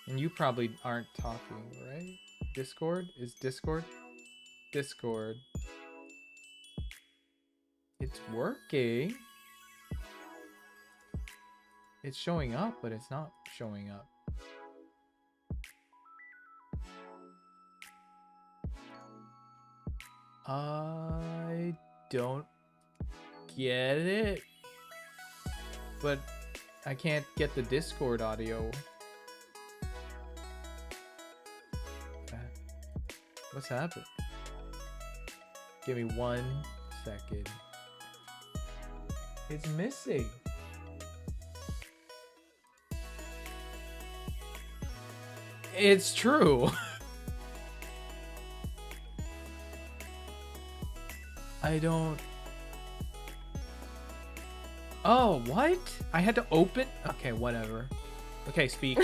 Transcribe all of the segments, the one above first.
And you probably aren't talking, right? Discord? Is Discord? Discord. It's working. It's showing up, but it's not showing up. I don't get it. But I can't get the Discord audio. What's happening? Give me 1 second. It's missing. It's true. I don't... Oh, what? I had to open... Okay, whatever. Okay, speak.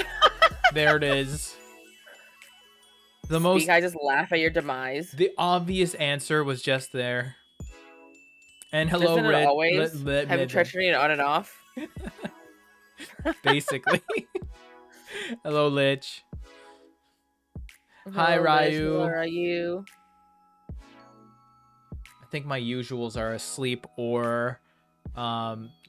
There it is. The most... I just laugh at your demise. The obvious answer was just there. And hello, Isn't Red. it always? Having treachery on and off? Basically. Hello, Lich. Hello, Hi, Ryu. Hello, Ryu. I think my usuals are asleep or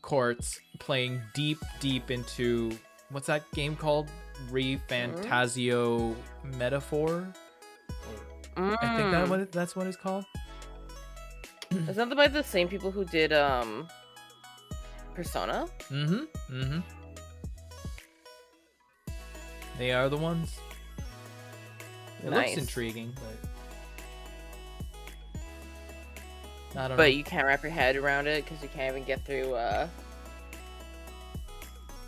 Courts playing deep into... What's that game called? Refantasio Metaphor? I think that's what it's called. Is that by the same people who did Persona? Mm-hmm. They are the ones. It Nice. looks intriguing, but I don't know. But you can't wrap your head around it because you can't even get through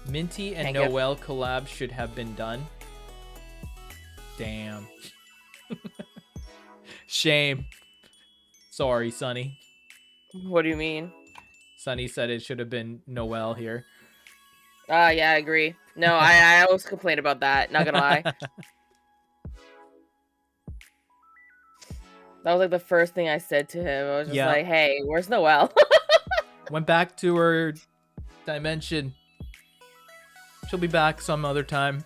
Minty and Noelle collab should have been done. Damn. Shame. Sorry, Sunny. What do you mean? Sunny said it should have been Noelle here. Yeah, I agree. No, I always complain about that, not gonna lie. That was like the first thing I said to him. I was just like, hey, where's Noelle? Went back to her dimension. She'll be back some other time.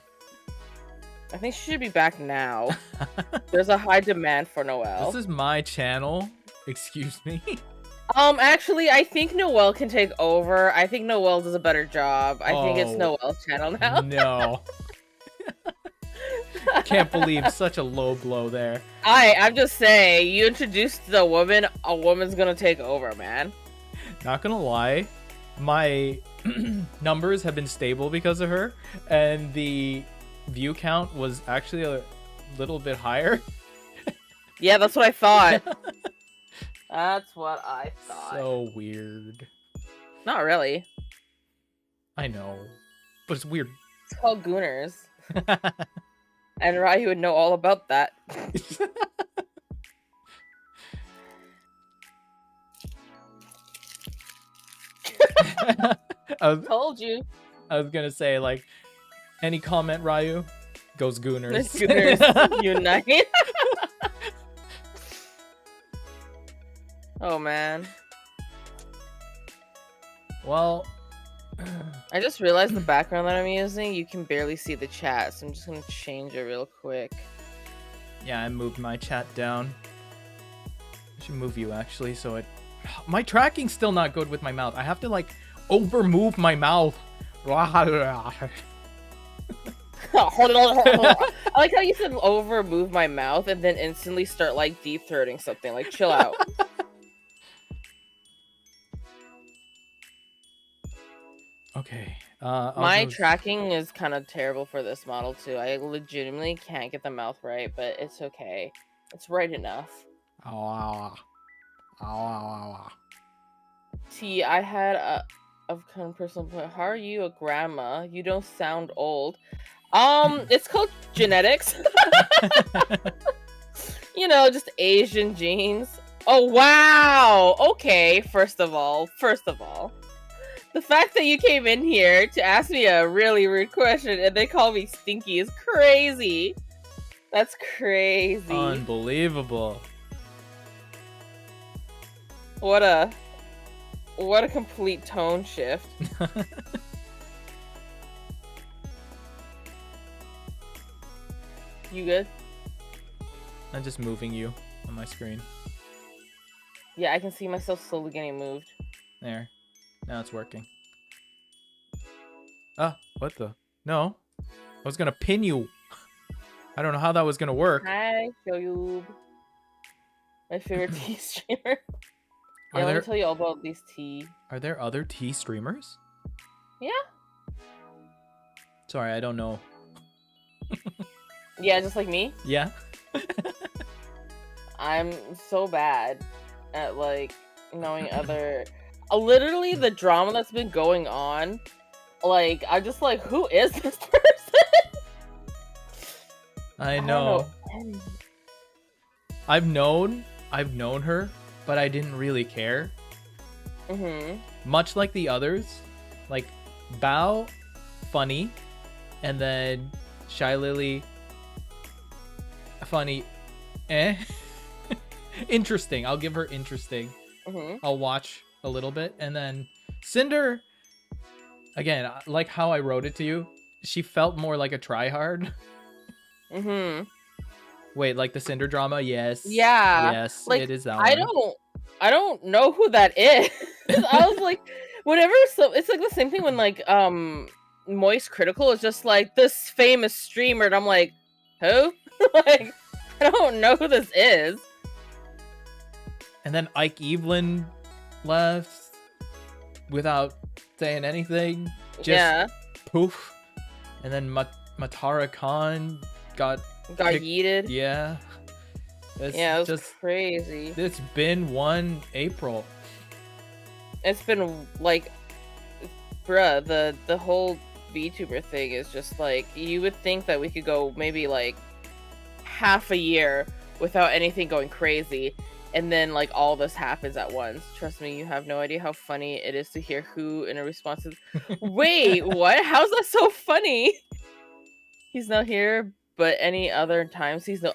I think she should be back now. There's a high demand for Noelle. This is my channel. Excuse me. Actually, I think Noelle can take over. I think Noelle does a better job. I think it's Noelle's channel now. No. Can't believe such a low blow there. I'm just saying, you introduced the woman, a woman's gonna take over, man. Not gonna lie, my numbers have been stable because of her, and the view count was actually a little bit higher. Yeah, that's what I thought. That's what I thought. So weird. Not really. I know, but it's weird. It's called Gooners. And Ryu would know all about that. Told you. I was gonna say, like, any comment, Ryu? Goes Gooners. Gooners unite. Oh, man. Well, I just realized the background that I'm using, you can barely see the chat, so I'm just gonna change it real quick. Yeah, I moved my chat down. I should move you, actually, so it... My tracking's still not good with my mouth. I have to, like, over-move my mouth. I like how you said over-move my mouth and then instantly start, like, deep-throating something. Like, chill out. Okay. My tracking is kind of terrible for this model, too. I legitimately can't get the mouth right, but it's okay. It's right enough. T, I had a kind of personal point. How are you a grandma? You don't sound old. It's called genetics. You know, just Asian genes. Oh, wow! Okay, first of all. The fact that you came in here to ask me a really rude question and they call me stinky is crazy. That's crazy. Unbelievable. What a complete tone shift. You good? I'm just moving you on my screen. Yeah, I can see myself slowly getting moved. There. Now it's working. Ah, what the? No. I was gonna pin you. I don't know how that was gonna work. Hi, Shoyub. My favorite tea streamer. Yeah, let me tell you all about these tea. Are there other tea streamers? Yeah. Sorry, I don't know. Yeah, just like me. Yeah. I'm so bad at like knowing other. Literally, the drama that's been going on. Like, I'm just like, who is this person? I know. I've known her, but I didn't really care. Much like the others, like Bao, funny, and then Shy Lily, funny, interesting. I'll give her interesting. I'll watch a little bit, and then Cinder, again, like how I wrote it to you, she felt more like a tryhard. Wait, like the Cinder drama? Yes. Yeah. Yes, like, it is that one. I don't know who that is. I was like, whatever. So it's like the same thing when like Moist Critical is just like this famous streamer, and I'm like, who? Like, I don't know who this is. And then Ike Evelyn left without saying anything. Just poof. And then Matara Khan got yeeted. Yeah. Yeah, it was just crazy. It's been 1 April. It's been like, bruh, the whole VTuber thing is just like, you would think that we could go maybe like half a year without anything going crazy, and then like all this happens at once. Trust me, you have no idea how funny it is to hear who in a response is, wait, what? How's that so funny? He's not here, but any other times he's no.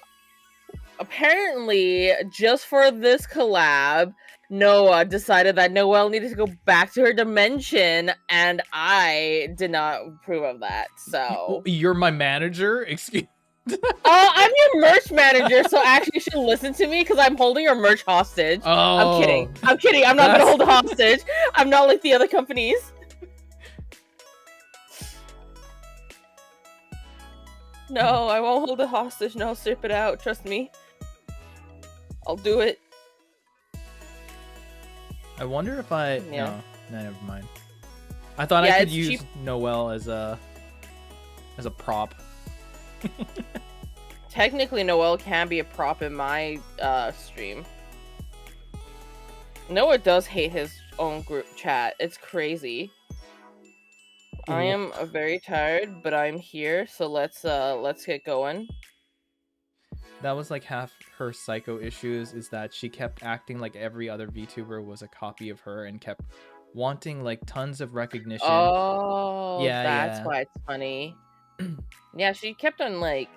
Apparently, just for this collab, Noah decided that Noelle needed to go back to her dimension, and I did not approve of that. So you're my manager? Excuse. Oh, I'm your merch manager, so actually you should listen to me because I'm holding your merch hostage. Oh, I'm kidding. I'm not gonna hold a hostage. I'm not like the other companies. No, I won't hold a hostage. No, strip it out. Trust me. I'll do it. I wonder if I... No, never mind. I thought I could use Noelle as a prop. Technically, Noelle can be a prop in my stream. Noah does hate his own group chat. It's crazy. Ooh. I am very tired, but I'm here, so let's get going. That was like half her psycho issues, is that she kept acting like every other VTuber was a copy of her and kept wanting like tons of recognition. Oh, yeah, that's why it's funny. Yeah, she kept on like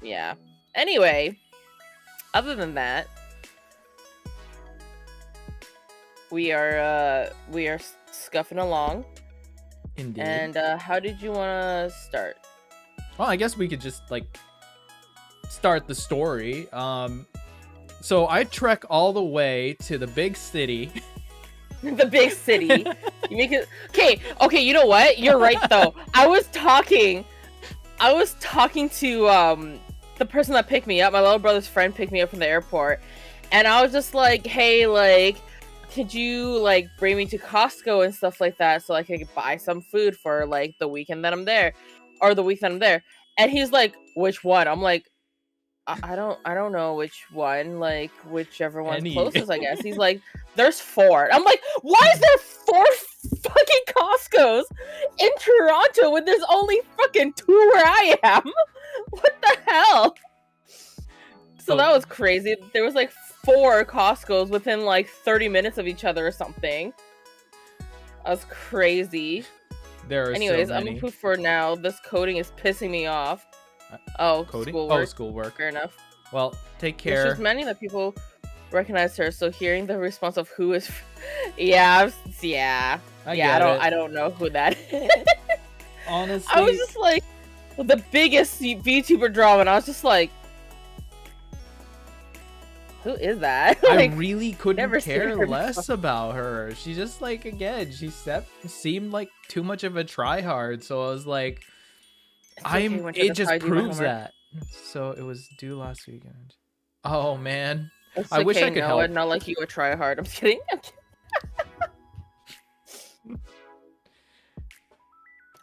yeah. Anyway, other than that, we are scuffing along. Indeed. And how did you want to start? Well, I guess we could just like start the story. So I trek all the way to the big city. The big city. You make it okay, you know what? You're right though. I was talking to the person that picked me up. My little brother's friend picked me up from the airport, and I was just like, hey, like, could you like bring me to Costco and stuff like that so I could buy some food for like the weekend that I'm there, or the week that I'm there? And he's like, which one? I'm like, I don't know which one, like whichever one's closest, I guess. He's like, there's 4. I'm like, why is there 4 fucking Costcos in Toronto when there's only fucking 2 where I am? What the hell? So that was crazy. There was like 4 Costcos within like 30 minutes of each other or something. That was crazy. Anyways, I'm gonna poop for now. This coding is pissing me off. Coding? Schoolwork. Schoolwork. Fair enough. Well, take care. It's just many that people recognize her, so hearing the response of who is I don't know who that is. Honestly, I was just like, the biggest VTuber drama, and I was just like, who is that? I Like, really couldn't never seen care her less before. about her. She just like again, she seemed like too much of a tryhard. So I was like, okay, Winter, it that's how just I do my proves homework. that. So it was due last weekend. Oh man, It's I wish I could Noah, help. not like you a try hard. I'm kidding.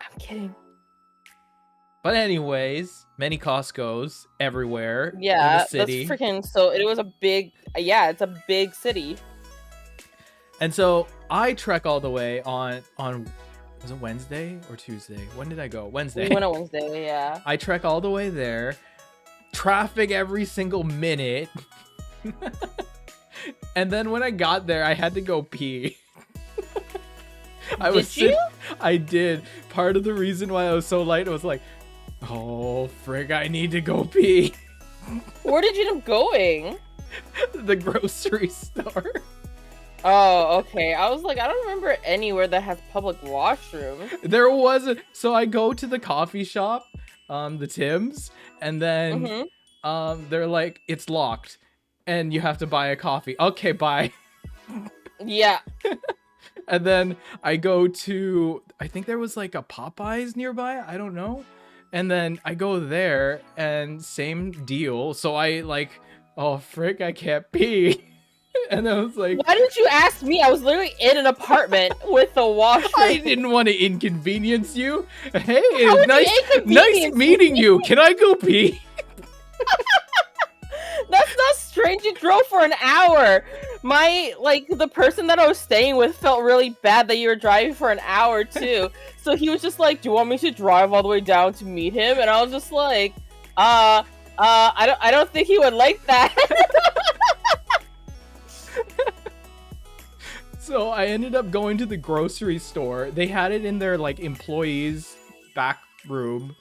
I'm kidding. But anyways, many Costco's everywhere Yeah, in the that's city. freaking. So it was a big. Yeah, it's a big city. And so I trek all the way on was it Wednesday or Tuesday? When did I go? Wednesday. We went on Wednesday. Yeah. I trek all the way there. Traffic every single minute. And then when I got there, I had to go pee. I did. Part of the reason why I was so light was like, oh frig, I need to go pee. Where did you end up going? The grocery store. Oh, okay. I was like, I don't remember anywhere that has public washrooms. There wasn't. So I go to the coffee shop, the Tim's, and then they're like, it's locked and you have to buy a coffee. Okay, bye. Yeah. And then I go to, I think there was like a Popeyes nearby. I don't know. And then I go there and same deal. So I like, oh frick, I can't pee. And I was like, Why didn't you ask me? I was literally in an apartment with a washroom. I didn't want to inconvenience you. Hey, How would you nice inconvenience meeting you. Can I go pee? That's not strange. You drove for an hour. The person that I was staying with felt really bad that you were driving for an hour too. So he was just like, do you want me to drive all the way down to meet him? And I was just like, I don't think he would like that. So I ended up going to the grocery store. They had it in their like employees' back room.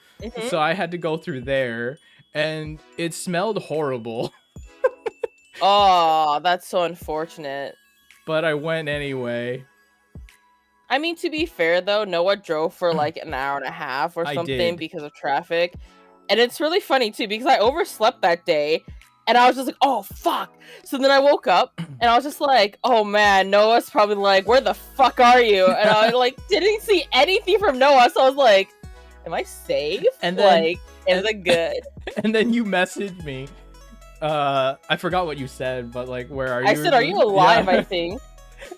So I had to go through there and it smelled horrible. Oh, that's so unfortunate. But I went anyway. I mean, to be fair though, Noah drove for like an hour and a half or I something did. because of traffic. And it's really funny too because I overslept that day and I was just like, oh fuck. So then I woke up and I was just like, oh man, Noah's probably like, where the fuck are you? And I like didn't see anything from Noah, so I was like, am I safe? And then, like, is it good? And then you messaged me. I forgot what you said, but like, where are you? I said, are you alive? Yeah. I think.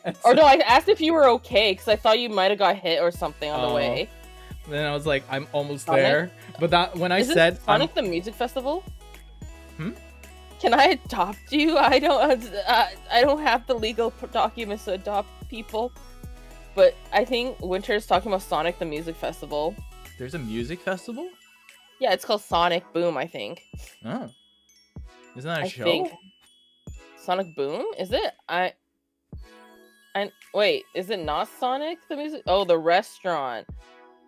And Or so- no, I asked if you were okay because I thought you might have got hit or something on the way. Then I was like, I'm almost Sonic? there. But that when I Is said it Sonic the Music Festival? Hmm? Can I adopt you? I don't have the legal documents to adopt people. But I think Winter's talking about Sonic the Music Festival. there's a music festival? Yeah, it's called Sonic Boom, I think. Oh. Isn't that a I show? think. Sonic Boom? Is it? Wait, is it not Sonic the Music? Oh, the restaurant.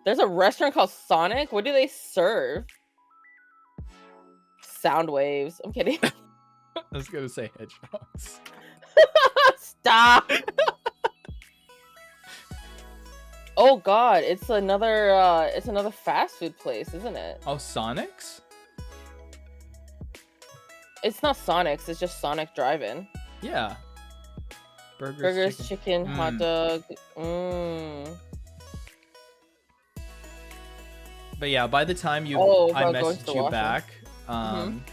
There's a restaurant called Sonic? What do they serve? Sound waves. I'm kidding. I was gonna say hedgehogs. Stop. Oh god, it's another fast food place, isn't it? Oh, Sonic's? It's not Sonic's, it's just Sonic Drive-In. Yeah. Burgers, chicken, hot Mm. dog. But yeah, by the time Oh, I about going to messaged the you washroom. back,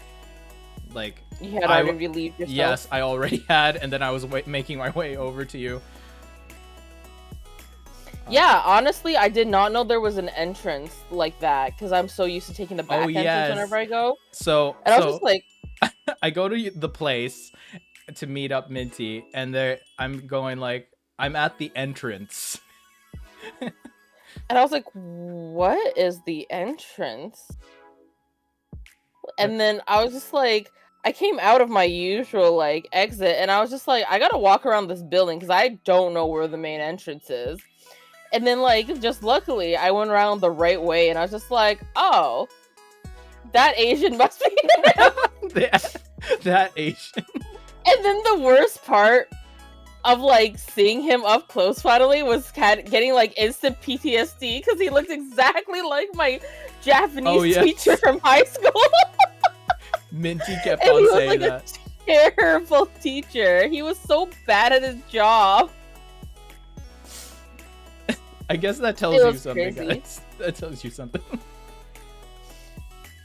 like You had I already relieved yourself. yes, I already had, and then I was making my way over to you. Yeah, honestly, I did not know there was an entrance like that because I'm so used to taking the back entrance yes. whenever I go. So And I was just like, I go to the place to meet up Minty, and I'm going like, I'm at the entrance. and I was like, what is the entrance? And then I was just like, I came out of my usual like exit, and I was just like, I gotta walk around this building because I don't know where the main entrance is. And then like, just luckily, I went around the right way, and I was just like, oh, that Asian must be him. that Asian. And then the worst part of like seeing him up close finally was getting like instant PTSD because he looked exactly like my Japanese teacher from high school. Minty kept on saying that. A terrible teacher. He was so bad at his job. I guess that tells you something, guys. That tells you something.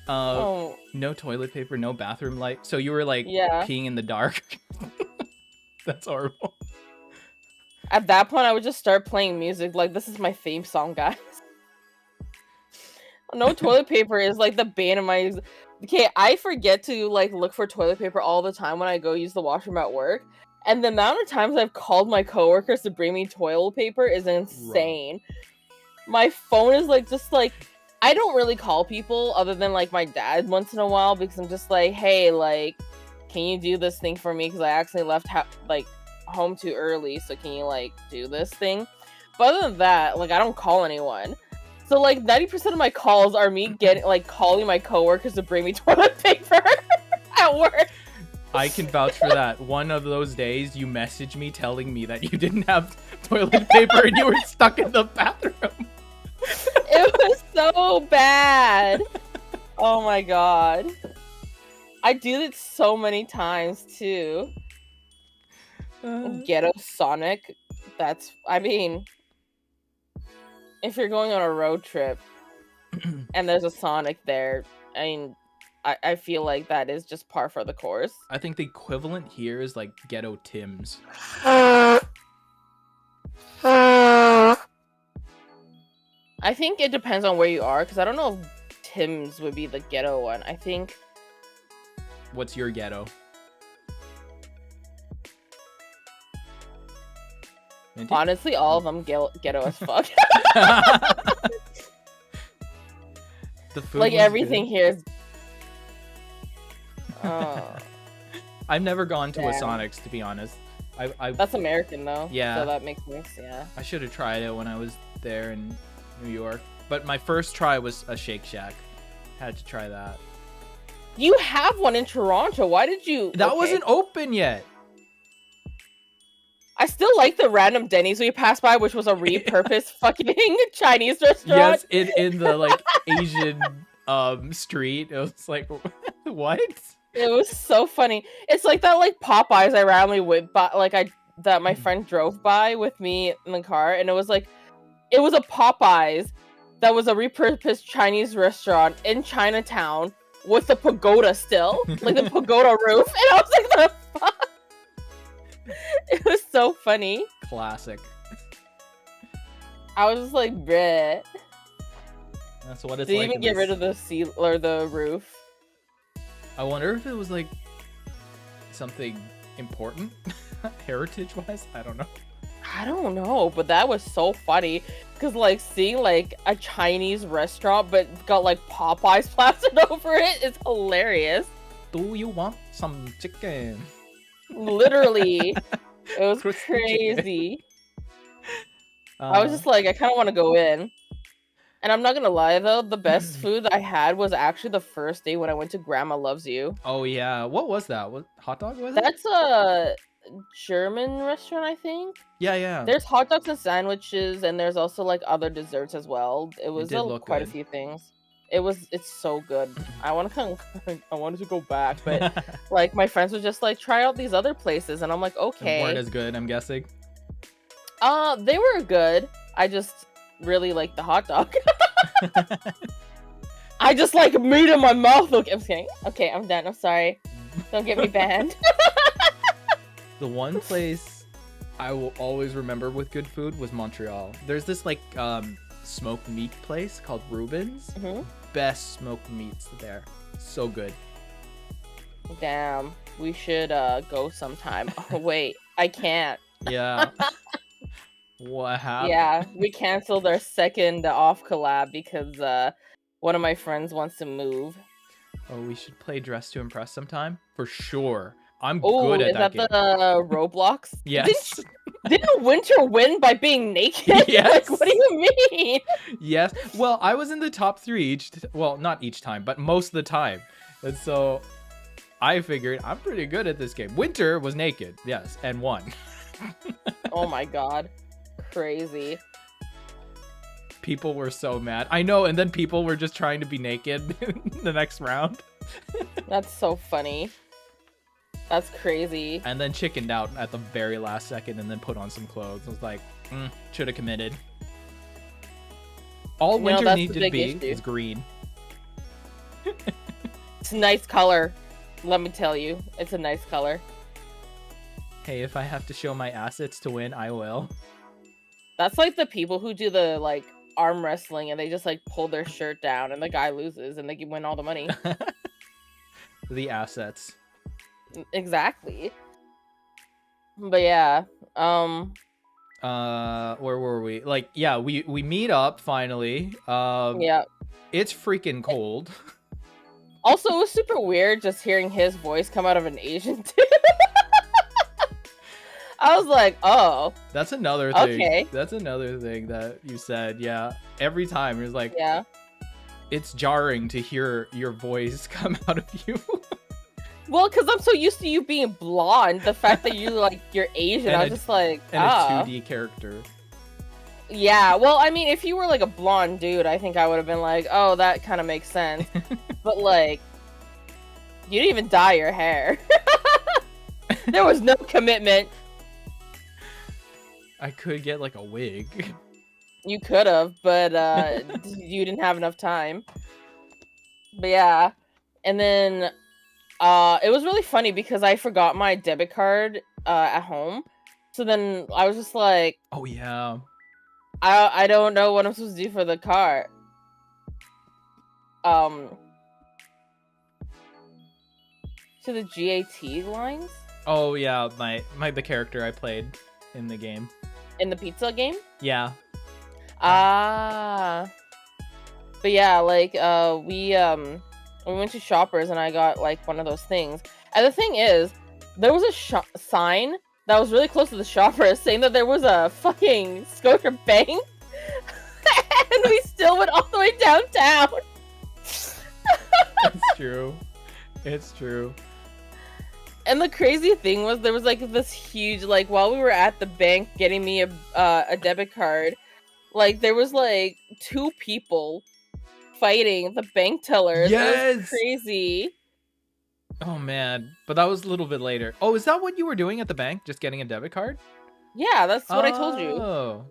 No toilet paper, no bathroom light. So you were like peeing in the dark. That's horrible. At that point, I would just start playing music. Like, this is my theme song, guys. No toilet paper is like the bane of my... Okay, I forget to like look for toilet paper all the time when I go use the washroom at work. And the amount of times I've called my coworkers to bring me toilet paper is insane. Right. My phone is like, just like... I don't really call people other than like my dad once in a while because I'm just like, hey, like, can you do this thing for me? Because I accidentally left home too early, so can you like do this thing? But other than that, like, I don't call anyone. So like 90% of my calls are me getting like calling my coworkers to bring me toilet paper at work. I can vouch for that. One of those days, you messaged me telling me that you didn't have toilet paper and you were stuck in the bathroom. It was so bad. Oh my god. I do it so many times too. Ghetto Sonic. That's, I mean, if you're going on a road trip and there's a Sonic there, I mean, I feel like that is just par for the course. I think the equivalent here is like Ghetto Tim's. I think it depends on where you are, because I don't know if Tim's would be the ghetto one. I think... What's your ghetto? Minty? Honestly, all of them ghetto as fuck. The food like, everything good. Here is... I've never gone to a Sonic's, to be honest. That's American, though. Yeah. So that makes sense, yeah. I should have tried it when I was there in New York. But my first try was a Shake Shack. Had to try that. You have one in Toronto. Why did you... That wasn't open yet. I still like the random Denny's we passed by, which was a repurposed fucking Chinese restaurant. Yes, in the like Asian street. It was like, what? It was so funny. It's like that like Popeyes I randomly went by, that my friend drove by with me in the car, and it was like, it was a Popeyes that was a repurposed Chinese restaurant in Chinatown with the pagoda still, like the pagoda roof, and I was like, the fuck? It was so funny. Classic. I was just like, bruh. That's what it's Did like. you even get rid of the seal or the roof? I wonder if it was like something important, heritage-wise. I don't know. I don't know, but that was so funny because like seeing like a Chinese restaurant but got like Popeyes plastered over it is hilarious. Do you want some chicken? Literally, it was crazy. I was just like, I kind of want to go in. And I'm not gonna lie though, the best food I had was actually the first day when I went to Grandma Loves You. Oh yeah, what was that? What hot dog was it? That's a German restaurant, I think. Yeah. There's hot dogs and sandwiches, and there's also like other desserts as well. It was quite a few things. It's so good. I wanted to go back, but like my friends were just like, try out these other places, and I'm like, okay. They weren't as good, I'm guessing. They were good. I just really like the hot dog. I just like meat in my mouth. Okay, I'm kidding. Okay, I'm done. I'm sorry. Don't get me banned. The one place I will always remember with good food was Montreal. There's this like smoked meat place called Reuben's. Mm-hmm. Best smoked meats there. So good. Damn, we should go sometime. Oh wait, I can't. Yeah. What happened? Yeah, we canceled our second OFF-COLLAB because one of my friends wants to move. Oh, we should play Dress to Impress sometime? For sure. I'm good at that game. Is that the Roblox? Yes. Didn't Winter win by being naked? Yes. Like, what do you mean? Yes. Well, I was in the top 3 well, not each time, but most of the time. And so I figured I'm pretty good at this game. Winter was naked, yes, and won. Oh my god. Crazy. People were so mad. I know, and then people were just trying to be naked in the next round. That's so funny. That's crazy. And then chickened out at the very last second and then put on some clothes. I was like, should have committed. All winter needs to be is green. It's a nice color. Let me tell you. It's a nice color. Hey, if I have to show my assets to win, I will. That's like the people who do the like arm wrestling and they just like pull their shirt down and the guy loses and they can win all the money. The assets. Exactly. But yeah, where were we? Like, yeah, we meet up finally. Yeah. It's freaking cold. Also, it was super weird just hearing his voice come out of an Asian dude. I was like, oh. That's another thing. Okay. That's another thing that you said. Yeah. Every time you're like, yeah. It's jarring to hear your voice come out of you. Well, because I'm so used to you being blonde, the fact that you're Asian, I was just like, and a 2D character. Yeah, well, I mean, if you were like a blonde dude, I think I would have been like, oh, that kind of makes sense. But like, you didn't even dye your hair. There was no commitment. I could get like a wig. You could have, but you didn't have enough time. But yeah, and then it was really funny because I forgot my debit card at home. So then I was just like, oh yeah, I don't know what I'm supposed to do for the car. To the GAT lines? Oh yeah, the character I played in the game. In the pizza game? Yeah. But yeah, like we went to Shoppers and I got like one of those things. And the thing is, there was a sign that was really close to the Shoppers saying that there was a fucking Scotia Bank. And we still went all the way downtown. It's true. It's true. And the crazy thing was there was like this huge, like while we were at the bank getting me a debit card, like there was like 2 people fighting the bank tellers. Yes! It was crazy. Oh man, but that was a little bit later. Oh, is that what you were doing at the bank? Just getting a debit card? Yeah, that's what I told you. Oh.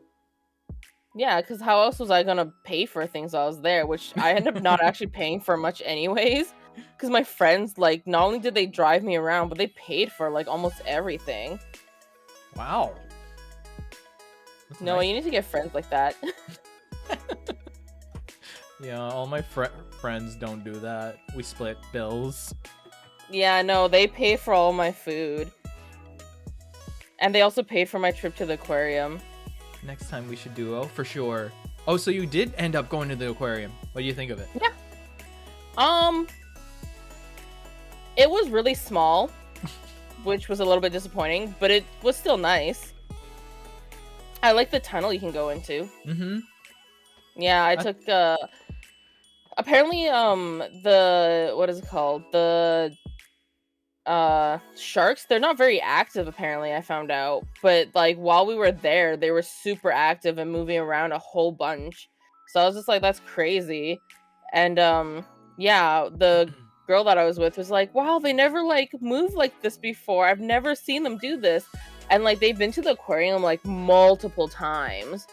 Yeah, because how else was I gonna pay for things while I was there? Which I ended up not actually paying for much anyways. Because my friends, like, not only did they drive me around, but they paid for, like, almost everything. Wow. That's no, nice. You need to get friends like that. Yeah, all my friends don't do that. We split bills. Yeah, no, they pay for all my food. And they also paid for my trip to the aquarium. Next time we should duo, for sure. Oh, so you did end up going to the aquarium. What do you think of it? Yeah. It was really small, which was a little bit disappointing, but it was still nice. I like the tunnel you can go into. Mm-hmm. Yeah, I took, apparently, the, what is it called? The, sharks, they're not very active, apparently, I found out. But, like, while we were there, they were super active and moving around a whole bunch. So I was just like, that's crazy. And, yeah, the girl that I was with was like, wow, they never, like, moved like this before. I've never seen them do this. And, like, they've been to the aquarium, like, multiple times.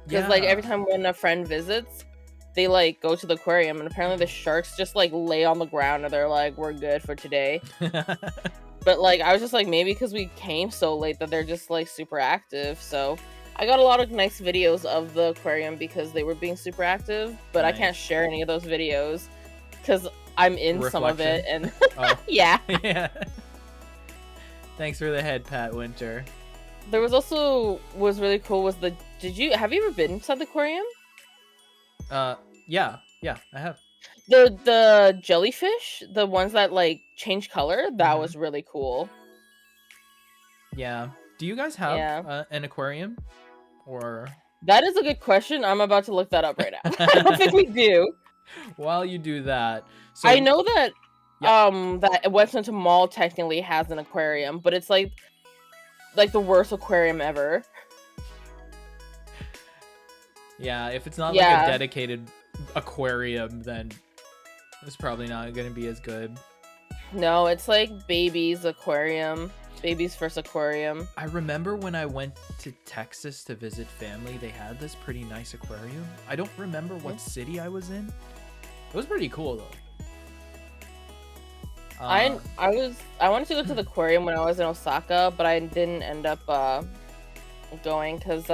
Because, like, every time when a friend visits, they, like, go to the aquarium, and apparently the sharks just, like, lay on the ground, and they're like, we're good for today. But, like, I was just like, maybe because we came so late that they're just, like, super active. So I got a lot of nice videos of the aquarium because they were being super active, but nice. I can't share any of those videos because I'm in some of it, and yeah. Yeah. Thanks for the head pat, Winter. There was also was really cool was the have you ever been inside the aquarium? Yeah, I have. The jellyfish, the ones that like change color, that was really cool. Yeah. Do you guys have an aquarium? Or that is a good question. I'm about to look that up right now. I don't think we do. While you do that, so I know that that Westminster Mall technically has an aquarium, but it's like like the worst aquarium ever. Yeah, if it's not like a dedicated aquarium, then it's probably not going to be as good. No, it's like Baby's aquarium. Baby's first aquarium. I remember when I went to Texas to visit family, they had this pretty nice aquarium. I don't remember what city I was in. It was pretty cool though. I wanted to go to the aquarium when I was in Osaka, but I didn't end up going because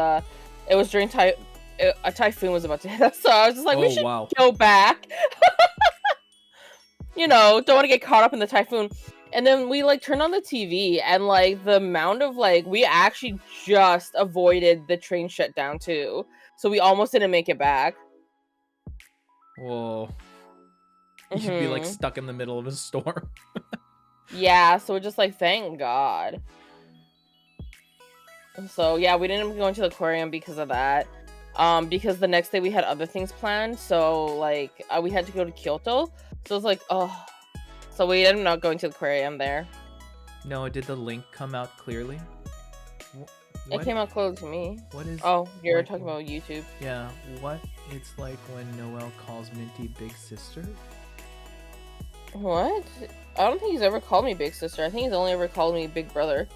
it was during a typhoon was about to hit us, so I was just like, we should go back. You know, don't want to get caught up in the typhoon. And then we like turned on the TV, and like the amount of like we actually just avoided the train shutdown too, so we almost didn't make it back. Whoa. You should be like stuck in the middle of a storm. Yeah, so we're just like, thank God. So yeah, we didn't go into the aquarium because of that. Because the next day we had other things planned, so like we had to go to Kyoto. So it's like, oh, so we ended up not going to the aquarium there. No, did the link come out clearly? It came out clearly to me. What is? Oh, you're talking about YouTube. Yeah, what it's like when Noel calls Minty big sister. What? I don't think he's ever called me big sister. I think he's only ever called me big brother.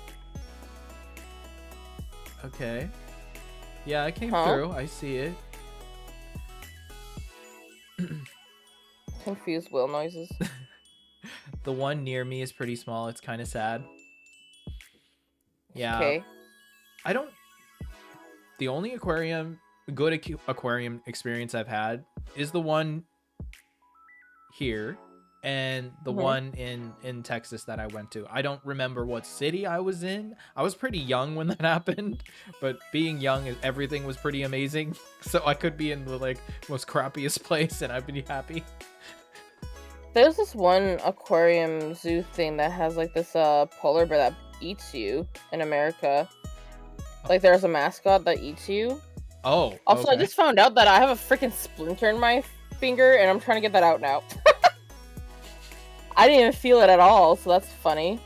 Okay. Yeah, it came through. I see it. Confused whale noises. The one near me is pretty small. It's kind of sad. Yeah. Okay. The only good aquarium experience I've had is the one here and the one in Texas that I went to. I don't remember what city I was in. I was pretty young when that happened, but being young, everything was pretty amazing. So I could be in the like most crappiest place and I'd be happy. There's this one aquarium zoo thing that has like this polar bear that eats you in America. Like there's a mascot that eats you. Oh. Also, okay. I just found out that I have a freaking splinter in my finger and I'm trying to get that out now. I didn't even feel it at all, so that's funny.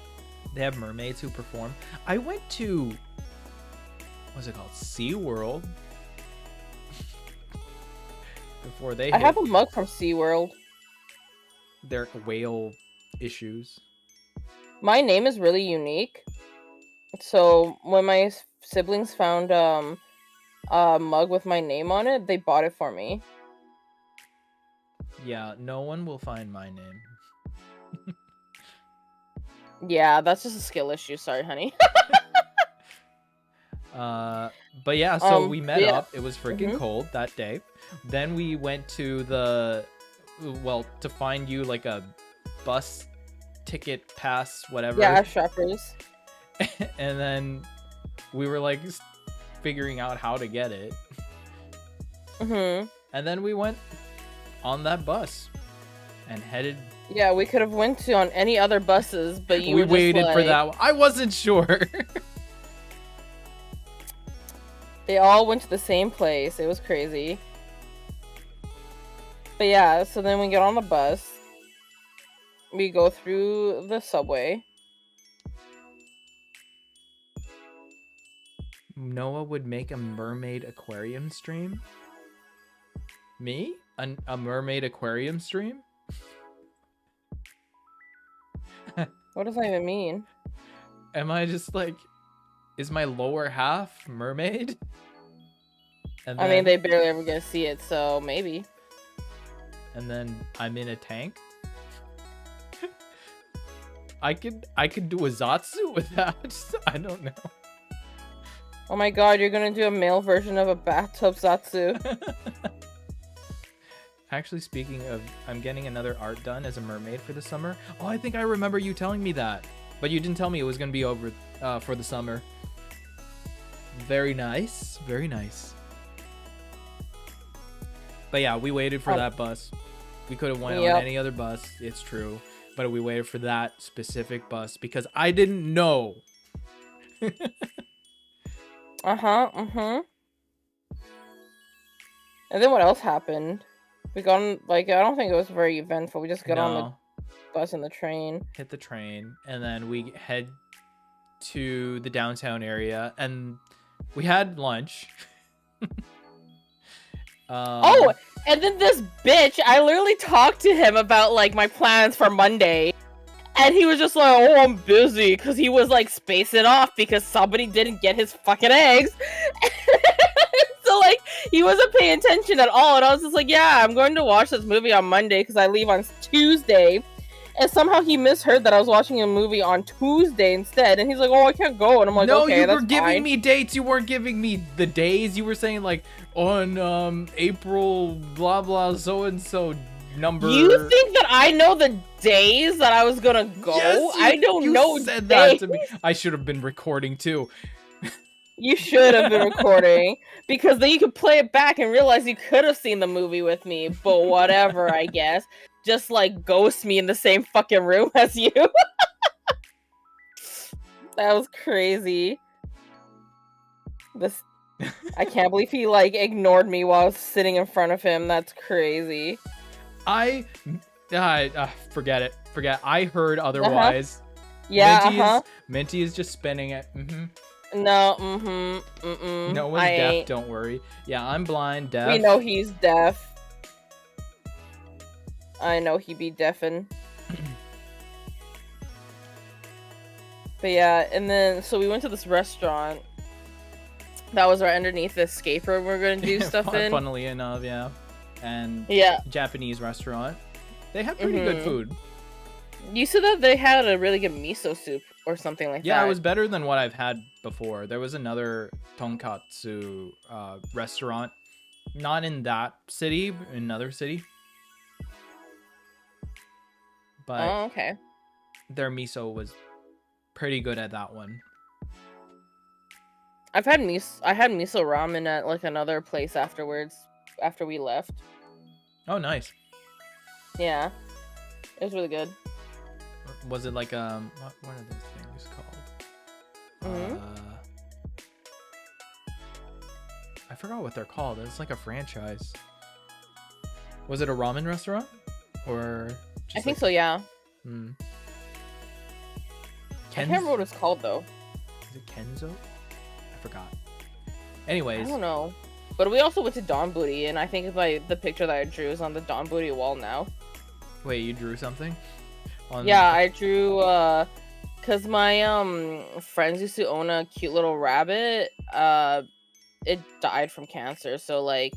They have mermaids who perform. I went to, what's it called? SeaWorld. Before they I have a mug from SeaWorld. Their whale issues. My name is really unique. So when my siblings found a mug with my name on it, they bought it for me. Yeah, no one will find my name. Yeah, that's just a skill issue. Sorry, honey. But yeah, so we met up. It was freaking cold that day. Then we went to to find you like a bus ticket pass, whatever. Yeah, shoppers. And then we were like figuring out how to get it. And then we went on that bus and headed. Yeah, we could have went on any other buses, but we waited for that one. I wasn't sure. They all went to the same place. It was crazy. But yeah, so then we get on the bus. We go through the subway. Noah would make a mermaid aquarium stream? Me? A mermaid aquarium stream? What does that even mean? Am I just like, is my lower half mermaid? And then, I mean, they barely ever get to see it, so maybe. And then I'm in a tank? I could do a Zatsu with that. I don't know. Oh my god, you're gonna do a male version of a bathtub Zatsu. Actually, speaking of, I'm getting another art done as a mermaid for the summer. Oh, I think I remember you telling me that. But you didn't tell me it was going to be over for the summer. Very nice. Very nice. But yeah, we waited for that bus. We could have went on any other bus. It's true. But we waited for that specific bus because I didn't know. And then what else happened? We got on, like, I don't think it was very eventful. We just got on the bus and the train. Hit the train, and then we head to the downtown area, and we had lunch. Oh, and then this bitch, I literally talked to him about like my plans for Monday, and he was just like, "Oh, I'm busy," because he was like spacing off because somebody didn't get his fucking eggs. So like he wasn't paying attention at all, and I was just like, "Yeah, I'm going to watch this movie on Monday because I leave on Tuesday." And somehow he misheard that I was watching a movie on Tuesday instead, and he's like, "Oh, I can't go," and I'm like, "No, okay, you that's were giving fine. me dates. You weren't giving me the days. You were saying like on April blah blah so and so number." You think that I know the days that I was gonna go? Yes, I don't know. You said days. that to me. I should have been recording too. You should have been recording, because then you could play it back and realize you could have seen the movie with me. But whatever, I guess. Just like ghost me in the same fucking room as you. That was crazy. I can't believe he like ignored me while I was sitting in front of him. That's crazy. Forget it. I heard otherwise. Yeah. Minty is just spinning it. No. No one's deaf. Don't worry. Yeah, I'm blind, deaf. We know he's deaf. I know he be deafin'. But yeah, and then so we went to this restaurant that was right underneath the escape room we're gonna do stuff in. Funnily enough, yeah. And yeah, Japanese restaurant. They have pretty good food. You said that they had a really good miso soup or something like that. Yeah, it was better than what I've had before. There was another tonkatsu restaurant, not in that city, in another city. But okay. Their miso was pretty good at that one. I had miso ramen at like another place afterwards, after we left. Oh, nice. Yeah, it was really good. Was it like what are those things called? I forgot what they're called. It's like a franchise. Was it a ramen restaurant or? I think so, yeah. I can't remember what it's called though. Is it Kenzo? I forgot. Anyways. I don't know. But we also went to Don Booty, and I think the picture that I drew is on the Don Booty wall now. Wait, you drew something? Yeah, I drew, cause my, friends used to own a cute little rabbit. It died from cancer, so, like,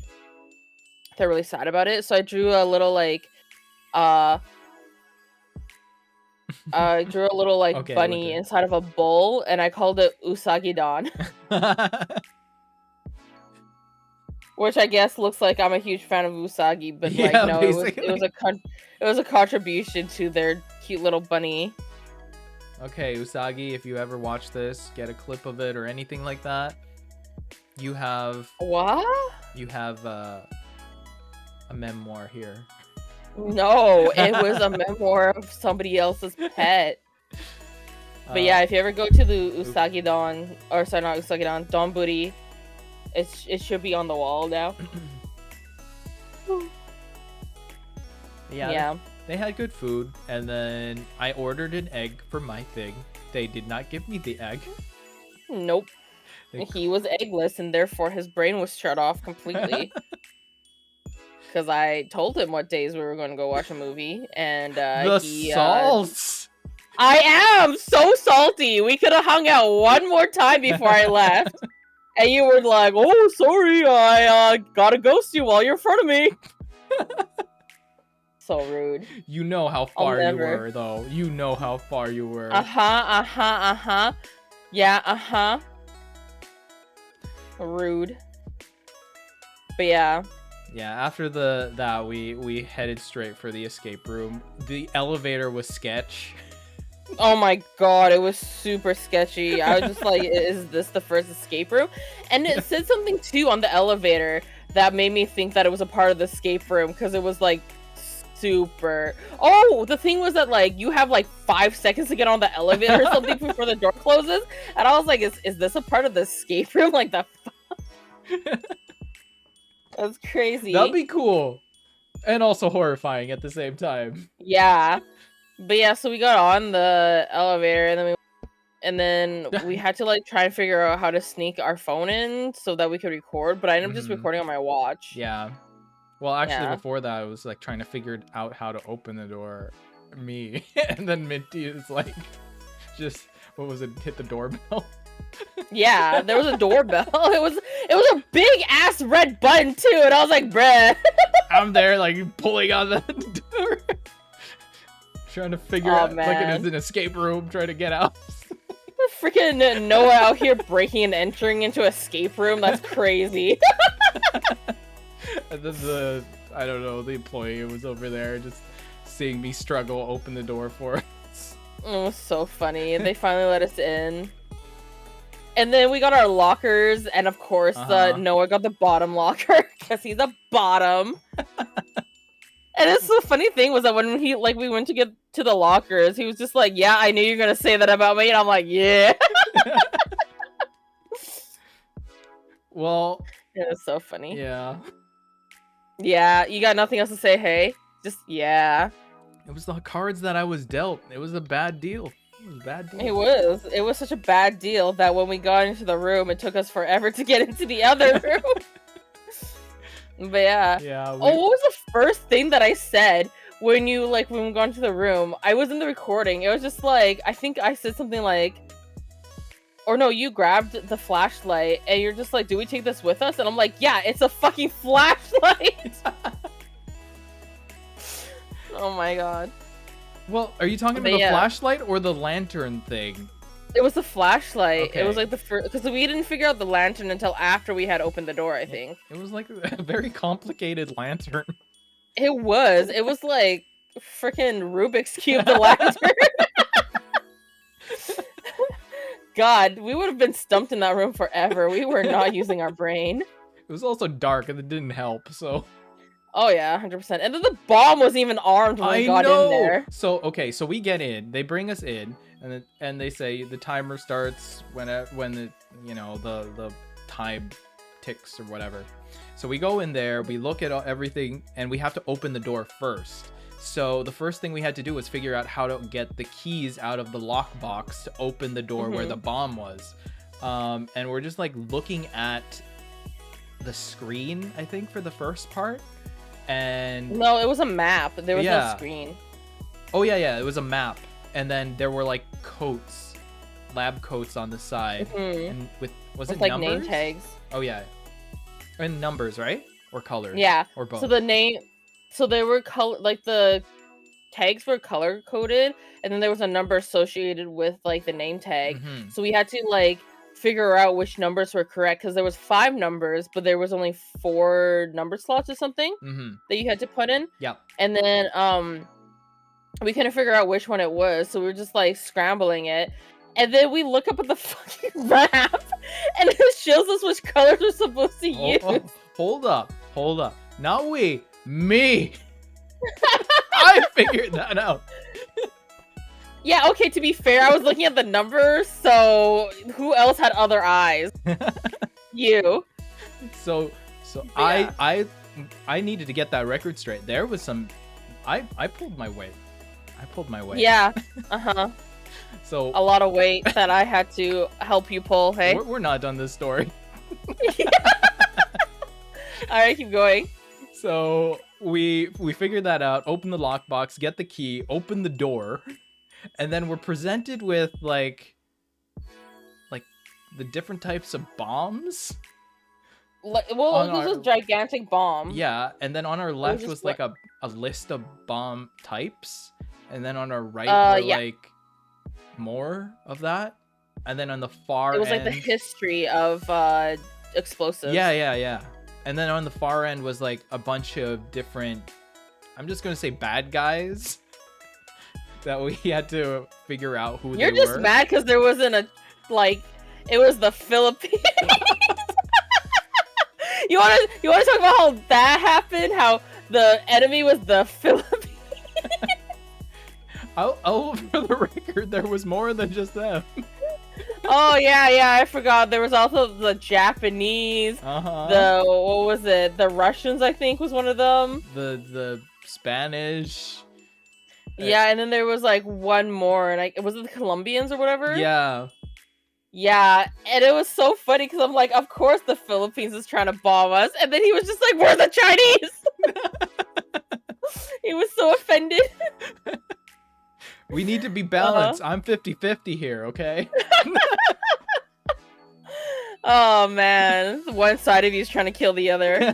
they're really sad about it. So I drew a little, like, I drew a little like bunny inside of a bowl, and I called it Usagi Don. Which I guess looks like I'm a huge fan of Usagi, but like no, it was a contribution to their cute little bunny. Okay, Usagi, if you ever watch this, get a clip of it or anything like that. You have what? You have a memoir here. No, it was a memoir of somebody else's pet. But yeah, if you ever go to the Usagi Don, or sorry, not Usagi Don, Don Booty, it should be on the wall now. Yeah. They had good food, and then I ordered an egg for my thing. They did not give me the egg. Nope. He was eggless, and therefore his brain was shut off completely. Because I told him what days we were going to go watch a movie, and salts. I am so salty. We could have hung out one more time before I left, and you were like, "Oh, sorry, I gotta ghost you while you're in front of me." So rude. You know how far you were, though. You know how far you were. Yeah. Rude. But yeah. Yeah, after that we headed straight for the escape room. The elevator was sketch. Oh my god, it was super sketchy. I was just like, is this the first escape room? And it said something too on the elevator that made me think that it was a part of the escape room, because it was like super. Oh, the thing was that like you have like 5 seconds to get on the elevator or something before the door closes, and I was like, is this a part of the escape room? Like the That's crazy. That'd be cool. And also horrifying at the same time. Yeah. But yeah, so we got on the elevator, and then and then we had to like try and figure out how to sneak our phone in so that we could record. But I ended up just recording on my watch. Yeah. Well, actually, before that, I was like trying to figure out how to open the door. Me and then Minty is like, just what was it? Hit the doorbell. Yeah, there was a doorbell. It was a big ass red button too, and I was like, bruh. I'm there like pulling on the door, trying to figure out like it is an escape room, trying to get out. Freaking Noah out here breaking and entering into escape room. That's crazy. And then I don't know, the employee was over there just seeing me struggle open the door for us. It was so funny. They finally let us in. And then we got our lockers, and of course, Noah got the bottom locker because he's a bottom. And it's the funny thing was that when we went to get to the lockers, he was just like, "Yeah, I knew you were gonna say that about me," and I'm like, "Yeah." Well, it was so funny. Yeah. Yeah, you got nothing else to say, hey? Just yeah. It was the cards that I was dealt. It was a bad deal. It was a bad deal. It was such a bad deal that when we got into the room, it took us forever to get into the other room. But yeah. Yeah. Oh, what was the first thing that I said when we got into the room? I was in the recording. It was just like, I think I said something like, or no, you grabbed the flashlight and you're just like, do we take this with us? And I'm like, yeah, it's a fucking flashlight. Oh my god. Well, are you talking about the flashlight or the lantern thing? It was the flashlight. Okay. It was like the first, because we didn't figure out the lantern until after we had opened the door, I think. It was like a very complicated lantern. It was like freaking Rubik's Cube the lantern. God, we would have been stumped in that room forever. We were not using our brain. It was also dark and it didn't help, so. Oh yeah, 100%. And then the bomb was even armed when we got in there. So, okay, so we get in, they bring us in, and they say the timer starts when the, you know, the time ticks or whatever. So we go in there, we look at everything, and we have to open the door first. So the first thing we had to do was figure out how to get the keys out of the lockbox to open the door where the bomb was. And we're just like looking at the screen, I think, for the first part. And no, it was a map. There was no screen. Oh yeah, it was a map. And then there were like coats, lab coats on the side. And with it like numbers? Name tags. Oh yeah. And numbers, right? Or colors? Yeah. Or both. So they were the tags were color coded, and then there was a number associated with like the name tag. So we had to like figure out which numbers were correct because there was 5 numbers, but there was only 4 number slots or something that you had to put in. Yeah. And then we couldn't figure out which one it was, so we were just like scrambling it. And then we look up at the fucking map, and it shows us which colors we're supposed to use. Hold up. Not we. Me. I figured that out. Yeah, okay, to be fair, I was looking at the numbers, so who else had other eyes? You. So yeah. I needed to get that record straight. There was some I pulled my weight. Yeah. So a lot of weight that I had to help you pull, hey? We're not done this story. Alright, keep going. So we figured that out, open the lockbox, get the key, open the door, and then we're presented with like the different types of bombs. This was a gigantic bomb. Yeah, and then on our left was like a list of bomb types, and then on our right were like more of that, and then on the far it was end, like the history of explosives. Yeah. And then on the far end was like a bunch of different, I'm just gonna say bad guys that we had to figure out who they were. You're just mad because there wasn't it was the Philippines. You wanna talk about how that happened? How the enemy was the Philippines? Oh, for the record, there was more than just them. Oh yeah, I forgot. There was also the Japanese. The what was it? The Russians, I think, was one of them. The Spanish. Yeah, and then there was like one more, and was it the Colombians or whatever? Yeah. Yeah, and it was so funny because I'm like, of course the Philippines is trying to bomb us, and then he was just like, "We're the Chinese." He was so offended. We need to be balanced. I'm 50-50 here, okay? Oh man, one side of you is trying to kill the other.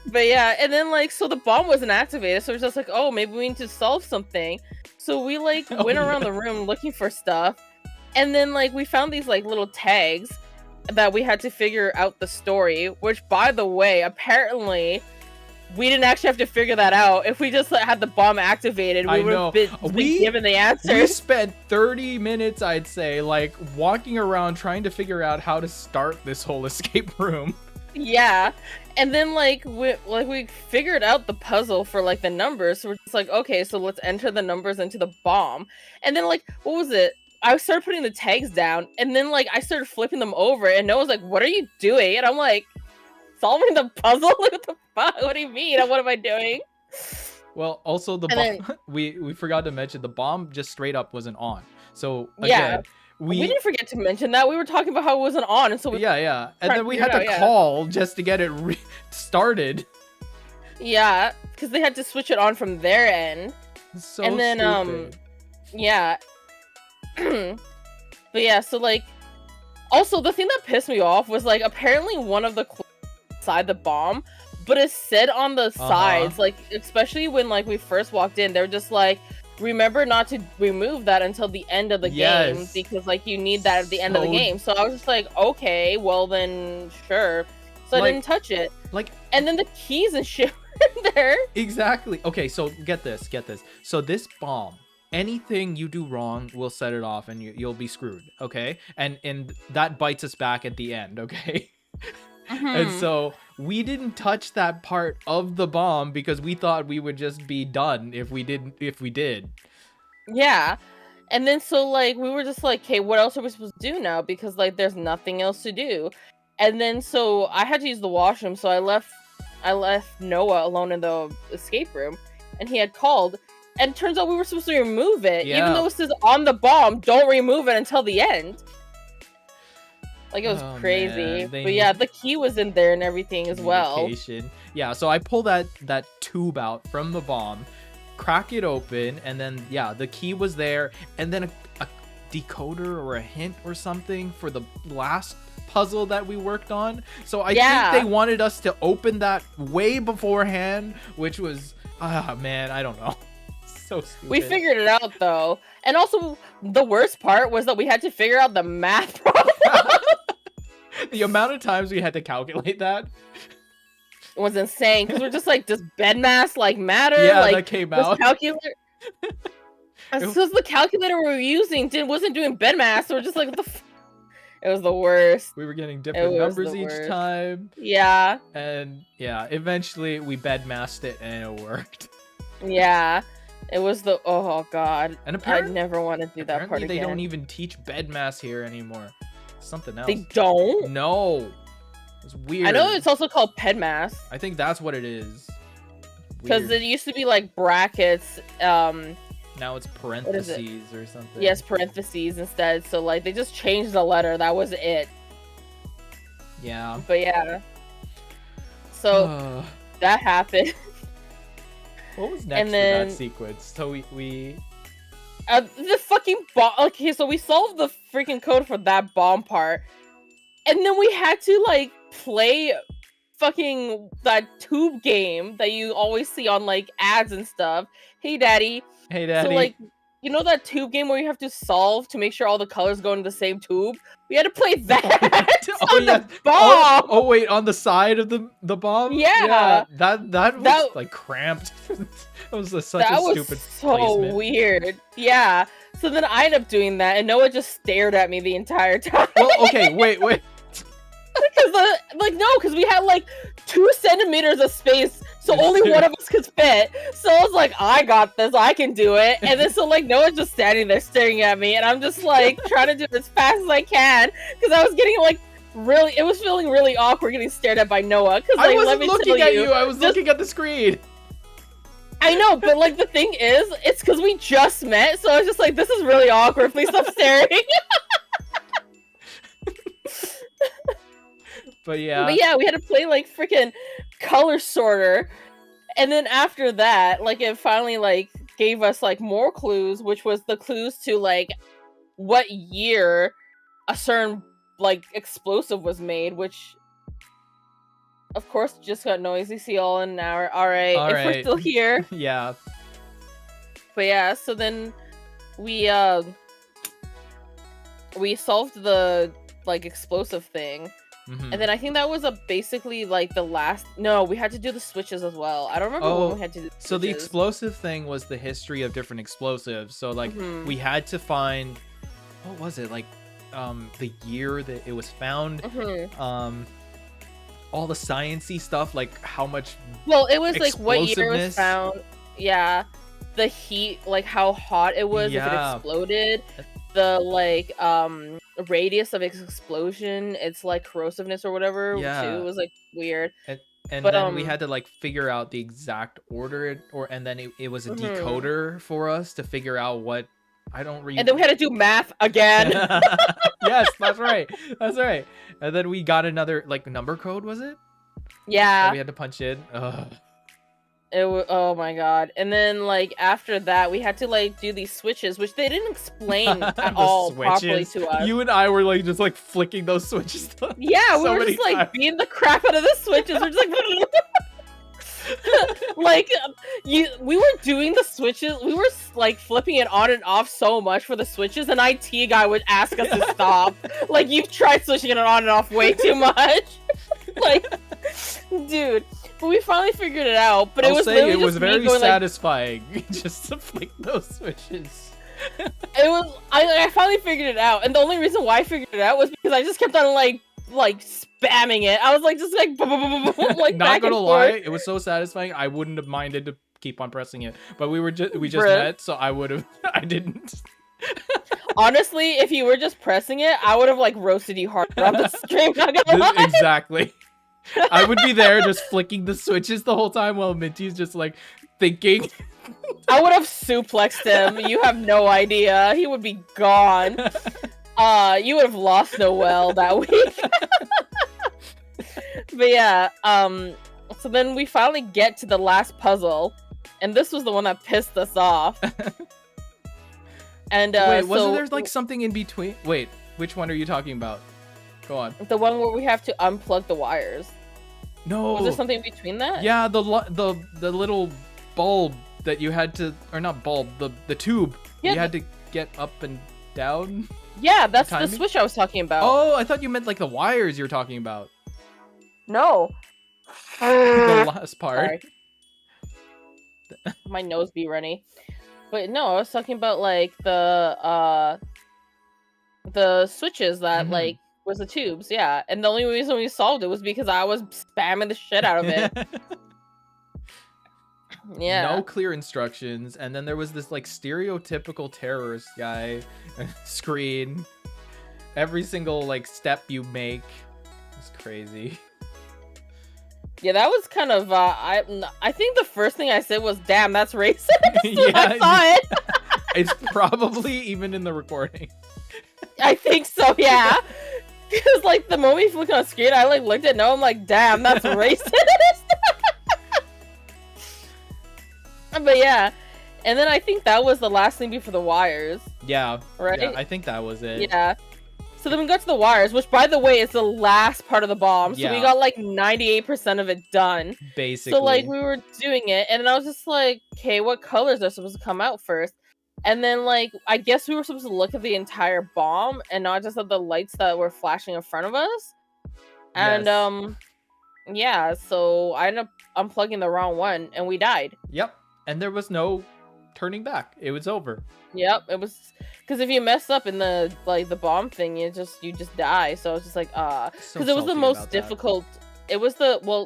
But yeah, and then like, so the bomb wasn't activated, so it was just like, oh, maybe we need to solve something. So we like went around the room looking for stuff, and then like we found these like little tags that we had to figure out the story. Which, by the way, apparently we didn't actually have to figure that out. If we just had the bomb activated, we would have been given the answers. We spent 30 minutes, I'd say, like walking around trying to figure out how to start this whole escape room. Yeah, and then like we figured out the puzzle for like the numbers. So we're just like, okay, so let's enter the numbers into the bomb. And then like, what was it? I started putting the tags down, and then like I started flipping them over, and Noah's like, "What are you doing?" And I'm like, "Solving the puzzle? What the fuck? What do you mean? What am I doing?" Well, also the bomb. We forgot to mention the bomb just straight up wasn't on. So again, we didn't forget to mention that. We were talking about how it wasn't on, and so and then we had to call just to get it started. Yeah, because they had to switch it on from their end. So and then stupid. Yeah. But yeah, so like, also the thing that pissed me off was like, apparently one of the inside the bomb, but it said on the sides, like, especially when like we first walked in, they were just like, remember not to remove that until the end of the game, because like you need that at the end of the game. So I was just like, okay, well then sure. So like, I didn't touch it. Like, and then the keys and shit were in there. Exactly. Okay, so get this. So this bomb, anything you do wrong will set it off, and you'll be screwed. Okay, and that bites us back at the end. Okay. And so we didn't touch that part of the bomb because we thought we would just be done if we did. Yeah. And then so like we were just like, hey, what else are we supposed to do now? Because like there's nothing else to do. And then so I had to use the washroom, so I left Noah alone in the escape room, and he had called, and turns out we were supposed to remove it, even though it says on the bomb, don't remove it until the end. Like, it was crazy. But yeah, the key was in there and everything as well. Yeah, so I pull that tube out from the bomb, crack it open, and then, yeah, the key was there, and then a decoder or a hint or something for the last puzzle that we worked on. So I think they wanted us to open that way beforehand, which was, man, I don't know. So stupid. We figured it out, though. And also, the worst part was that we had to figure out the math problem. The amount of times we had to calculate that was insane, because we're just like, does bed mass like matter? Yeah, like, that came out. Calculator. Because the calculator we were using wasn't doing bed mass, so we're just like, what the it was the worst. We were getting different numbers each time. Yeah. And yeah, eventually we bed massed it and it worked. Yeah. It was the oh god. And apparently, I never want to do that part again. They don't even teach bed mass here anymore. Something else. They don't? No. It's weird. I know it's also called ped mass. I think that's what it is. Because it used to be like brackets. Now it's parentheses or something. Yes, parentheses instead. So like they just changed the letter. That was it. Yeah. But yeah. So that happened. What was next in that sequence? So we the fucking bomb. Okay, so we solved the freaking code for that bomb part, and then we had to like play fucking that tube game that you always see on like ads and stuff. Hey daddy. Hey daddy. So like, you know that tube game where you have to solve to make sure all the colors go into the same tube? We had to play that on the bomb. Oh wait, on the side of the bomb? Yeah. That was like cramped. That was such a stupid placement. Weird. Yeah. So then I ended up doing that, and Noah just stared at me the entire time. Well, okay, wait. Because we had like 2 centimeters of space, so only one of us could fit. So I was like, I got this, I can do it. And then so like Noah's just standing there staring at me, and I'm just like trying to do it as fast as I can, because I was getting like it was feeling really awkward getting stared at by Noah. Because like, I wasn't looking at you, I was looking at the screen. I know, but like the thing is, it's because we just met, so I was just like, this is really awkward. Please stop staring. But yeah. But yeah, we had to play like freaking color sorter, and then after that, like it finally like gave us like more clues, which was the clues to like what year a certain like explosive was made, which of course just got noisy. See all in an hour. All right, if we're still here. Yeah. But yeah, so then we solved the like explosive thing. Mm-hmm. And then I think that was basically like the last. No, we had to do the switches as well. I don't remember when we had to do the switches. So the explosive thing was the history of different explosives. So like we had to find, what was it, like the year that it was found, all the sciencey stuff, like how much. Well, it was like what year it was found. Yeah, the heat, like how hot it was if it exploded. The like radius of its explosion, its like corrosiveness or whatever too. It was like weird. And then we had to like figure out the exact order, and then it was a decoder for us to figure out what. I don't read. And then we had to do math again. Yes, that's right. That's right. And then we got another like number code, was it? Yeah. That we had to punch in. Ugh. It was, oh my god. And then like after that we had to like do these switches, which they didn't explain at all properly to us. You and I were like just like flicking those switches. Yeah, we were just like beating the crap out of the switches. We're just like like we were doing the switches, we were like flipping it on and off so much for the switches, and IT guy would ask us to stop. Like, you've tried switching it on and off way too much. Like, dude. But we finally figured it out. But it was very satisfying, like, just to flick those switches. I finally figured it out, and the only reason why I figured it out was because I just kept on like spamming it. I was like just like boom, boom, boom, boom, like not gonna lie, it was so satisfying. I wouldn't have minded to keep on pressing it, but we just met, so I would have. I didn't. Honestly, if you were just pressing it, I would have like roasted you harder on the stream. Not gonna lie. Exactly. I would be there just flicking the switches the whole time while Minty's just like thinking. I would have suplexed him. You have no idea. He would be gone. You would have lost Noel that week. But yeah, so then we finally get to the last puzzle, and this was the one that pissed us off. And wait, wasn't there like something in between? Wait, which one are you talking about? Go on. The one where we have to unplug the wires. No. Was there something in between that? Yeah, the little bulb that you had to, or not bulb, the tube. Yeah, you had to get up and down. Yeah, that's the switch I was talking about. Oh, I thought you meant like the wires you were talking about. No. The last part. My nose be runny. But no, I was talking about like the switches that like was the tubes, yeah. And the only reason we solved it was because I was spamming the shit out of it. Yeah. No clear instructions, and then there was this like stereotypical terrorist guy screen. Every single like step you make is crazy. Yeah, that was kind of I think the first thing I said was, "Damn, that's racist." Yeah, I saw it. It's probably even in the recording. I think so, yeah. Because like the moment you look on the screen, I like looked at Noah, I'm like, "Damn, that's racist." But yeah, and then I think that was the last thing before the wires. Yeah. Right? Yeah, I think that was it. Yeah. So then we got to the wires, which, by the way, is the last part of the bomb. So we got like 98% of it done. Basically. So like we were doing it, and then I was just like, okay, what colors are supposed to come out first? And then like, I guess we were supposed to look at the entire bomb and not just at the lights that were flashing in front of us. And yeah, so I ended up unplugging the wrong one, and we died. Yep. And there was no turning back. It was over. Yep, it was, because if you mess up in the like the bomb thing, you just die. So I was just like, because it was the most difficult. It was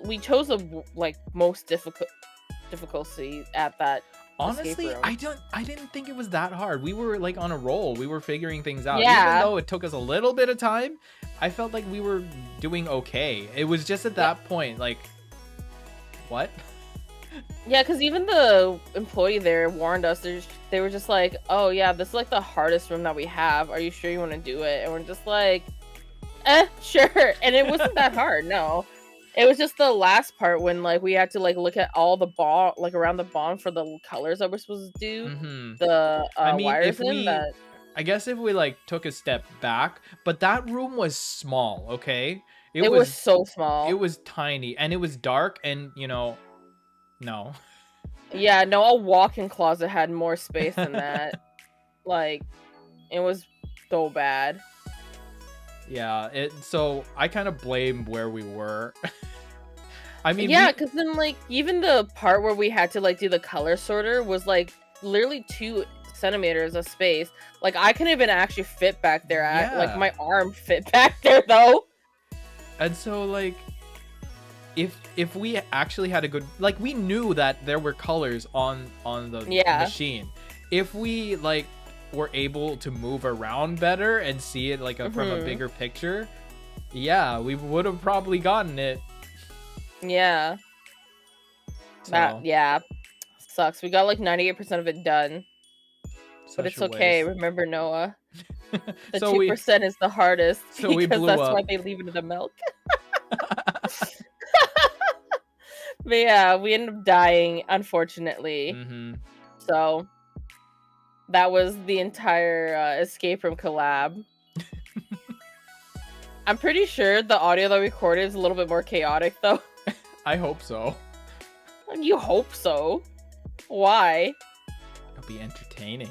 we chose the like most difficulty at that. Honestly, I didn't think it was that hard. We were like on a roll. We were figuring things out. Yeah. Even though it took us a little bit of time, I felt like we were doing okay. It was just at that point, like, what? Yeah, because even the employee there warned us. They were just like, "Oh yeah, this is like the hardest room that we have. Are you sure you want to do it?" And we're just like, sure. And it wasn't that hard. No, it was just the last part when like we had to like look at all the ball like around the bond for the colors that we're supposed to do. The I mean, wires in that. I guess if we like took a step back, but that room was small. Okay, It was so small. It was tiny, and it was dark, and no. Yeah, no, a walk-in closet had more space than that. Like, it was so bad. Yeah, so I kind of blame where we were. I mean, yeah, because then like even the part where we had to like do the color sorter was like literally 2 centimeters of space. Like I couldn't even actually fit back there. Like my arm fit back there though. And so like if we actually had a good, like, we knew that there were colors on the machine. If we like were able to move around better and see it like from a bigger picture, yeah, we would have probably gotten it. Yeah. So, that sucks. We got like 98% of it done. But it's okay. Remember, Noah. The 2% is the hardest because that's why they leave it in the milk. But yeah, we ended up dying, unfortunately. So that was the entire escape from collab. I'm pretty sure the audio that we recorded is a little bit more chaotic, though. I hope so. You hope so. Why? It'll be entertaining.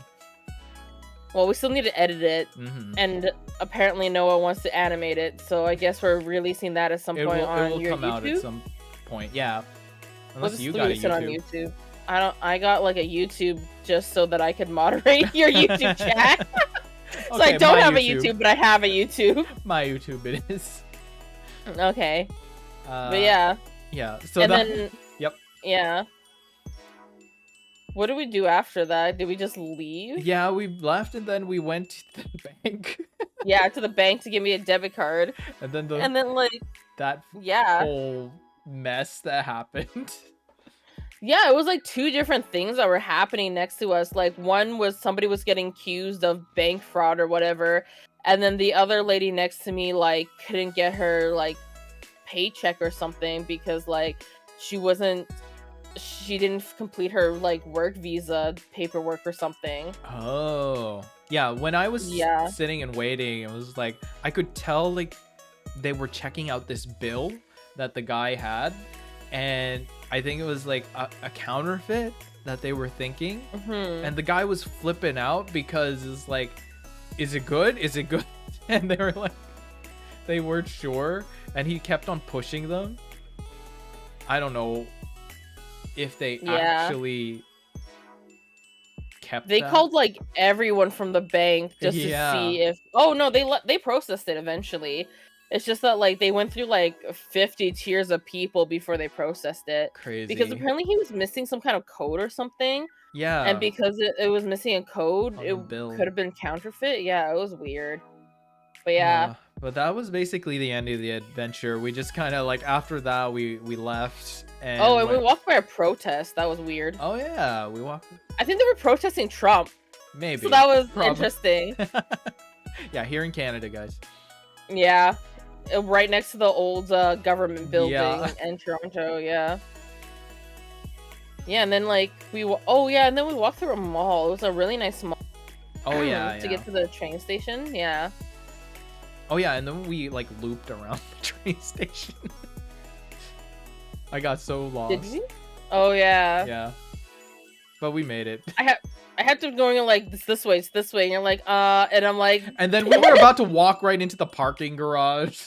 Well, we still need to edit it, and apparently Noah wants to animate it, so I guess we're releasing that at some point on your YouTube. It will come out at some point, yeah. Unless you got a YouTube. On YouTube. I got like a YouTube just so that I could moderate your YouTube chat. So okay, I don't have a YouTube, but I have a YouTube. My YouTube it is. Okay. But yeah. Yeah. So and then. Yep. Yeah. What did we do after that? Did we just leave? Yeah, we left and then we went to the bank. Yeah, to the bank to give me a debit card. And then like that whole mess that happened. Yeah, it was like 2 different things that were happening next to us. Like one was somebody was getting accused of bank fraud or whatever, and then the other lady next to me like couldn't get her like paycheck or something because like she didn't complete her like work visa paperwork or something. Oh. Yeah, when I was sitting and waiting, it was like I could tell like they were checking out this bill that the guy had, and I think it was like a counterfeit that they were thinking. And the guy was flipping out because it's like, is it good? Is it good? And they were like, they weren't sure, and he kept on pushing them. I don't know if they actually kept they called like everyone from the bank just to see if they processed it eventually. It's just that like they went through like 50 tiers of people before they processed it. Crazy. Because apparently he was missing some kind of code or something. Yeah. And because it was missing a code, it could have been counterfeit. Yeah, it was weird. But yeah. But that was basically the end of the adventure. We just kind of like after that we left. And we walked by a protest. That was weird. Oh yeah, we walked. I think they were protesting Trump. Maybe. So that was interesting. Yeah, here in Canada, guys. Yeah, right next to the old government building in Toronto. Yeah. Yeah, and then like and then we walked through a mall. It was a really nice mall. Oh yeah. To get to the train station. Yeah. Oh yeah, and then we like looped around the train station. I got so lost. Did you? Oh yeah. Yeah. But we made it. I had to going like this way, it's this way, and you're like, and I'm like, and then we were about to walk right into the parking garage.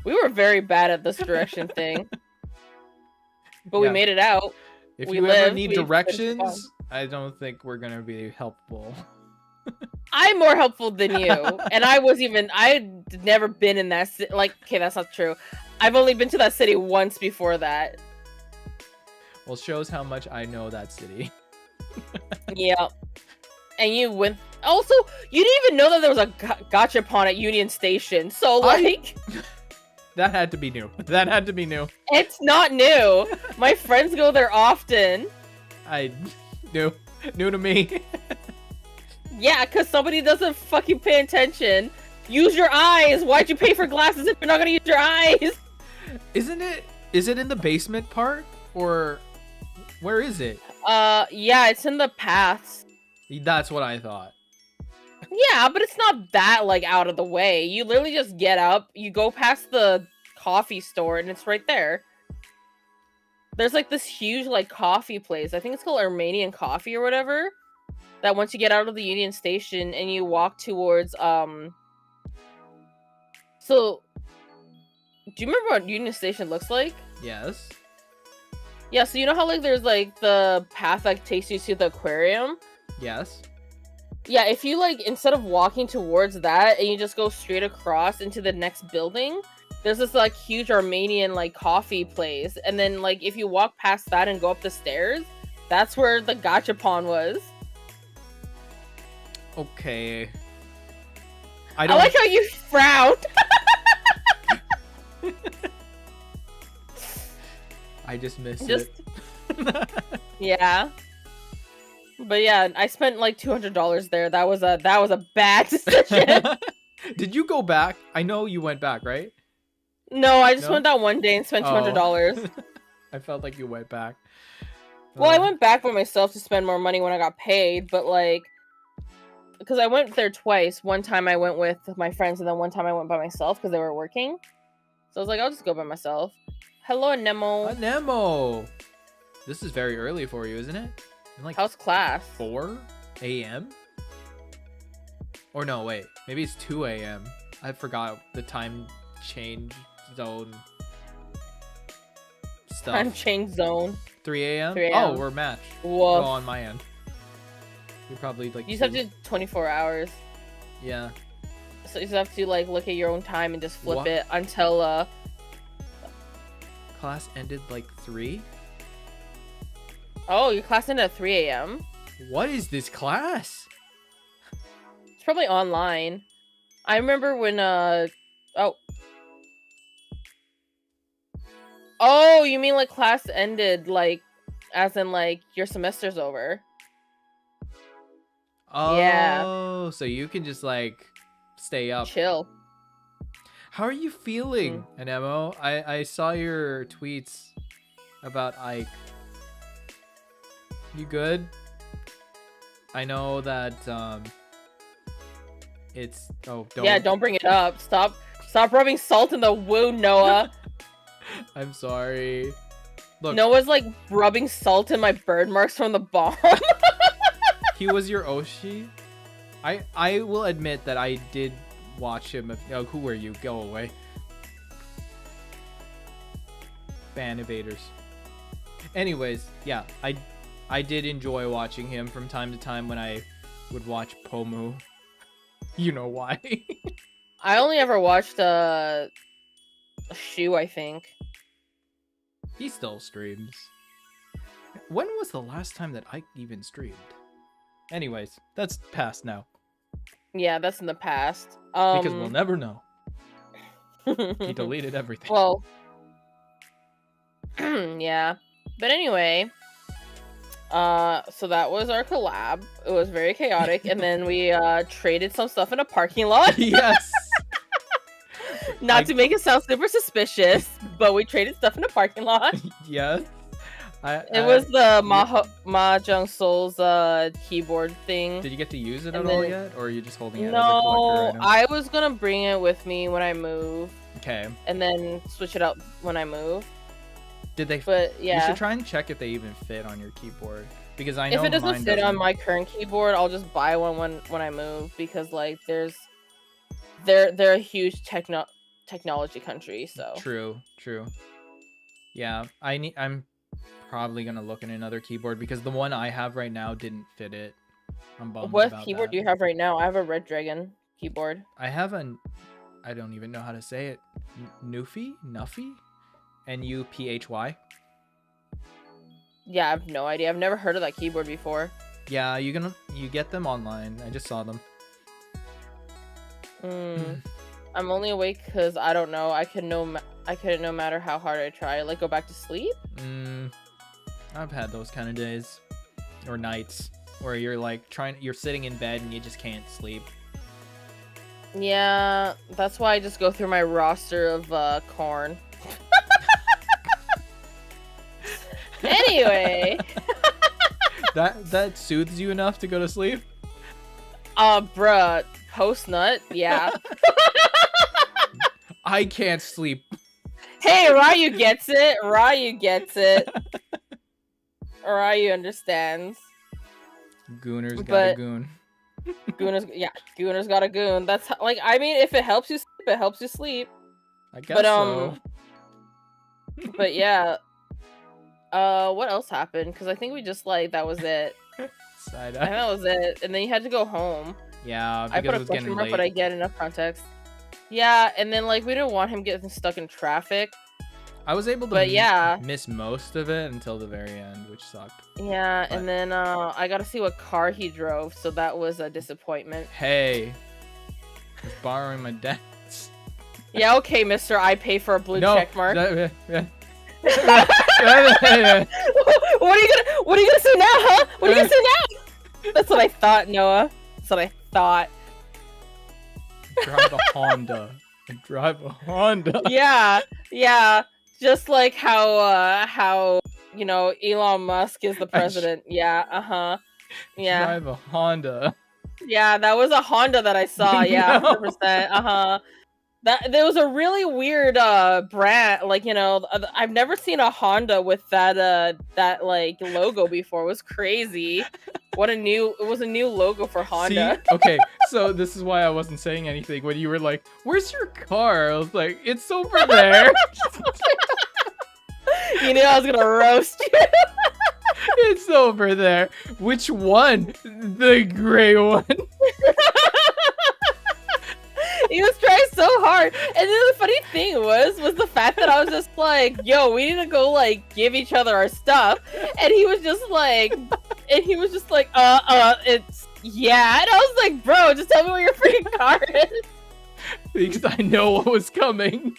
We were very bad at this direction thing. But we made it out. If you ever need directions, I don't think we're gonna be helpful. I'm more helpful than you, and I'd never been in that city. Like, okay, that's not true. I've only been to that city once before that. Well, shows how much I know that city. Yeah, and you went. Also, you didn't even know that there was a gachapon at Union Station. So, like, That had to be new. That had to be new. It's not new. My friends go there often. New to me. Yeah, because somebody doesn't fucking pay attention. Use your eyes. Why'd you pay for glasses if you're not gonna use your eyes? Isn't it? Is it in the basement part, or where is it? Yeah, it's in the paths. That's what I thought. Yeah, but it's not that, like, out of the way. You literally just get up, you go past the coffee store, and it's right there. There's, like, this huge, like, coffee place. I think it's called Armenian Coffee or whatever. That once you get out of the Union Station and you walk towards, So, do you remember what Union Station looks like? Yes. Yeah, so you know how, like, there's, like, the path that takes you to the aquarium? Yes. Yeah, if you, like, instead of walking towards that and you just go straight across into the next building, there's this, like, huge Armenian, like, coffee place. And then, like, if you walk past that and go up the stairs, that's where the gachapon was. Okay. I like how you frowned. I just missed it. Yeah. But yeah, I spent like $200 there. That was a bad decision. Did you go back? I know you went back, right? No, I just went that one day and spent $200. I felt like you went back. Well, I went back by myself to spend more money when I got paid, but like, because I went there twice. One time I went with my friends, and then one time I went by myself because they were working. So I was like, I'll just go by myself. Hello, Nemo. Nemo. This is very early for you, isn't it? Like, how's class? 4 a.m. Or no, wait. Maybe it's 2 a.m. I forgot the time change zone stuff. Time change zone. 3 a.m. 3 Oh, we're matched. Whoa. Go on my end. You're probably like. You just have to do 24 hours. Yeah. So you just have to like look at your own time and just flip it until class ended like 3. Oh, your class ended at 3 a.m. What is this class? It's probably online. I remember when Oh, you mean like class ended like as in like your semester's over. Oh, yeah. So you can just like stay up. Chill. How are you feeling, Anemo? I saw your tweets about Ike. You good? I know that it's don't bring it up. Stop rubbing salt in the wound, Noah. I'm sorry. Look, Noah's like rubbing salt in my bird marks from the bomb. He was your Oshi. I will admit that I did watch him. Oh, who are you? Go away. Ban evaders. Anyways, yeah, I did enjoy watching him from time to time when I would watch Pomu. You know why. I only ever watched Shu, I think. He still streams. When was the last time that I even streamed? Anyways, that's past now. Yeah, that's in the past. Because we'll never know. He deleted everything. Well, yeah. But anyway, so that was our collab. It was very chaotic, and then we traded some stuff in a parking lot. Yes. Not to make it sound super suspicious, but we traded stuff in a parking lot. Yes. It was the Mahjong Souls keyboard thing. Did you get to use it at all yet, or are you just holding it as a No, collector item? I was gonna bring it with me when I move. Okay. And then switch it up when I move. Did they? But yeah, you should try and check if they even fit on your keyboard, because I know if it doesn't mine fit on my current keyboard, I'll just buy one when I move, because like they're a huge technology country, so. True. Yeah, I'm probably gonna look at another keyboard because the one I have right now didn't fit it. I'm bummed What about keyboard that. do you have right now? I have a Red Dragon keyboard. I have I don't even know how to say it. Nuffy? N-U-P-H-Y. Yeah, I have no idea. I've never heard of that keyboard before. Yeah, you get them online. I just saw them. I'm only awake because I don't know. I couldn't no matter how hard I try. Like go back to sleep. I've had those kind of days or nights where you're like you're sitting in bed and you just can't sleep. Yeah, that's why I just go through my roster of corn. Anyway, that soothes you enough to go to sleep? Bruh, post nut, yeah. I can't sleep. Hey, Ryu gets it. Ryu gets it. Ryu understands. Gooner's got a goon. Gooner's got a goon. That's how, like, I mean, if it helps you sleep, it helps you sleep. I guess so. But yeah. What else happened? Because I think we just like that was it. Side I think that was it, and then you had to go home. Yeah, because I put it a was question getting mark, late. but I get enough context. Yeah, and then like we didn't want him getting stuck in traffic. I was able to miss most of it until the very end, which sucked. Yeah, but... and then I got to see what car he drove, so that was a disappointment. Hey, he's borrowing my dad's. Yeah, okay, mister, I pay for a blue check mark. What are you gonna say now, huh? What are you gonna say now? That's what I thought, Noah. That's what I thought. Drive a Honda. Yeah. Just like how you know Elon Musk is the president. Yeah. Yeah. Drive a Honda. Yeah, that was a Honda that I saw. Yeah, 100%. There was a really weird brand, like, you know, I've never seen a Honda with that like logo before. It was crazy. It was a new logo for Honda. See? Okay, so this is why I wasn't saying anything when you were like, "Where's your car?" I was like, "It's over there." You knew I was gonna roast you. It's over there. Which one? The gray one. He was trying so hard, and then the funny thing was the fact that I was just like, "Yo, we need to go like give each other our stuff," and he was just like, it's yeah, and I was like, "Bro, just tell me where your freaking car is." Because I know what was coming.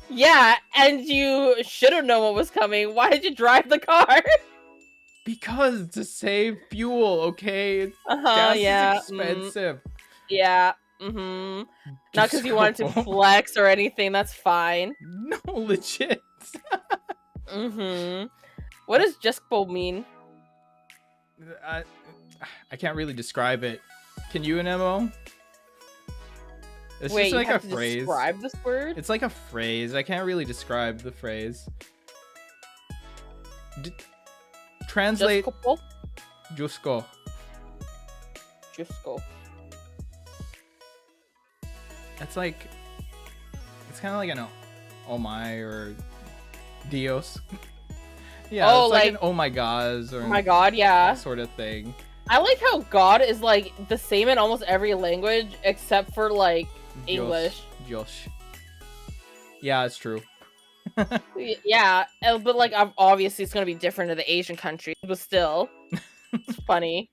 Yeah, and you should have known what was coming. Why did you drive the car? Because to save fuel, okay? Gas is expensive. Yeah. Mm-hmm. Not because you wanted to flex or anything. That's fine. No, legit. Mm-hmm. What does Jespo mean? I can't really describe it. Can you, Nemo? It's Wait, just like you have a to phrase. Describe this word? It's like a phrase. I can't really describe the phrase. Translate. Jusko. It's like, it's kind of like an oh my or Dios. Yeah, oh, it's like an oh my gods or oh my god, yeah, that sort of thing. I like how God is like the same in almost every language except for like English. Josh. Yeah, it's true. Yeah, but like obviously it's gonna be different in the Asian countries, but still, it's funny.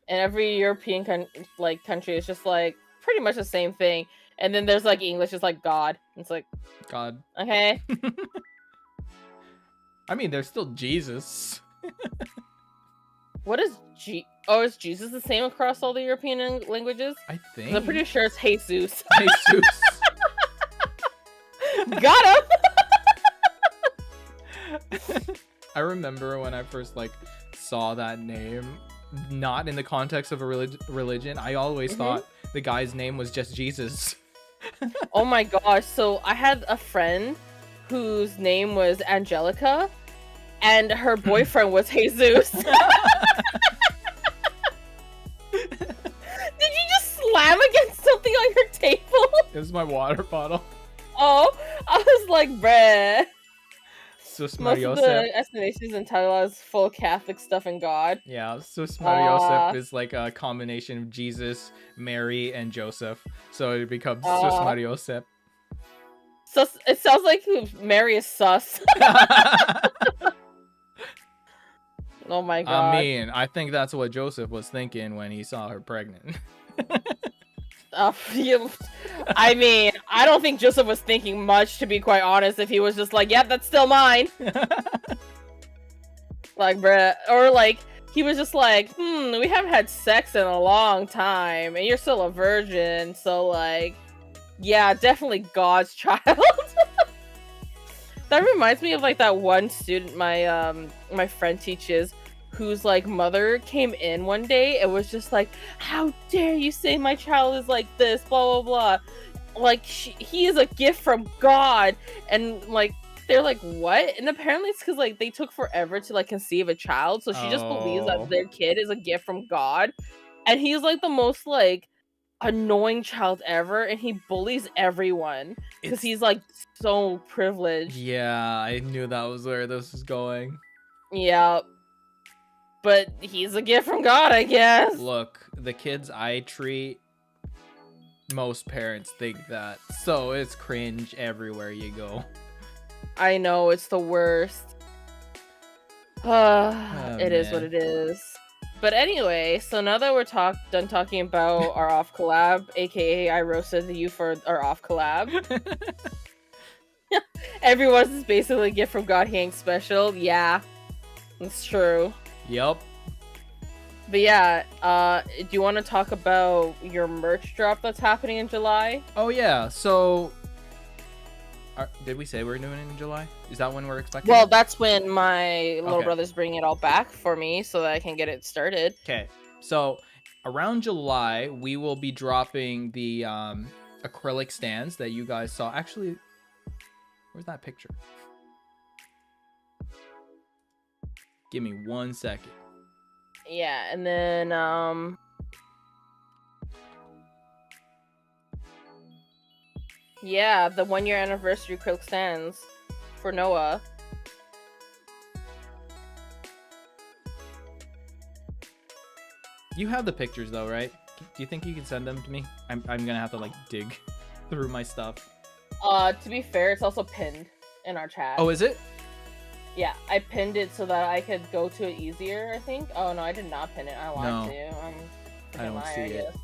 And every European country is just like pretty much the same thing. And then there's like English, it's like God. It's like God. Okay. I mean, there's still Jesus. What is is Jesus the same across all the European languages? I think. I'm pretty sure it's Jesus. Jesus. Got him. I remember when I first like saw that name, not in the context of a religion. I always thought the guy's name was just Jesus. Oh my gosh! So I had a friend whose name was Angelica, and her boyfriend was Jesus. Did you just slam against something on your table? It was my water bottle. Oh, I was like, bruh. Sus Most of the explanations in Tagalog is full Catholic stuff and God. Yeah, Sus Mariosep is like a combination of Jesus, Mary, and Joseph. So it becomes Sus Mariosep. Sus. It sounds like Mary is sus. Oh my god. I mean, I think that's what Joseph was thinking when he saw her pregnant. I mean, I don't think Joseph was thinking much, to be quite honest, if he was just like, yep, that's still mine. Like, bruh. Or like, he was just like, we haven't had sex in a long time, and you're still a virgin, so like, yeah, definitely God's child. That reminds me of like that one student my friend teaches, whose like mother came in one day and was just like, how dare you say my child is like this, blah blah blah, like he is a gift from God. And like they're like, what? And apparently it's because like they took forever to like conceive a child, so she just believes that their kid is a gift from God. And he's like the most like annoying child ever, and he bullies everyone because he's like so privileged. Yeah, I knew that was where this was going. Yeah, but he's a gift from God, I guess. Look, the kids I treat, most parents think that, so it's cringe everywhere you go. I know, it's the worst. It is what it is. But anyway, so now that we're done talking about our off collab, aka I roasted you for our off collab. Everyone's is basically a gift from God, he ain't special. Yeah, it's true. Yep. But yeah, do you want to talk about your merch drop that's happening in July? Oh yeah, so did we say we're doing it in July? Is that when we're expecting? Well, it? that's when my little brother's bringing it all back for me so that I can get it started. Okay, so around July, we will be dropping the acrylic stands that you guys saw. Actually, where's that picture? Give me 1 second. Yeah, and then yeah, the 1-year anniversary acrylic stands for Noah. You have the pictures though, right? Do you think you can send them to me? I'm gonna have to like dig through my stuff. To be fair, it's also pinned in our chat. Oh, is it? Yeah, I pinned it so that I could go to it easier, I think. Oh no, I did not pin it. I lied to. I don't see it.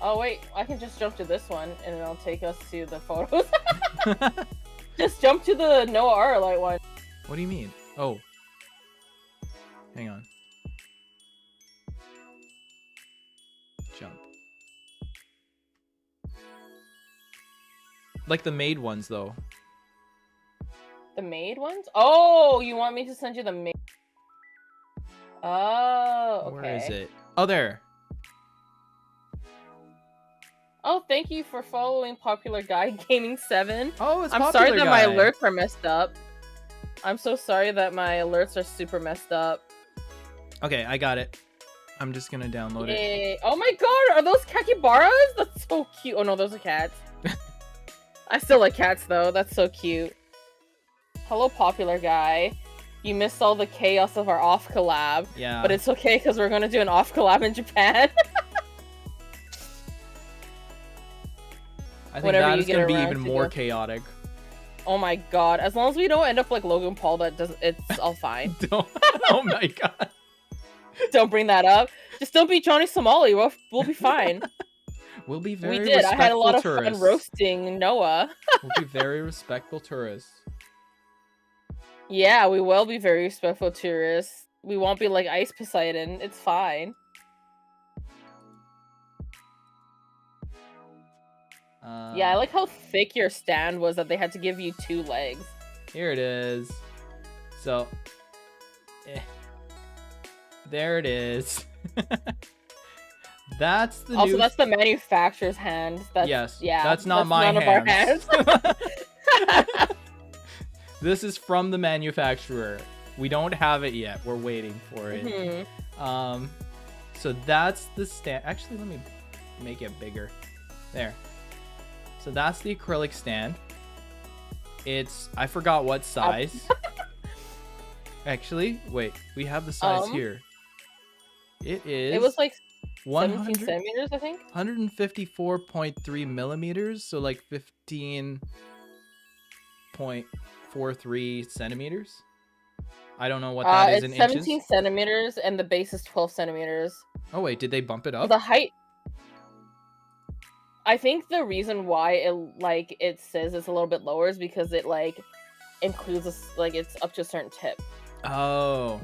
Oh wait, I can just jump to this one and it'll take us to the photos. Just jump to the Noa Aurelyte one. What do you mean? Oh. Hang on. Jump. Like the made ones though. The made ones? Oh, you want me to send you the made? Oh, okay. Where is it? Oh, there. Oh, thank you for following Popular Guy Gaming 7. Oh, it's I'm Popular sorry that Guy. my alerts are messed up. I'm so sorry that my alerts are super messed up. Okay, I got it. I'm just gonna download it. Oh my god, are those capybaras? That's so cute. Oh no, those are cats. I still like cats though. That's so cute. Hello, Popular Guy. You missed all the chaos of our off collab. Yeah. But it's okay because we're gonna do an off collab in Japan. I think that is gonna be even more chaotic. Oh my god! As long as we don't end up like Logan Paul, it's all fine. Oh my god! Don't bring that up. Just don't be Johnny Somali. We'll be fine. We'll be very. We did. I had a lot of tourists. fun roasting Noah. We'll be very respectful tourists. Yeah, we will be very respectful tourists. We won't be like Ice Poseidon. It's fine. Yeah, I like how thick your stand was that they had to give you 2 legs. Here it is. So, there it is. That's the also, that's the manufacturer's hand. That's, yes. Yeah. That's not my none hands. Of our hands. This is from the manufacturer. We don't have it yet. We're waiting for it. Mm-hmm. So that's the stand. Actually, let me make it bigger. There. So that's the acrylic stand. I forgot what size. Actually, wait. We have the size here. It was like 17 centimeters, I think. 154.3 millimeters. So like 15.43 centimeters. I don't know what that is in inches. It's 17 centimeters and the base is 12 centimeters. Oh wait, did they bump it up? The height. I think the reason why it says it's a little bit lower is because it like includes it's up to a certain tip. Oh.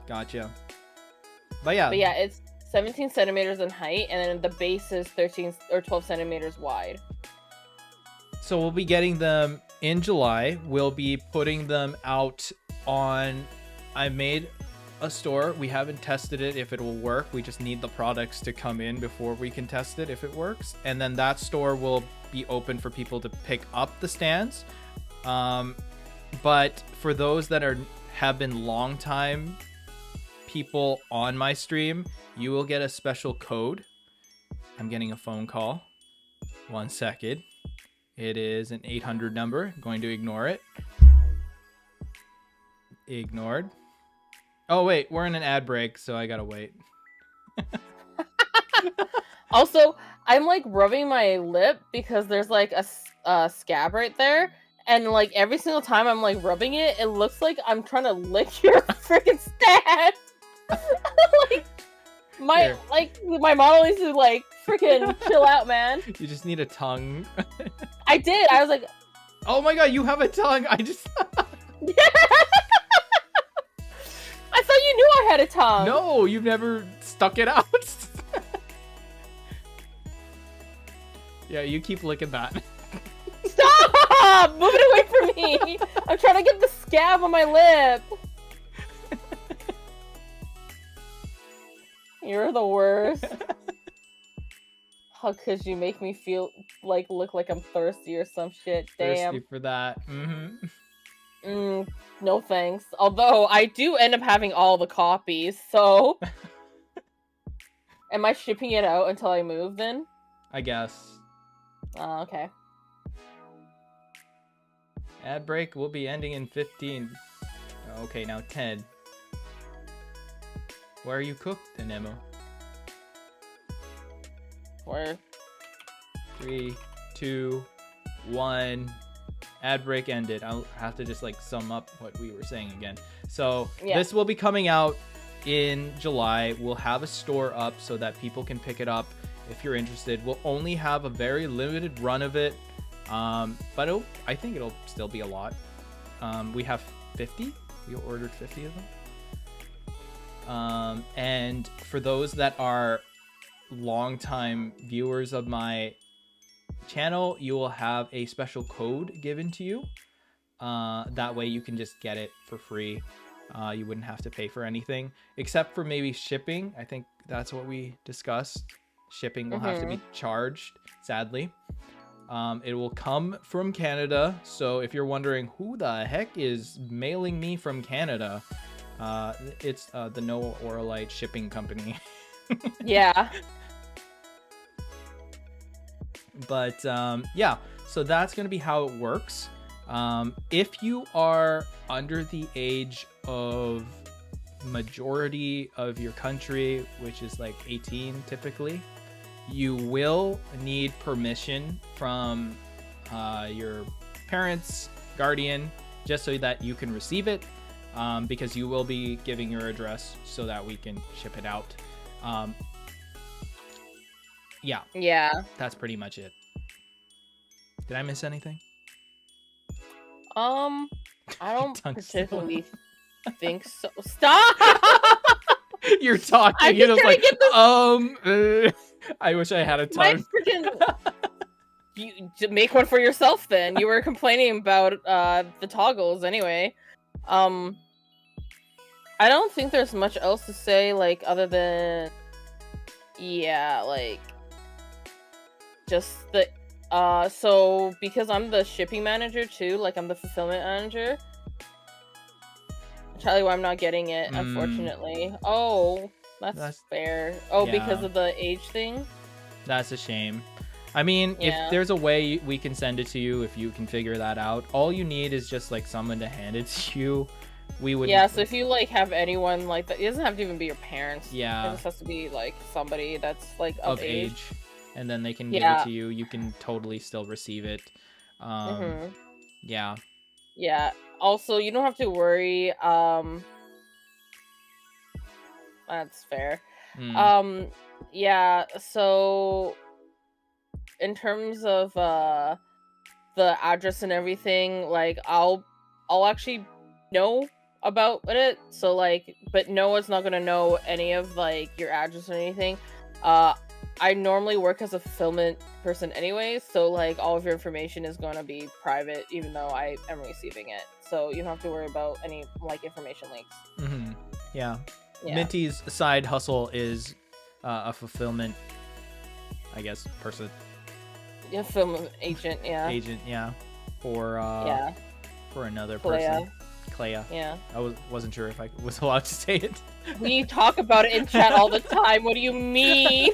Gotcha. But yeah, it's 17 centimeters in height, and then the base is 13 or 12 centimeters wide. So we'll be getting them in July. We'll be putting them out on... I made a store. We haven't tested it if it will work. We just need the products to come in before we can test it if it works. And then that store will be open for people to pick up the stands. But for those that have been long time people on my stream, you will get a special code. I'm getting a phone call. 1 second. It is an 800 number. I'm going to ignore it. Ignored. Oh wait, we're in an ad break, so I gotta wait. Also, I'm like rubbing my lip because there's like a scab right there, and like every single time I'm like rubbing it, it looks like I'm trying to lick your freaking stand. my model needs to like freaking chill out, man. You just need a tongue. I did. I was like, oh my god, you have a tongue. I just. I thought you knew I had a tongue. No, you've never stuck it out. Yeah, you keep licking that. Stop! Move it away from me. I'm trying to get the scab on my lip. You're the worst. How could you make me feel look like I'm thirsty or some shit? Damn. Thirsty for that. No thanks. Although I do end up having all the copies, so am I shipping it out until I move then? I guess. Okay. Ad break will be ending in 15. Okay, now 10. Where are you cooked, Nemo? Where? 3, 2, 1. Ad break ended. I'll have to just sum up what we were saying again. So This will be coming out in July. We'll have a store up so that people can pick it up if you're interested. We'll only have a very limited run of it, but I think it'll still be a lot. We have 50. We ordered 50 of them. And for those that are longtime viewers of my channel, you will have a special code given to you. That way you can just get it for free. You wouldn't have to pay for anything except for maybe shipping. I think that's what we discussed. Shipping will have to be charged, sadly. It will come from Canada, so if you're wondering who the heck is mailing me from Canada, it's the Noa Aurelyte shipping company. Yeah. But yeah, so that's going to be how it works. If you are under the age of majority of your country, which is 18 typically, you will need permission from your parents, guardian, just so that you can receive it, because you will be giving your address so that we can ship it out. Yeah, that's pretty much it. Did I miss anything? I don't particularly think so. Stop! You're talking. You're just I wish I had a tongue. You make one for yourself then. You were complaining about the toggles anyway. I don't think there's much else to say other than just the so because I'm the shipping manager too, I'm the fulfillment manager. Charlie, why I'm not getting it, unfortunately. Oh, that's fair. Oh, yeah. Because of the age thing? That's a shame. I mean, if there's a way we can send it to you, if you can figure that out, all you need is just someone to hand it to you. We would. Yeah, so if you have anyone that, it doesn't have to even be your parents. Yeah. It just has to be somebody that's of age. And then they can give it to you. You can totally still receive it. Yeah. Yeah. Also, you don't have to worry. That's fair. Yeah. So in terms of the address and everything, like I'll actually know about it. So like, but Noah's not gonna know any of like your address or anything. I normally work as a fulfillment person anyways, so like all of your information is gonna be private, even though I am receiving it. So you don't have to worry about any like information leaks. Mm-hmm. Yeah. Yeah. Minty's side hustle is a fulfillment, I guess, person. Yeah, fulfillment agent. Yeah. Agent. Yeah. For Yeah. for another Clea. person. Clea. Yeah. I wasn't sure if I was allowed to say it. We talk about it in chat all the time. What do you mean?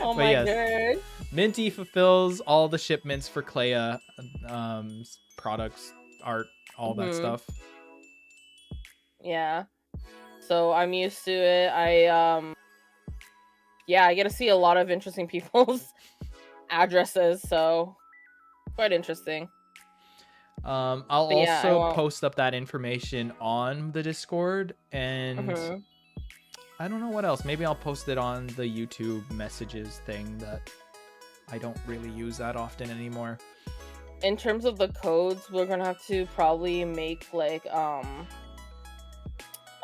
Oh But my yes. god. Minty fulfills all the shipments for Clea, products, art, all that Mhm. stuff. Yeah. So I'm used to it. I get to see a lot of interesting people's addresses, so quite interesting. I'll But yeah, I also won't- post up that information on the Discord, and Mhm. I don't know what else. Maybe I'll post it on the YouTube messages thing that I don't really use that often anymore. In terms of the codes, we're gonna have to probably make like a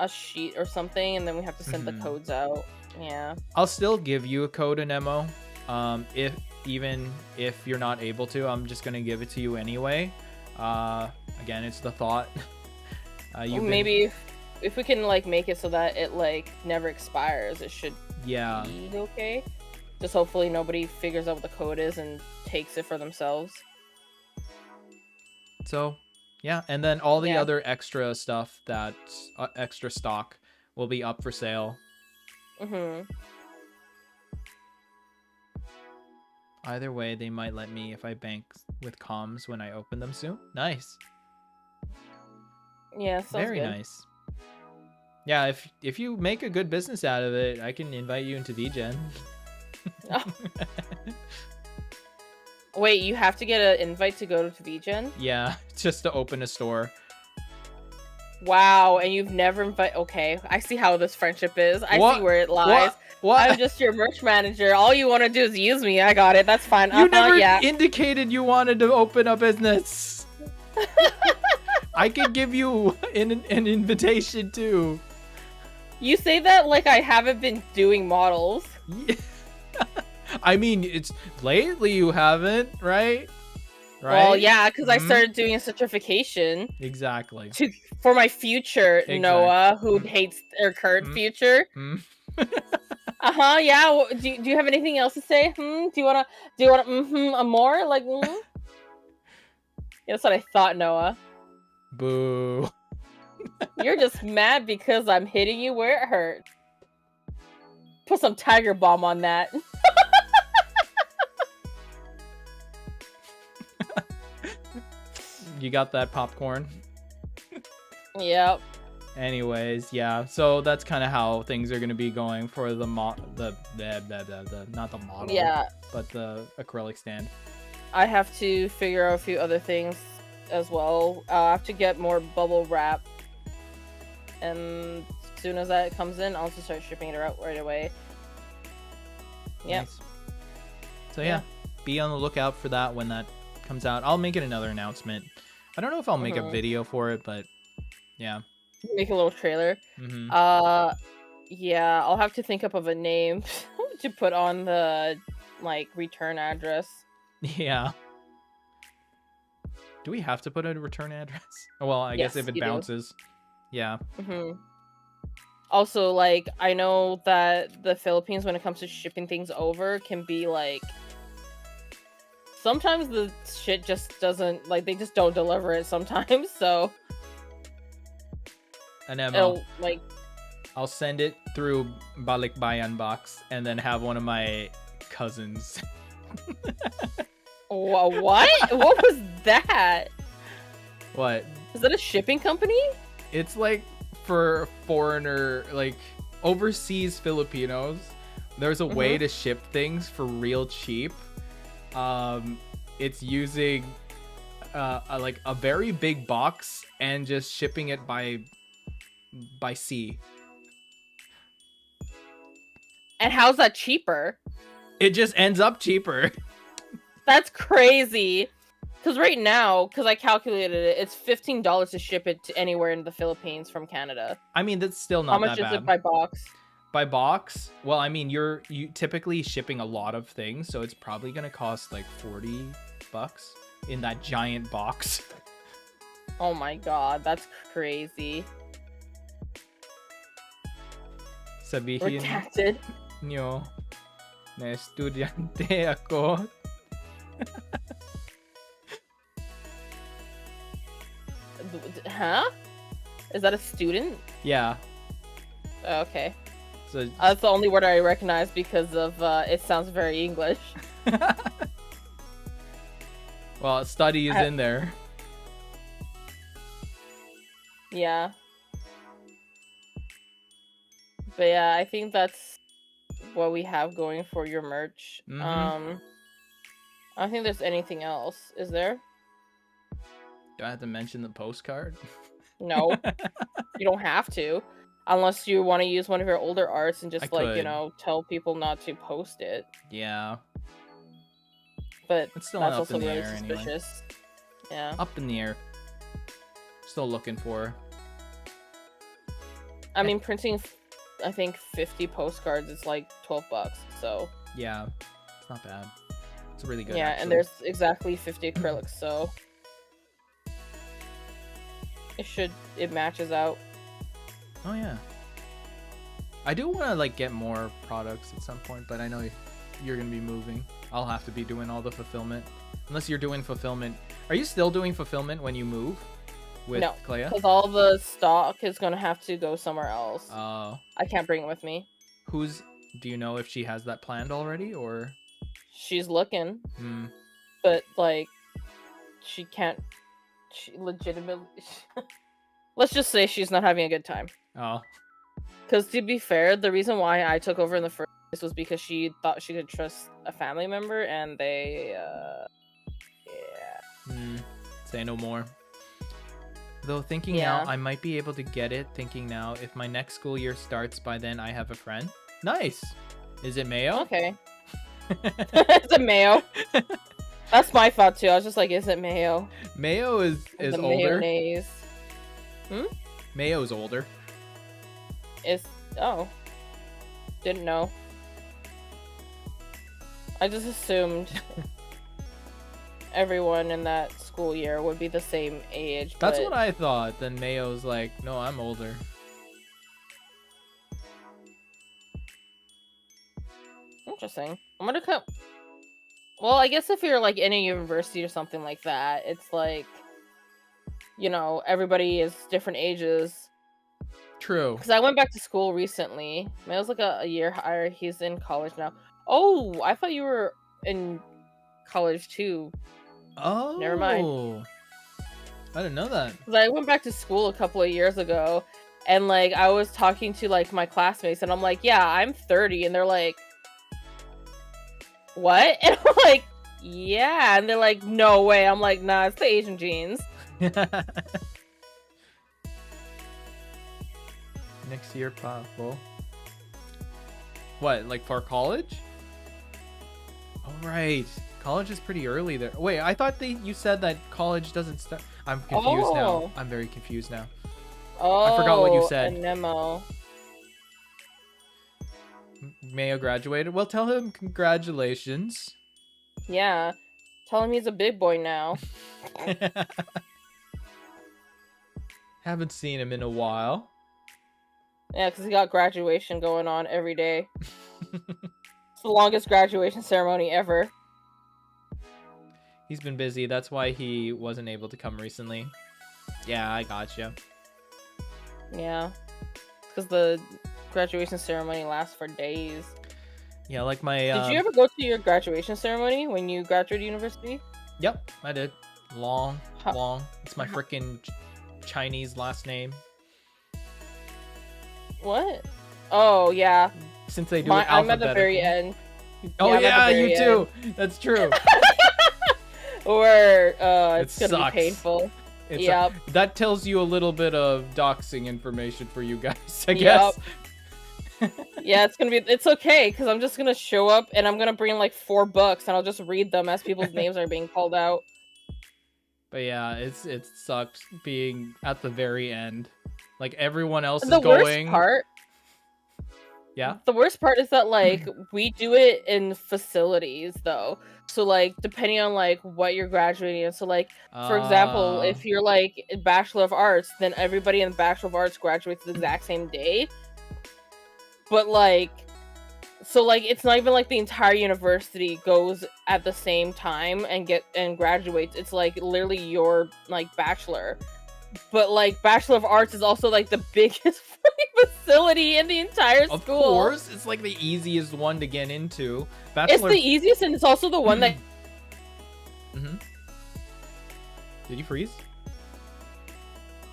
sheet or something, and then we have to send Mhm. the codes out. Yeah. I'll still give you a code in MO. Even if you're not able to, I'm just gonna give it to you anyway. Again, it's the thought. Maybe if we can like make it so that it like never expires, it should Yeah. be okay. Just hopefully nobody figures out what the code is and takes it for themselves. So, yeah, and then all the Yeah. other extra stuff that's extra stock will be up for sale. Mhm. Either way, they might let me if I bank with comms when I open them soon. Nice. Yeah, sounds Very good. nice. Yeah, if you make a good business out of it, I can invite you into VGen. Oh. Wait, you have to get an invite to go to VGen? Yeah, just to open a store. Wow, and you've never invited. Okay, I see how this friendship is. I What? see where it lies. What? I'm just your merch manager. All you want to do is use me. I got it. That's fine. You never Yeah. indicated you wanted to open a business. I could give you an invitation too. You say that like I haven't been doing models. Yeah. I mean, it's lately you haven't, right? Well, yeah, because I Mhm. started doing a certification Exactly. for my future Noah, who Mm. hates their current Mm. future. Mm. Yeah. Do you have anything else to say? Do you wanna more like? Yeah, that's what I thought, Noah. Boo. You're just mad because I'm hitting you where it hurt. Put some tiger bomb on that. You got that popcorn? Yep. Anyways, yeah. So that's kind of how things are going to be going for the not the model, Yeah. but the acrylic stand. I have to figure out a few other things as well. I have to get more bubble wrap, and as soon as that comes in, I'll just start shipping it out right away. Yep. Nice. So yeah, be on the lookout for that when that comes out. I'll make it another announcement. I don't know if I'll make a video for it, but yeah. Make a little trailer. Mm-hmm. Yeah, I'll have to think up of a name to put on the like return address. Yeah. Do we have to put a return address? Oh, well, I guess Yes, if it you do. bounces. Yeah. Also, like, I know that the Philippines, when it comes to shipping things over, can be like, sometimes the shit just doesn't, like, they just don't deliver it sometimes, so An MO. it'll, like, I'll send it through Balikbayan box and then have one of my cousins. what? What was that? What? Is that a shipping company? It's like for foreigner, like overseas Filipinos, there's a way to ship things for real cheap. It's using like a very big box and just shipping it by sea. And how's that cheaper? It just ends up cheaper. That's crazy. Because right now, because I calculated it, it's $15 to ship it to anywhere in the Philippines from Canada. I mean, that's still not How much that bad. is it by box? By box? Well, I mean, you typically shipping a lot of things, so it's probably gonna cost like $40 in that giant box. Oh my god, that's crazy. Sabihin Redacted. nyo na estudyante ako. Huh? Is that a student? Yeah. Oh, okay. So That's the only word I recognize because of it sounds very English. well, study is in there. Yeah. But yeah, I think that's what we have going for your merch. Mhm. I don't think there's anything else. Is there? Do I have to mention the postcard? No. You don't have to. Unless you want to use one of your older arts and just I like, you could. know, tell people not to post it. Yeah. But It's still that's up also in the really air anyway. suspicious. Yeah. Up in the air. Still looking for. I mean, printing, I think 50 postcards is like $12. So Yeah. It's not bad. It's really good. yeah, actually. and there's exactly 50 acrylics, so it matches out. Oh yeah. I do want to like get more products at some point, but I know you're gonna be moving. I'll have to be doing all the fulfillment. Unless you're doing fulfillment. Are you still doing fulfillment when you move? With No, Clea? because all the stock is gonna have to go somewhere else. Oh. I can't bring it with me. Do you know if she has that planned already or? She's looking, Hmm. but like, she can't. She legitimately. Let's just say she's not having a good time. Oh. Because to be fair, the reason why I took over in the first place was because she thought she could trust a family member, and they, yeah. Say no more. Though thinking Yeah. now, I might be able to get it. Thinking now, if my next school year starts by then, I have a friend. Nice. Is it Mayo? Okay. It's a Mayo. That's my thought too. I was just like, is it Mayo? Mayo is The older. mayonnaise. Mayo's older. Oh. Didn't know. I just assumed everyone in that school year would be the same age. That's but what I thought. Then Mayo's like, no, I'm older. Interesting. I'm gonna come. Well, I guess if you're like in a university or something like that, it's like, you know, everybody is different ages. True. Because I went back to school recently. Mayo's like a year higher. He's in college now. Oh, I thought you were in college too. Oh. Never mind. I didn't know that. Because I went back to school a couple of years ago, and like I was talking to like my classmates, and I'm like, yeah, I'm 30, and they're like, what? And I'm like, yeah, and they're like, no way. I'm like, nah, it's the Asian genes. Next year, Pablo. What, like for college? Oh, right. College is pretty early there. Wait, I thought you said that college doesn't start. I'm confused now. Oh. I'm very confused now. Oh, forgot what you said. A Nemo. Mayo graduated. Well, tell him congratulations. Yeah. Tell him he's a big boy now. Haven't seen him in a while. Yeah, because he got graduation going on every day. It's the longest graduation ceremony ever. He's been busy. That's why he wasn't able to come recently. Yeah, I gotcha. Yeah. Because the graduation ceremony lasts for days. Yeah, like my... Did you ever go to your graduation ceremony when you graduated university? Yep, I did. Long. It's my How- freaking Chinese last name. What? Oh, yeah. Since they do it I'm at the very alphabetical. end. Oh I'm at the yeah, very you too. That's true. Or it's It gonna sucks. be painful. It's Yep. that tells you a little bit of doxing information for you guys, I Yep. guess. Yeah, it's okay because I'm just gonna show up and I'm gonna bring like 4 books and I'll just read them as people's names are being called out. But yeah, it sucks being at the very end. Like everyone else is The going. worst part. Yeah. The worst part is that like we do it in facilities though. So like depending on like what you're graduating in. So like for example, if you're like a Bachelor of Arts, then everybody in the Bachelor of Arts graduates the exact same day. But like so like it's not even like the entire university goes at the same time and graduates. It's like literally your like bachelor. But like Bachelor of Arts is also like the biggest facility in the entire school. Of course, it's like the easiest one to get into. It's the easiest and it's also the one that Did you freeze?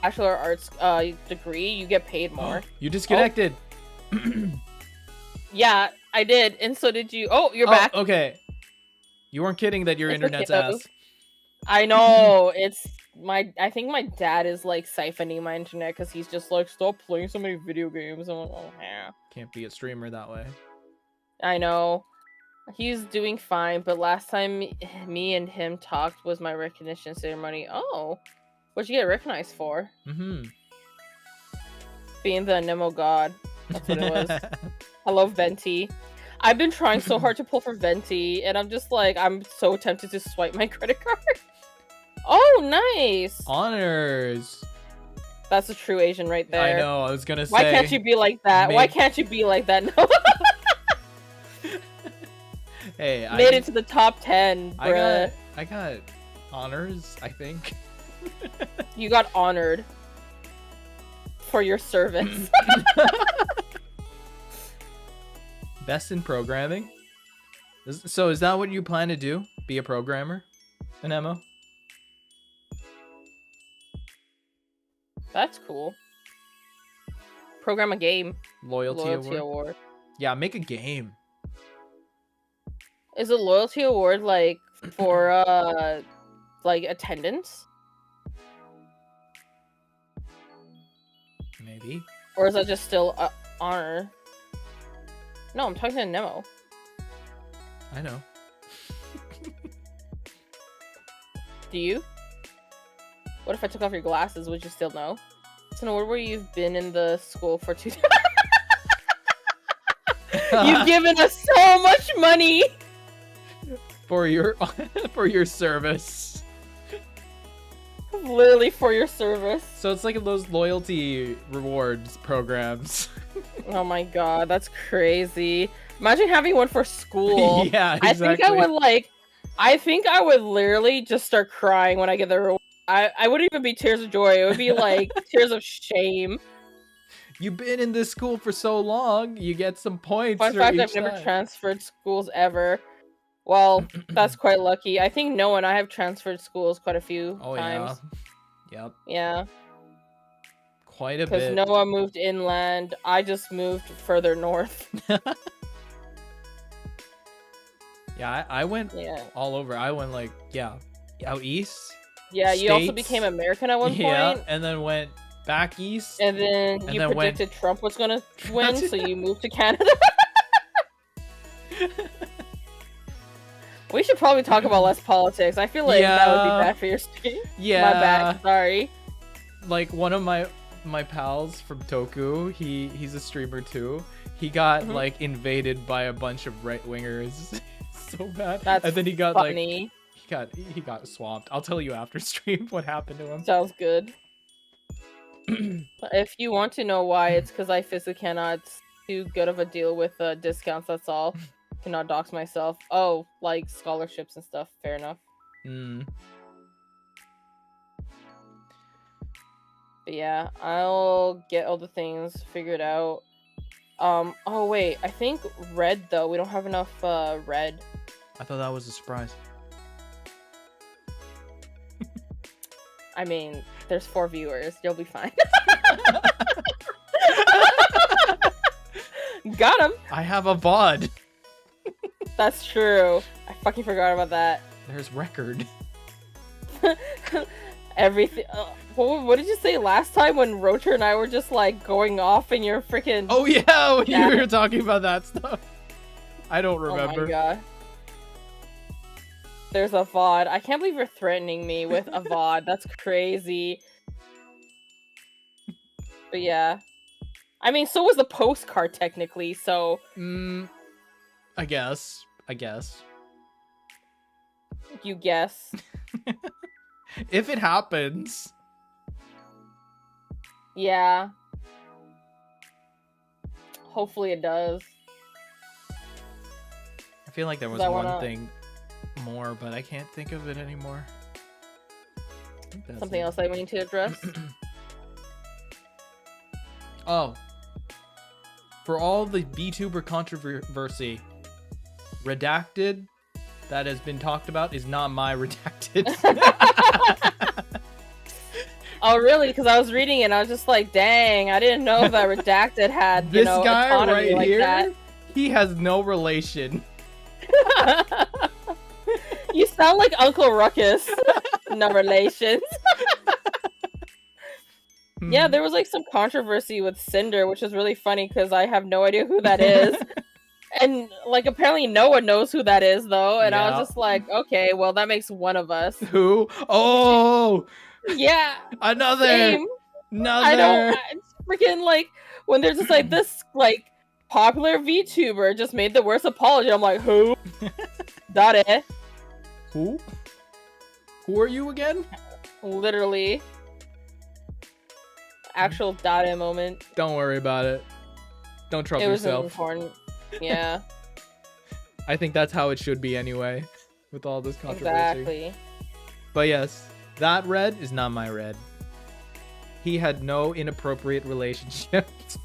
Bachelor of Arts degree, you get paid more. You disconnected. Yeah, I did, and so did you. Oh, you're back. Okay. You weren't kidding that your internet's ass. I know. I think my dad is like siphoning my internet because he's just like, stop playing so many video games. I'm like, oh yeah. Can't be a streamer that way. I know. He's doing fine, but last time me and him talked was my recognition ceremony. Oh, what'd you get recognized for? Being the Nemo god. That's what it was. I love Venti. I've been trying so hard to pull for Venti, and I'm just like, I'm so tempted to swipe my credit card. Oh, nice! Honors! That's a true Asian right there. I know, I was gonna say. Why can't you be like that? Why can't you be like that? No. Hey, Made it to the top 10, bruh. I got honors, I think. You got honored for your service. Best in programming? So is that what you plan to do? Be a programmer? An MO? That's cool. Program a game. Loyalty award? Yeah, make a game. Is a loyalty award like for like attendance? Maybe. Or is that just still honor? No, I'm talking to Nemo. I know. Do you? What if I took off your glasses? Would you still know? It's an award where you've been in the school for 2 You've given us so much money for your service. Literally for your service. So it's like those loyalty rewards programs. Oh my god, that's crazy. Imagine having one for school. Yeah, exactly. I think I would literally just start crying when I get the reward. I wouldn't even be tears of joy. It would be like tears of shame. You've been in this school for so long, you get some points. Fun fact, I've never transferred schools ever. Well, that's quite lucky. I think Noah and I have transferred schools quite a few times. Yeah. Yep. Yeah. Quite a bit. Because Noah moved inland. I just moved further north. Yeah, I went all over. I went like, out east. Yeah, States. You also became American at one point. Yeah, and then went back east. And then you predicted Trump was going to win, so you moved to Canada. We should probably talk about less politics. I feel like that would be bad for your stream. Yeah. My bad, sorry. Like one of my pals from Toku, he's a streamer too. He got like invaded by a bunch of right-wingers. So bad. That's and then he got funny. He got swamped. I'll tell you after stream what happened to him. Sounds good. If you want to know why, it's because I physically cannot do good of a deal with discounts, that's all. Cannot dox myself. Oh, like scholarships and stuff. Fair enough. But yeah, I'll get all the things figured out. Oh wait, I think red though. We don't have enough red. I thought that was a surprise. I mean, there's 4 viewers. You'll be fine. Got him. I have a VOD. That's true. I fucking forgot about that. There's record. everything. What did you say last time when Rocher and I were just like going off in your freaking? Oh yeah, when you were talking about that stuff. I don't remember. Oh my god. There's a VOD. I can't believe you're threatening me with a VOD. That's crazy. But yeah. I mean, so was the postcard technically, so... I guess. You guess. If it happens. Yeah. Hopefully it does. I feel like there was one thing more, but I can't think of it anymore. Something else I need to address? Oh. For all the VTuber controversy, redacted that has been talked about is not my redacted. Oh, really? Because I was reading it and I was just like, dang, I didn't know that redacted had, this guy autonomy right like here, that. He has no relation. You sound like Uncle Ruckus. No relations. Yeah, there was like some controversy with Cinder, which is really funny because I have no idea who that is. And like apparently no one knows who that is though, and I was just like, okay, well that makes one of us. Who? Oh, yeah, another. Same. I don't freaking like when there's just like this like popular VTuber just made the worst apology. I'm like, who? Dare. Who? Who are you again? Literally. Actual Dare moment. Don't worry about it. Don't trouble yourself. Important. Yeah. I think that's how it should be anyway, with all this controversy. Exactly. But yes, that red is not my red. He had no inappropriate relationships.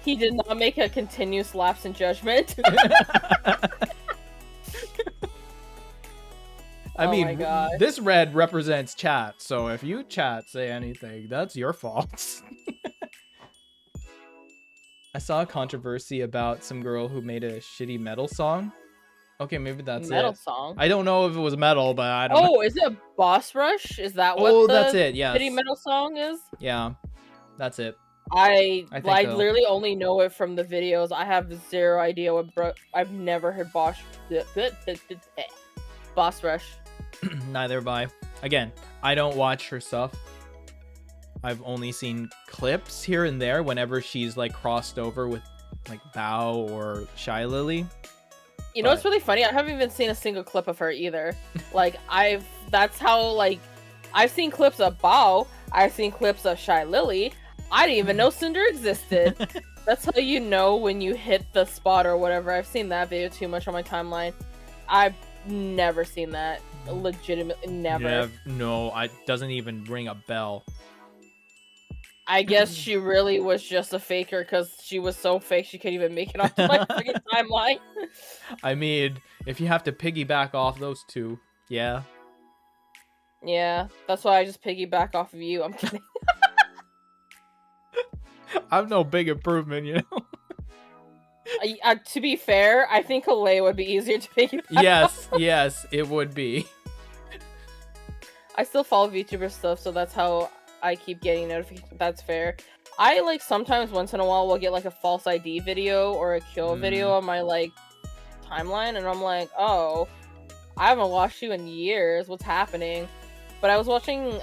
He did not make a continuous lapse in judgment. I mean, this red represents chat, so if you chat say anything, that's your fault. I saw a controversy about some girl who made a shitty metal song. Okay, maybe that's metal song. I don't know if it was metal, but I don't know. Oh, is it Boss Rush? Is that what that's it, yes. shitty metal song is? Yeah, that's it. I literally only know it from the videos. I have zero idea what I've never heard Boss Rush. Neither have I. Again, I don't watch her stuff. I've only seen clips here and there whenever she's like crossed over with like Bao or Shy Lily. You know what's really funny? I haven't even seen a single clip of her either. Like that's how like I've seen clips of Bao. I've seen clips of Shy Lily. I didn't even know Cinder existed. That's how you know when you hit the spot or whatever. I've seen that video too much on my timeline. I've never seen that. Legitimately never. No, it doesn't even ring a bell. I guess she really was just a faker because she was so fake she couldn't even make it onto my freaking timeline. I mean, if you have to piggyback off those two, yeah. Yeah, that's why I just piggyback off of you. I'm kidding. I'm no big improvement, you know? To be fair, I think Kalei would be easier to piggyback Yes, it would be. I still follow VTuber stuff, so that's how I keep getting notifications. That's fair. I like sometimes once in a while will get like a false ID video or a kill video on my like timeline, and I'm like, oh, I haven't watched you in years. What's happening? But I was watching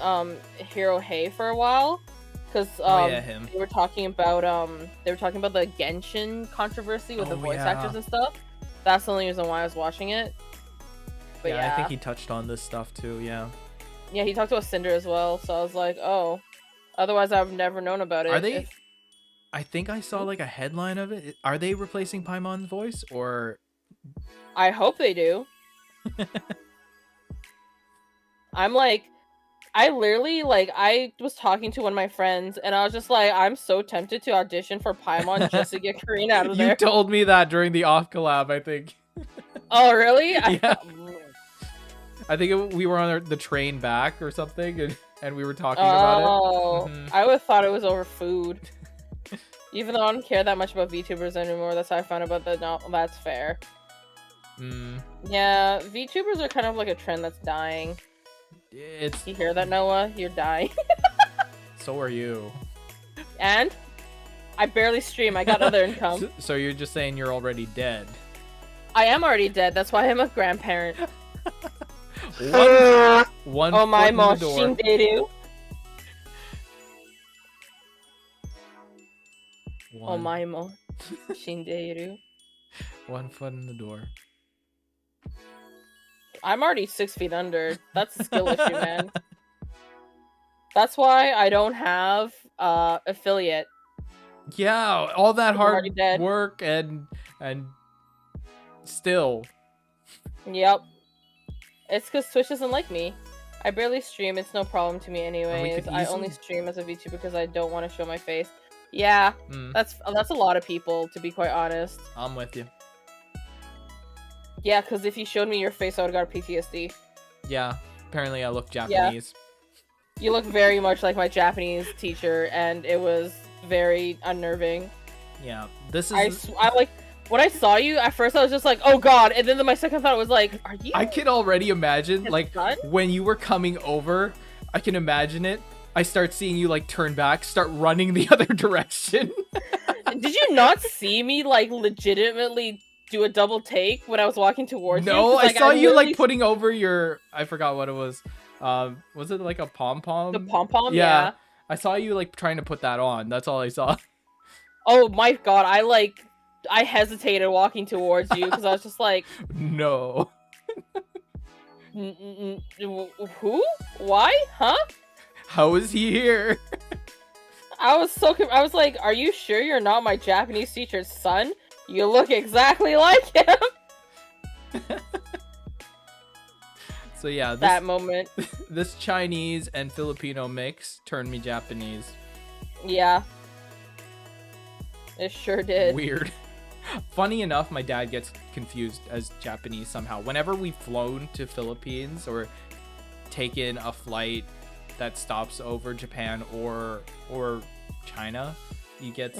Hero Hey for a while because they were talking about the Genshin controversy with the voice actors and stuff. That's the only reason why I was watching it. But I think he touched on this stuff too. Yeah, he talked about Cinder as well, so I was like, oh. Otherwise, I've never known about it. Are they... I think I saw, like, a headline of it. Are they replacing Paimon's voice, or... I hope they do. I'm like... I literally, like, I was talking to one of my friends, and I was just like, I'm so tempted to audition for Paimon just to get Korean out of there. You told me that during the OFF-COLLAB, I think. Oh, really? Yeah. I think we were on the train back or something, and we were talking about it. Oh, I would have thought it was over food. Even though I don't care that much about VTubers anymore, that's how I found about that. No, that's fair. Yeah, VTubers are kind of like a trend that's dying. It's You hear that, Noah? You're dying. so are you. And I barely stream. I got other income. So you're just saying you're already dead. I am already dead. That's why I'm a grandparent. One Oh my foot in the door. shinderu. Oh One, my mo shinderu. 1 foot in the door. I'm already 6 feet under. That's a skill issue, man. That's why I don't have affiliate. Yeah, all that I'm already hard dead. work and still. Yep. It's because Twitch doesn't like me. I barely stream. It's no problem to me anyways. I only stream as a VTuber because I don't want to show my face. Yeah, that's a lot of people, to be quite honest. I'm with you. Yeah, because if you showed me your face, I would have got PTSD. Yeah, apparently I look Japanese. You look very much like my Japanese teacher, and it was very unnerving. Yeah, this is... I like... When I saw you, at first I was just like, oh god, and then my second thought was like, are you... I can already imagine, like, son? when you were coming over, I can imagine it. I start seeing you, like, turn back, start running the other direction. Did you not see me, like, legitimately do a double take when I was walking towards you? No, Like, I saw you, literally... like, putting over your... I forgot what it was. Was it, like, a pom-pom? The pom-pom? Yeah. Yeah. I saw you, like, trying to put that on. That's all I saw. Oh my god, I hesitated walking towards you because I was just like, No. who? Why? Huh? How is he here? I was like, are you sure you're not my Japanese teacher's son? You look exactly like him. So yeah, that moment. This Chinese and Filipino mix turned me Japanese. Yeah. It sure did. Weird. Funny enough, my dad gets confused as Japanese somehow. Whenever we've flown to Philippines or taken a flight that stops over Japan or China, he gets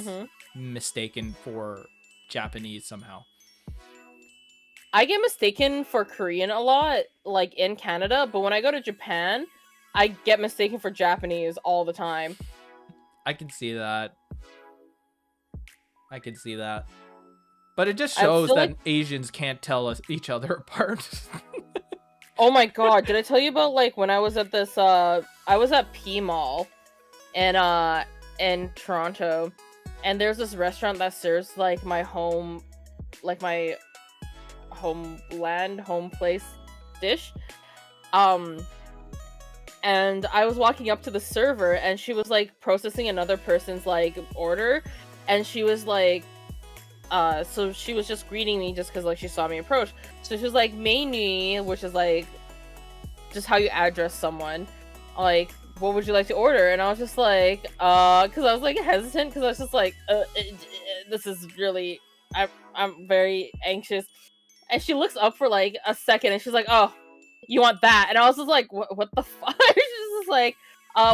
mistaken for Japanese somehow. I get mistaken for Korean a lot, like in Canada, but when I go to Japan, I get mistaken for Japanese all the time. I can see that. But it just shows that like... Asians can't tell each other apart. Oh my god, did I tell you about, like, when I was at this, I was at P Mall in Toronto, and there's this restaurant that serves, like, my home place dish. And I was walking up to the server, and she was, like, processing another person's, like, order, and she was, like, so she was just greeting me just because, like, she saw me approach. So she was like, menu, which is, like, just how you address someone. Like, what would you like to order? And I was just like, because I was, like, hesitant, because I was just like, this is really, I'm very anxious. And she looks up for, like, a second, and she's like, oh, you want that? And I was just like, what the fuck? She's just like,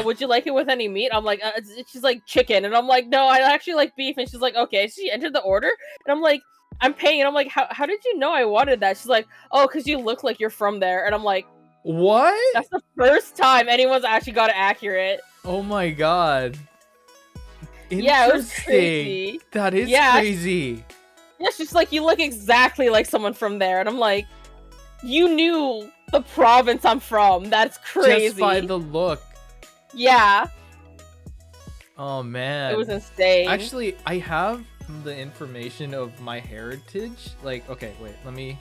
would you like it with any meat? I'm like, she's like, chicken. And I'm like, no, I actually like beef. And she's like, okay. She entered the order. And I'm like, I'm paying. And I'm like, how did you know I wanted that? She's like, oh, because you look like you're from there. And I'm like, what? That's the first time anyone's actually got it accurate. Oh my god. Yeah, it was crazy. That is crazy. Yeah, she's like, you look exactly like someone from there. And I'm like, you knew the province I'm from. That's crazy. Just by the look. Yeah. Oh man. It was insane. Actually, I have the information of my heritage. Like, okay, wait, let me...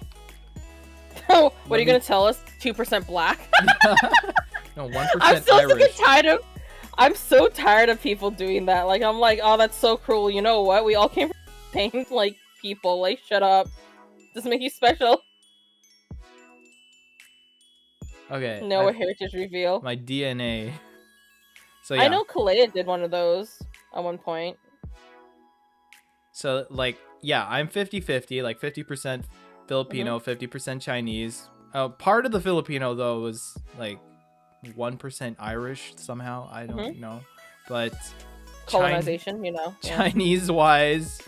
Oh, what are you gonna tell us? 2% black? No, 1% Irish. I'm so tired of people doing that. Like, I'm like, oh, that's so cruel. You know what? We all came from the same, like, people. Like, shut up. Doesn't make you special. Okay. Noa heritage reveal. My DNA. So yeah. I know Kalea did one of those at one point. So, like, yeah, I'm 50-50, like 50% Filipino, 50% Chinese. Part of the Filipino, though, was, like, 1% Irish somehow. I don't know. But... Colonization, you know. Yeah. Chinese-wise,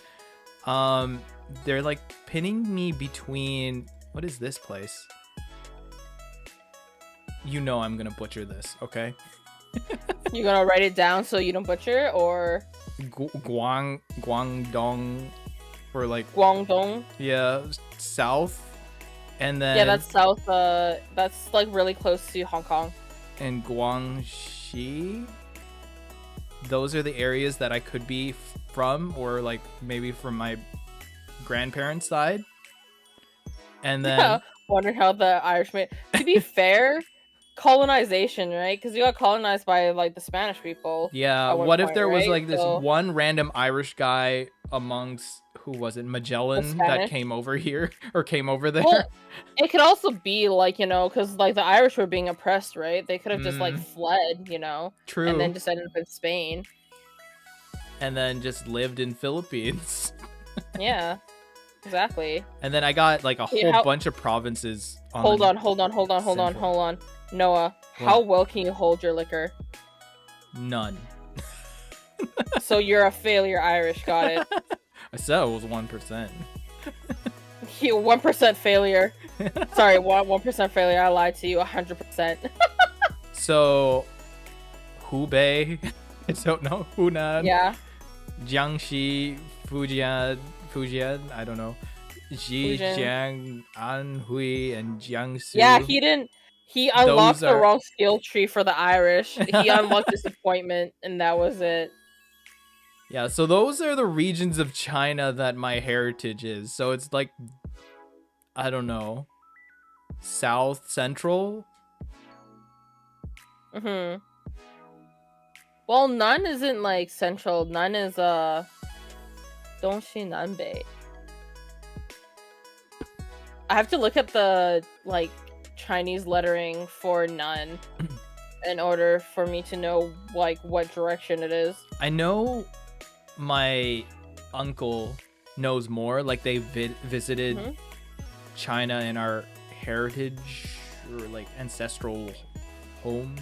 they're, like, pinning me between... What is this place? you know I'm gonna butcher this, okay? You gonna write it down so you don't butcher, or Guangdong, or like Guangdong? yeah, south, and then Yeah, that's south. That's like really close to Hong Kong. And Guangxi. Those are the areas that I could be from, or like maybe from my grandparents' side. And then Yeah, wonder how the Irishmen. To be fair, colonization, right? Because you got colonized by like the Spanish people. yeah, at one what if point, there was right? like this So- one random Irish guy amongst, who was it, Magellan, that Spanish? came over here or came over there? Well, it could also be like, you know, because like the Irish were being oppressed, right? They could have just like fled, you know, True. and then just ended up in Spain. And then just lived in Philippines. Yeah, exactly. And then I got like a Yeah, whole bunch of provinces. Hold the on. Noah, how well can you hold your liquor? None. So you're a failure, Irish. Got it. I said it was 1%. You 1% failure. Sorry, 1% failure. I lied to you. 100%. So, Hubei, I don't know, Hunan, Yeah. Jiangxi, Fujian, I don't know, Zhejiang, Anhui, and Jiangsu. Yeah, he unlocked the are- wrong skill tree for the Irish. He unlocked disappointment, and that was it. Yeah, so those are the regions of China that my heritage is. So it's like, I don't know, South Central. Mm-hmm. Well, Nan isn't like central. Nan is Dongxi Nanbei. I have to look at the like Chinese lettering for Nan in order for me to know like what direction it is. I know my uncle knows more. Like they visited China in our heritage or like ancestral home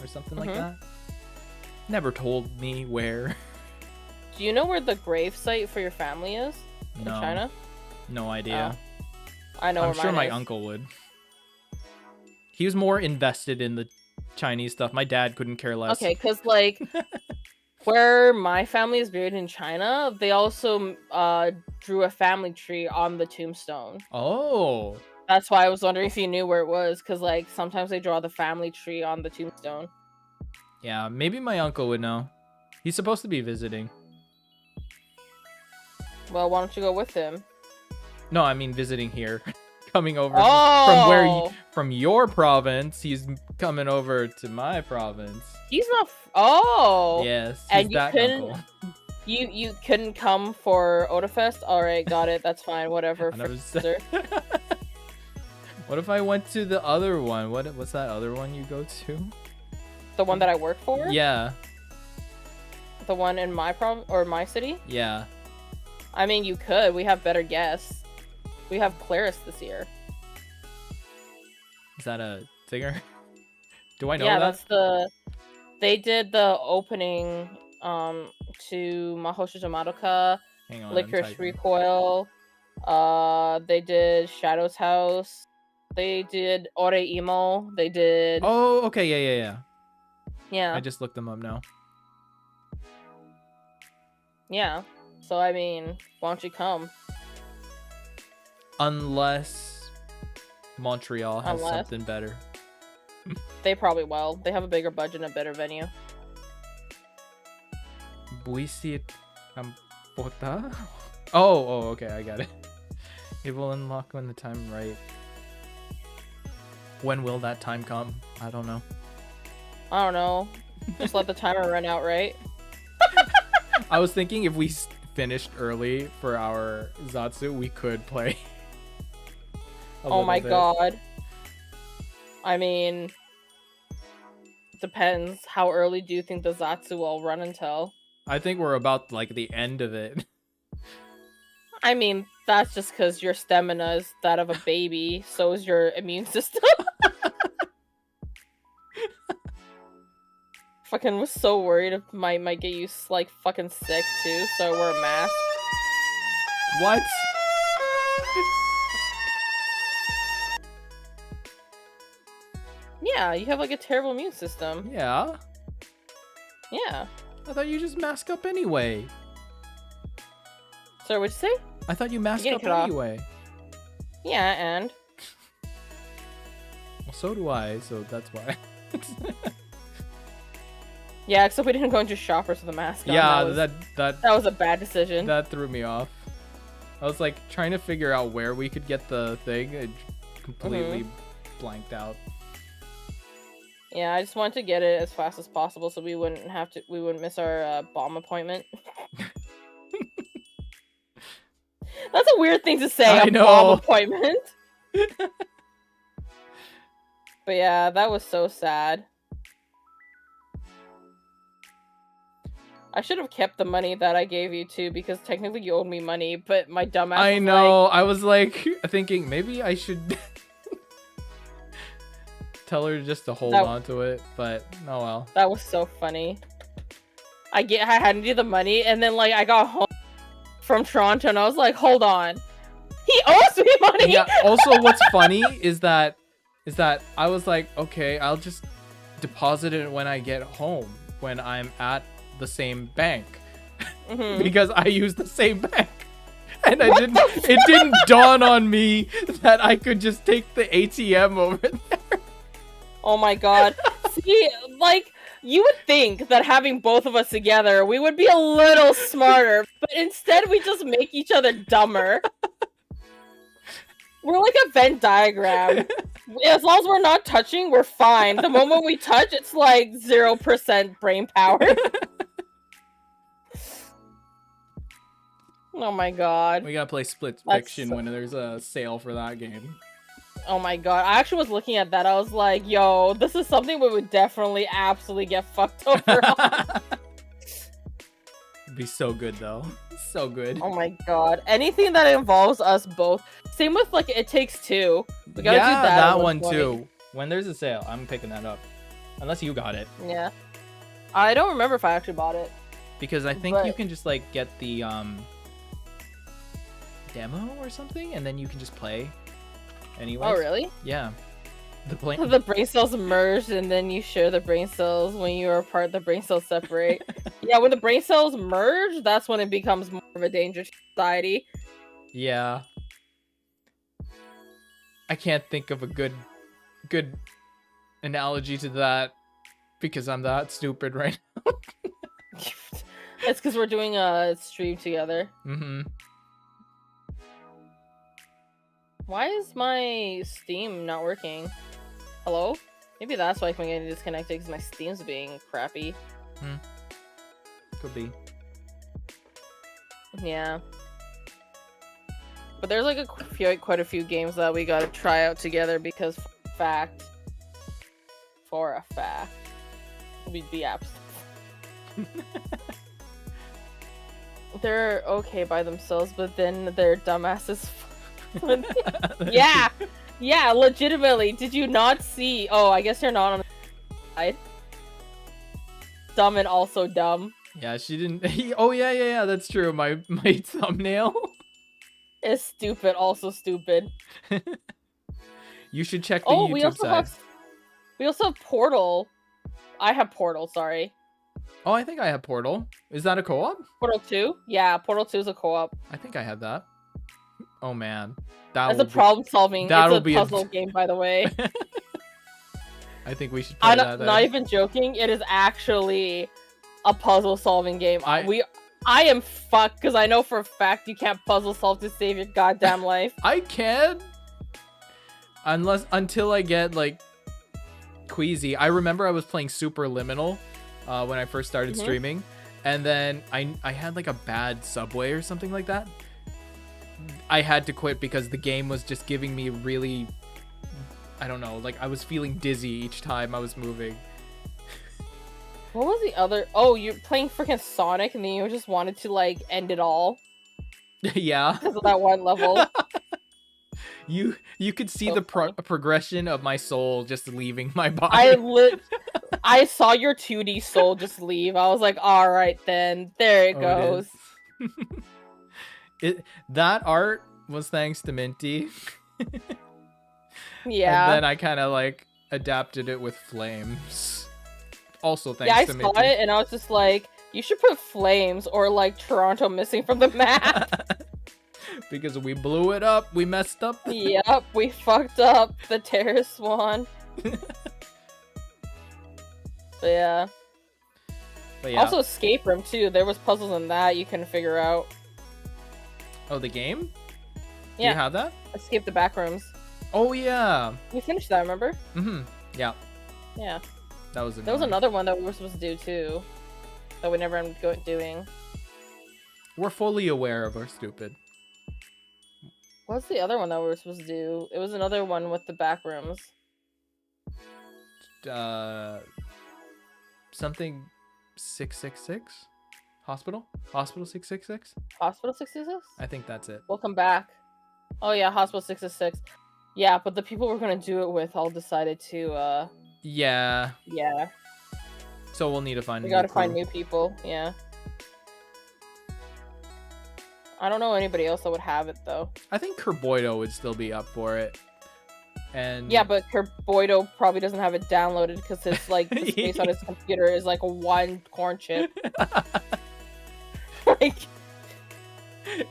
or something like that. Never told me where. Do you know where the grave site for your family is in China? No idea. I know. I'm sure my uncle would. He was more invested in the Chinese stuff. My dad couldn't care less. Okay, because like where my family is buried in China, they also drew a family tree on the tombstone. Oh. That's why I was wondering if you knew where it was, because like sometimes they draw the family tree on the tombstone. Yeah, maybe my uncle would know. He's supposed to be visiting. Well, why don't you go with him? No, I mean visiting here. Coming over Oh! from your province, he's coming over to my province. He's not. Oh. Yes, And he's you that couldn't. uncle. You couldn't come for OFF-COLLAB? All right, got it. That's fine. Whatever. I never Sir. What if I went to the other one? What's that other one you go to? The one that I work for? Yeah. The one in my or my city? Yeah. I mean, you could. We have better guests. We have Claris this year. Is that a singer? Do I know Yeah, that? that's the. They did the opening to Mahoshijo Madoka, Hang on, I'm Licorice typing. Recoil. They did Shadow's House. They did Ore Imo. They did. Oh, okay, yeah. Yeah. I just looked them up now. Yeah. So I mean, why don't you come? Unless Montreal has Unless? something better. They probably will. They have a bigger budget and a better venue. Buisit Campota? Oh, okay, I got it. It will unlock when the time right. When will that time come? I don't know. I don't know. Just let the timer run out, right? I was thinking if we finished early for our Zatsu, we could play. Oh my god. I mean, depends. How early do you think the Zatsu will run until? I think we're about like the end of it. I mean, that's just because your stamina is that of a baby, so is your immune system. Fucking was so worried it might get you like fucking sick too, so I wear a mask. What? Yeah, you have like a terrible immune system. Yeah. Yeah. I thought you just mask up anyway. Sorry, what'd you say? I thought you masked Getting up cut off. anyway. Yeah, and Well, so do I, so that's why. yeah, except we didn't go into shoppers with a mask on. Yeah, that was a bad decision. That threw me off. I was like trying to figure out where we could get the thing. It completely blanked out. Yeah, I just wanted to get it as fast as possible so we wouldn't miss our bomb appointment. That's a weird thing to say, I a know. bomb appointment. But yeah, that was so sad. I should have kept the money that I gave you too, because technically you owed me money, but my dumbass I was know. like, I was like thinking maybe I should tell her just to hold on to it, but oh well. That was so funny. I handed you the money, and then like I got home from Toronto, and I was like, hold on, he owes me money. Yeah. Also, what's funny is that I was like, okay, I'll just deposit it when I get home, when I'm at the same bank, because I use the same bank, and it didn't dawn on me that I could just take the ATM over there. Oh my god. See, like, you would think that having both of us together, we would be a little smarter, but instead we just make each other dumber. We're like a Venn diagram. As long as we're not touching, we're fine. The moment we touch, it's like 0% brain power. Oh my god. We gotta play Split Fiction when there's a sale for that game. Oh my god. I actually was looking at that. I was like, yo, this is something we would definitely absolutely get fucked over on. It'd be so good though. So good. Oh my god. Anything that involves us both. Same with like It Takes Two. We gotta do that one too. When there's a sale, I'm picking that up. Unless you got it. Yeah. I don't remember if I actually bought it. Because I think you can just like get the demo or something, and then you can just play. Anyways. Oh really? Yeah. The brain cells merged, and then you share the brain cells. When you are apart, the brain cells separate. Yeah, when the brain cells merge, that's when it becomes more of a danger to society. Yeah. I can't think of a good analogy to that because I'm that stupid right now. It's because we're doing a stream together. Why is my Steam not working? Hello? Maybe that's why I'm getting disconnected, because my Steam's being crappy. Could be. Yeah. But there's like quite a few games that we gotta try out together, because for a fact, we'd be absent. They're okay by themselves, but then they're dumbasses. Yeah, legitimately. Did you not see? Oh, I guess you're not on the side. Dumb and also dumb. Yeah, she didn't. Oh yeah. That's true. My thumbnail is stupid. Also stupid. You should check the YouTube side. We also have Portal. I have Portal. Sorry. Oh, I think I have Portal. Is that a co-op? Portal 2? Yeah, Portal 2 is a co-op. I think I have that. Oh man, that's a problem solving. It's a puzzle game, by the way. I think we should play that. Not even joking. It is actually a puzzle solving game. I am fucked because I know for a fact you can't puzzle solve to save your goddamn life. I can, until I get like queasy. I remember I was playing Superliminal when I first started streaming, and then I had like a bad subway or something like that. I had to quit because the game was just giving me really, I don't know, like I was feeling dizzy each time I was moving. What was the other? Oh, you're playing freaking Sonic and then you just wanted to like end it all. Yeah. Because of that one level. You could see the progression of my soul just leaving my body. I saw your 2D soul just leave. I was like, all right then, there it goes. That art was thanks to Minty. Yeah. And then I kind of like adapted it with flames. Also, thanks Yeah, I to saw Minty. it and I was just like, you should put flames or like Toronto missing from the map. Because we blew it up, we messed up. Yep, we fucked up the Terrace Swan. So yeah. But yeah. Also escape room too. There was puzzles in that you couldn't figure out. Oh, the game? Yeah. Do you have that? Escape the back rooms. Oh yeah. We finished that, remember? Mm-hmm. Yeah. Yeah. That was There was another one that we were supposed to do too. That we never ended up doing. We're fully aware of our stupid. What's the other one that we were supposed to do? It was another one with the back rooms. Something 666? Hospital? Hospital 666? Hospital 666? I think that's it. Welcome back. Oh yeah, Hospital 666. Yeah, but the people we're gonna do it with all decided to Yeah. yeah. So we'll need to find We a gotta new find crew. new people, yeah. I don't know anybody else that would have it though. I think Kerboido would still be up for it. And Yeah, but Kerboido probably doesn't have it downloaded because it's like the space on his computer is like one corn chip. Like,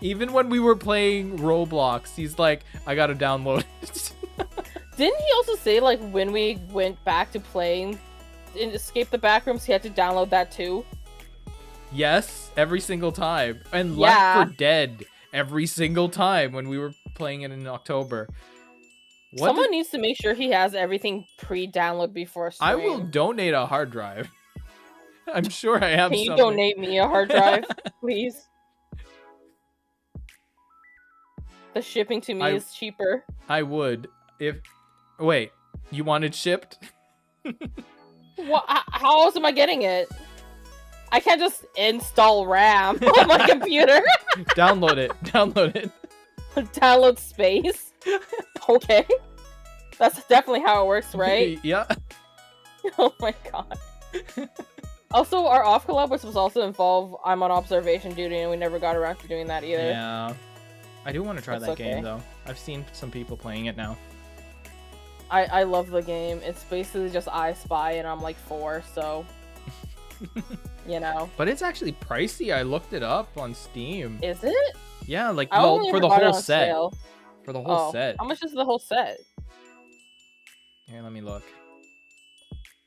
even when we were playing Roblox, he's like, I gotta download it. didn't he also say like when we went back to playing in Escape the Backrooms, he had to download that too? Yes, every single time. And Yeah. Left 4 Dead every single time when we were playing it in October. Someone needs to make sure he has everything pre-download before stream. I will donate a hard drive. I'm sure I have Can you something. donate me a hard drive, please? The shipping to me is cheaper. I would if... Wait, you wanted shipped? What? How else am I getting it? I can't just install RAM on my computer. Download it. Download it. Download space. Okay. That's definitely how it works, right? Yeah. Oh my god. Also, our off-collab was also involve I'm on observation duty, and we never got around to doing that either. Yeah. I do want to try That's that okay. game, though. I've seen some people playing it now. I love the game. It's basically just I Spy, and I'm like 4, so... you know. But it's actually pricey. I looked it up on Steam. Is it? Yeah, like, I well, only for ever the bought it whole on set. sale. For the whole set. How much is the whole set? Here, let me look.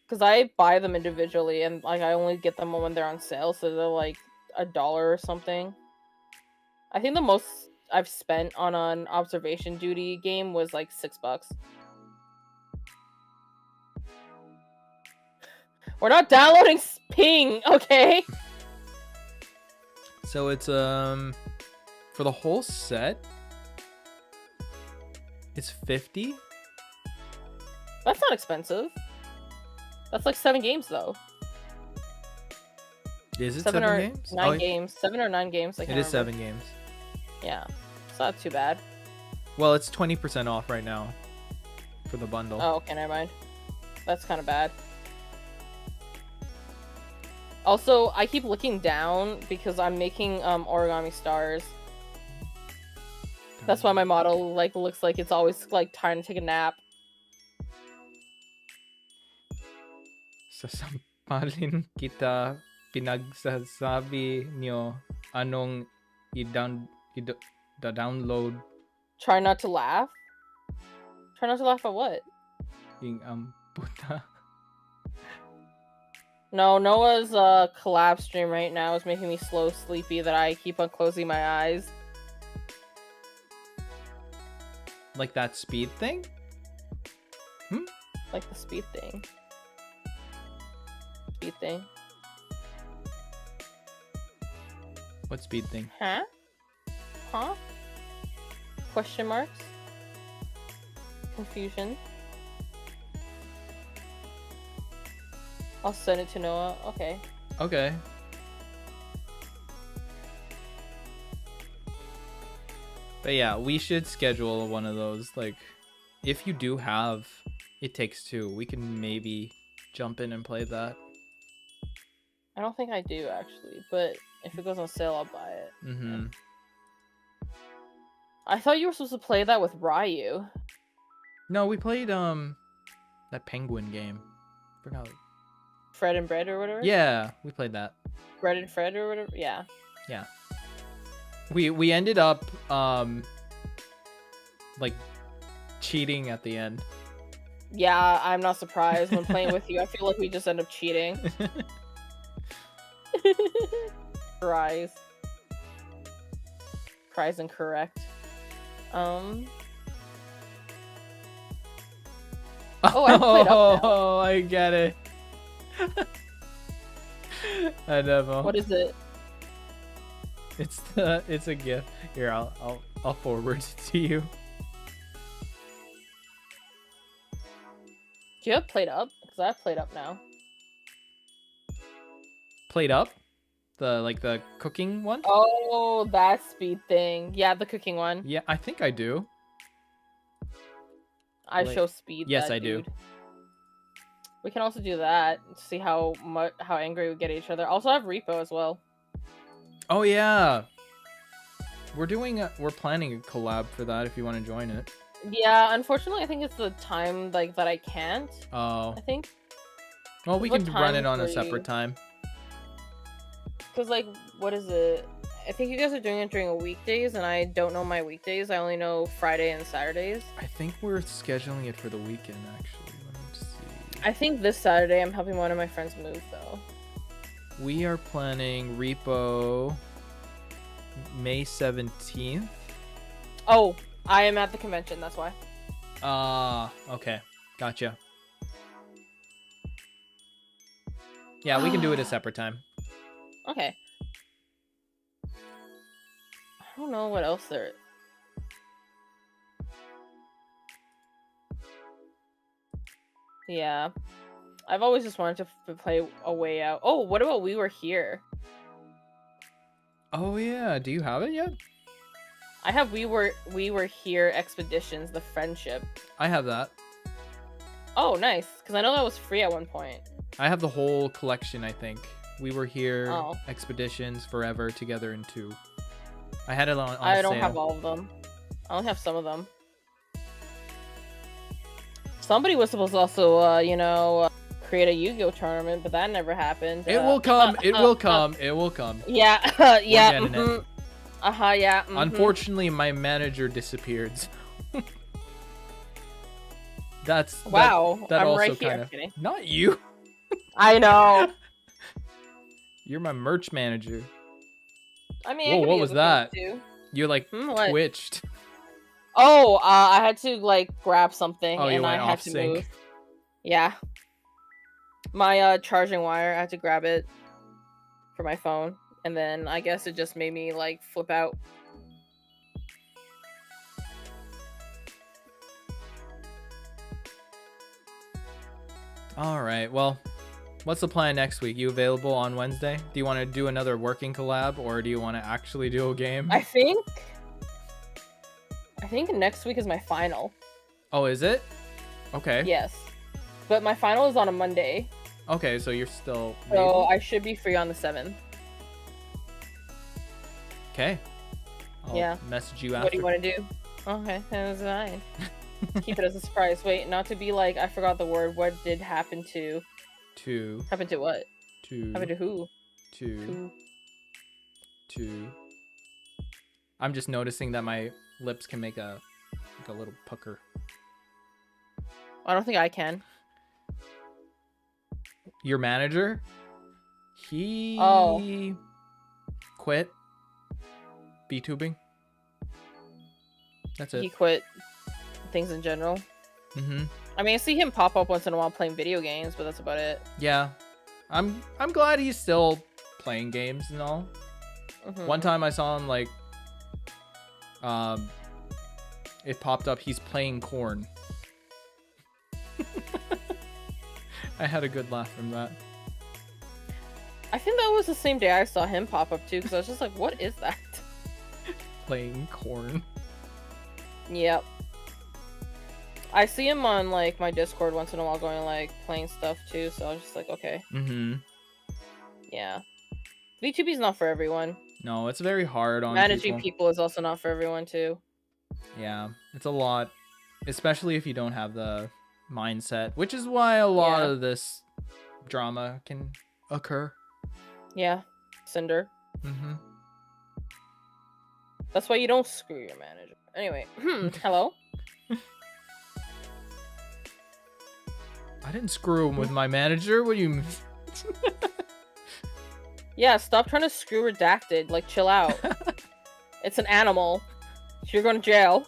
Because I buy them individually, and like I only get them when they're on sale, so they're like $1 or something. I think the most I've spent on an observation duty game was like $6. We're not downloading Ping, okay? So it's for the whole set, it's 50. That's not expensive. That's like 7 games though. Is it 7 7 or games? 9 games. 7 or 9 games. I It can't is remember. 7 games. Yeah, it's not too bad. Well, it's 20% off right now for the bundle. Oh, okay, never mind. That's kind of bad. Also, I keep looking down because I'm making origami stars. That's why my model like looks like it's always like trying to take a nap. Sasampalin kita pinagsasabi nyo anong i-download Try not to laugh. Try not to laugh at what? yung puta. No, Noah's collab stream right now is making me slow sleepy that I keep on closing my eyes. Like that speed thing? Like the speed thing. Speed thing. What speed thing? Huh? Huh? Question marks? Confusion. I'll send it to Noah. Okay. Okay. But yeah, we should schedule one of those. Like, if you do have It Takes Two, we can maybe jump in and play that. I don't think I do actually, but if it goes on sale, I'll buy it. Mm-hmm. I thought you were supposed to play that with Ryu. No, we played that That penguin game. Forgot. Fred and Bread or whatever. Yeah, we played that. Bread and Fred or whatever. Yeah. Yeah. We ended up like cheating at the end. Yeah, I'm not surprised when playing with you. I feel like we just end up cheating. Cries incorrect. Oh, I played up now. Oh, I get it. I never. What is it? It's a gift. Here, I'll forward it to you. Do you have Played Up? Because I have Played Up now. Played Up? The cooking one? Oh, that speed thing. Yeah, the cooking one. Yeah, I think I do. I show speed. Yes, that I do. dude. We can also do that to see how angry we get at each other. Also, I have Repo as well. Oh yeah. We're planning a collab for that if you want to join it. Yeah, unfortunately, I think it's the time that I can't. Oh. I think. Well, we can run it on a separate time. Because what is it? I think you guys are doing it during weekdays, and I don't know my weekdays. I only know Friday and Saturdays. I think we're scheduling it for the weekend, actually. Let me just see. I think this Saturday I'm helping one of my friends move, though. We are planning Repo May 17th. Oh, I am at the convention, that's why. Okay. Gotcha. Yeah, we can do it a separate time. Okay. I don't know what else there. Yeah. I've always just wanted to play A Way Out. Oh, what about We Were Here? Oh yeah, do you have it yet? I have We Were Here Expeditions, the Friendship. I have that. Oh, nice. Because I know that was free at one point. I have the whole collection, I think. We Were Here, Oh. Expeditions, Forever, Together in 2. I had it on I don't sale. have all of them. I only have some of them. Somebody was supposed to also, create a Yu-Gi-Oh tournament, but that never happened. It will come. It will come. It will come. Yeah. Yeah. We're getting it. Yeah. Unfortunately, my manager disappeared. That wow. That I'm also right here. kind of Kidding. not you. I know. You're my merch manager. I mean, Whoa, I could what be was able that? to. You like What? twitched. Oh, I had to grab something Oh, you and I went had off to sync. move. Yeah. My charging wire, I had to grab it for my phone, and then I guess it just made me flip out. All right. Well, what's the plan next week? You available on Wednesday? Do you want to do another working collab, or do you want to actually do a game? I think next week is my final. Oh, is it? Okay. Yes. But my final is on a Monday. Okay, so you're still. So able? I should be free on the 7th. Okay. I'll Yeah. message you after. What do you want to do? Okay, that's fine. Keep it as a surprise. Wait, not to be I forgot the word. What did happen to? Happen to what? Happen to who? Two. I'm just noticing that my lips can make a little pucker. I don't think I can. Your manager? He quit VTubing. That's it. He quit things in general. Mm-hmm. I mean, I see him pop up once in a while playing video games, but that's about it. Yeah. I'm glad he's still playing games and all. Mm-hmm. One time I saw him it popped up he's playing Corn. I had a good laugh from that. I think that was the same day I saw him pop up too, because I was just like, what is that? Playing Corn. Yep. I see him on my Discord once in a while going playing stuff too, so I was just like, okay. Mm-hmm. Yeah. VTuber's not for everyone. No, it's very hard on Managing people is also not for everyone too. Yeah, it's a lot. Especially if you don't have the mindset, which is why a lot Yeah. of this drama can occur. Yeah, Cinder. Mm-hmm. That's why you don't screw your manager. Anyway, hello. I didn't screw him with my manager. What do you mean? Yeah, stop trying to screw Redacted. Like, chill out. It's an animal. You're going to jail.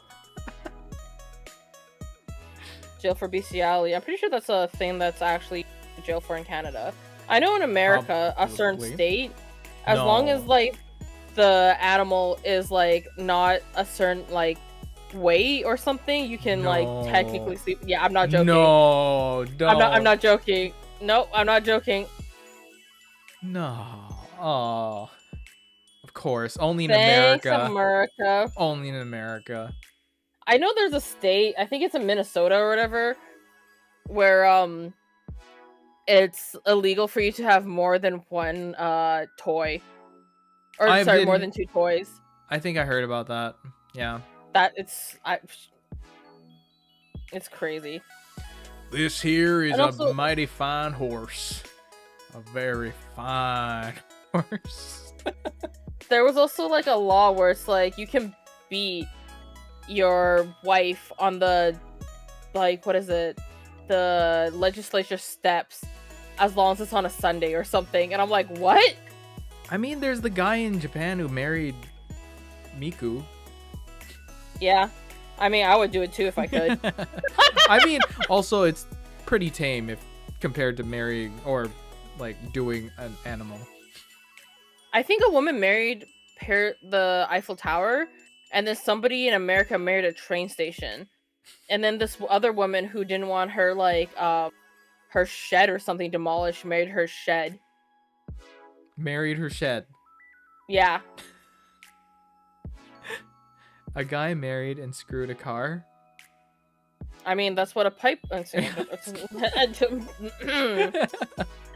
Jail for bestiality. I'm pretty sure that's a thing that's actually jail for in Canada. I know in America, a certain Probably. state, as long as, No. like, the animal is, like, not a certain, like, weight or something, you can, like, technically No. sleep. Yeah, I'm not joking. No, don't. I'm not joking. No, I'm not joking. No. Oh. Of course. Only in Thanks, America. America. Only in America. I know there's a state, I think it's in Minnesota or whatever, where it's illegal for you to have more than one toy. Or more than 2 toys. I think I heard about that. Yeah. It's crazy. This here is And also- a mighty fine horse. A very fine horse. There was also like a law where it's like you can beat your wife on the, like, what is it? The legislature steps as long as it's on a Sunday or something. And I'm like, what? I mean, there's the guy in Japan who married Miku. Yeah. I mean, I would do it too if I could. I mean, also, it's pretty tame if compared to marrying or, like, doing an animal. I think a woman married the Eiffel Tower, and then somebody in America married a train station. And then this other woman who didn't want her, like, her shed or something demolished married her shed. Married her shed. Yeah. A guy married and screwed a car. I mean, that's what a pipe...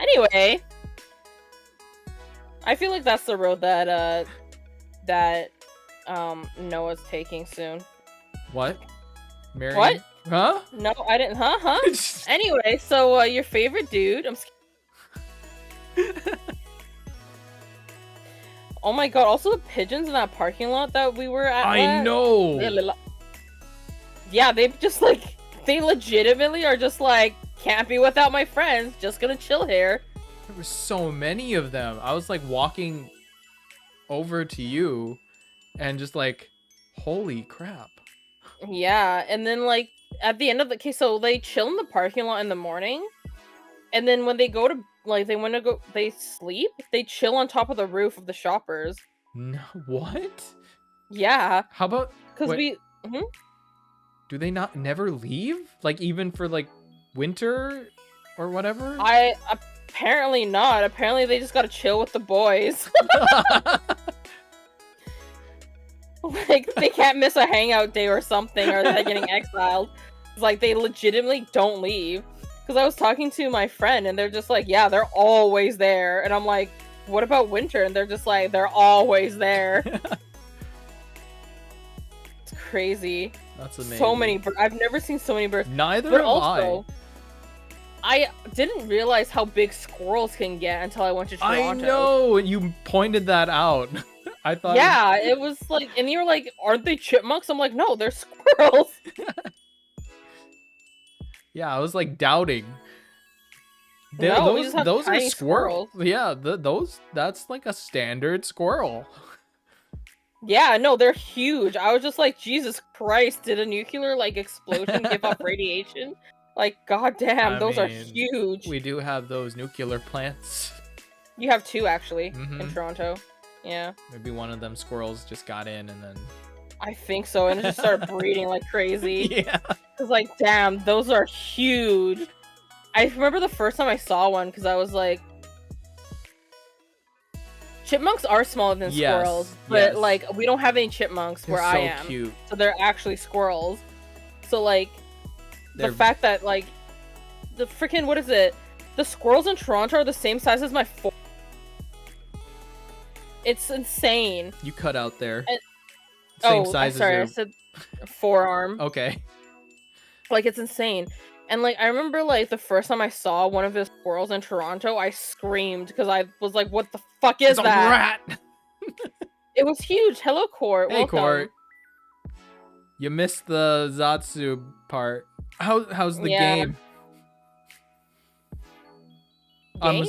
Anyway. I feel like that's the road that Noah's taking soon. What? Married? What? Huh? No, I didn't. Huh? Anyway, so your favorite dude. Oh my god! Also, the pigeons in that parking lot that we were at. I know. Yeah, they legitimately are just like, can't be without my friends. Just gonna chill here. There were so many of them. I was like walking over to you, and just like, holy crap. Yeah, and then like at the end of the case, so they chill in the parking lot in the morning, and then when they go to they sleep, they chill on top of the roof of the shoppers. No, what? Yeah, How about? because wait, do they never leave? Like even for like winter or whatever? Apparently not. Apparently they just gotta chill with the boys. Like they can't miss a hangout day or something, or they're getting exiled. It's like they legitimately don't leave. Because I was talking to my friend, and they're just like, yeah, they're always there. And I'm like, what about winter? And they're just like, they're always there. It's crazy. That's amazing. So many birds. I've never seen so many birds. Neither But have also, I didn't realize how big squirrels can get until I went to Toronto. I know. You pointed that out. I thought. Yeah, it was like, and you're like, aren't they chipmunks? I'm like, no, they're squirrels. Yeah, I was like doubting. No, we just have those are tiny squirrels. Yeah, that's like a standard squirrel. Yeah, no, they're huge. I was just like, Jesus Christ, did a nuclear like explosion give off radiation? Like, goddamn, those are huge. We do have those nuclear plants. You have 2 actually in Mhm. Toronto. Yeah, Maybe one of them squirrels just got in and then. I think so, and it just started breeding like crazy. Yeah. Cause like, damn, those are huge. I remember the first time I saw one because I was like, chipmunks are smaller than squirrels, but like we don't have any chipmunks where I am, cute. so they're actually squirrels. So like, the fact that like, the freaking what is it? The squirrels in Toronto are the same size as my It's insane. You cut out there. And- Same size sorry, as I said forearm. Okay. Like, it's insane. And like I remember like the first time I saw one of his squirrels in Toronto, I screamed because I was like, "What the fuck is It's that?" a rat. It was huge. Hello, Court. Hey, Welcome. Court. You missed the Zatsu part. How's the game? Game?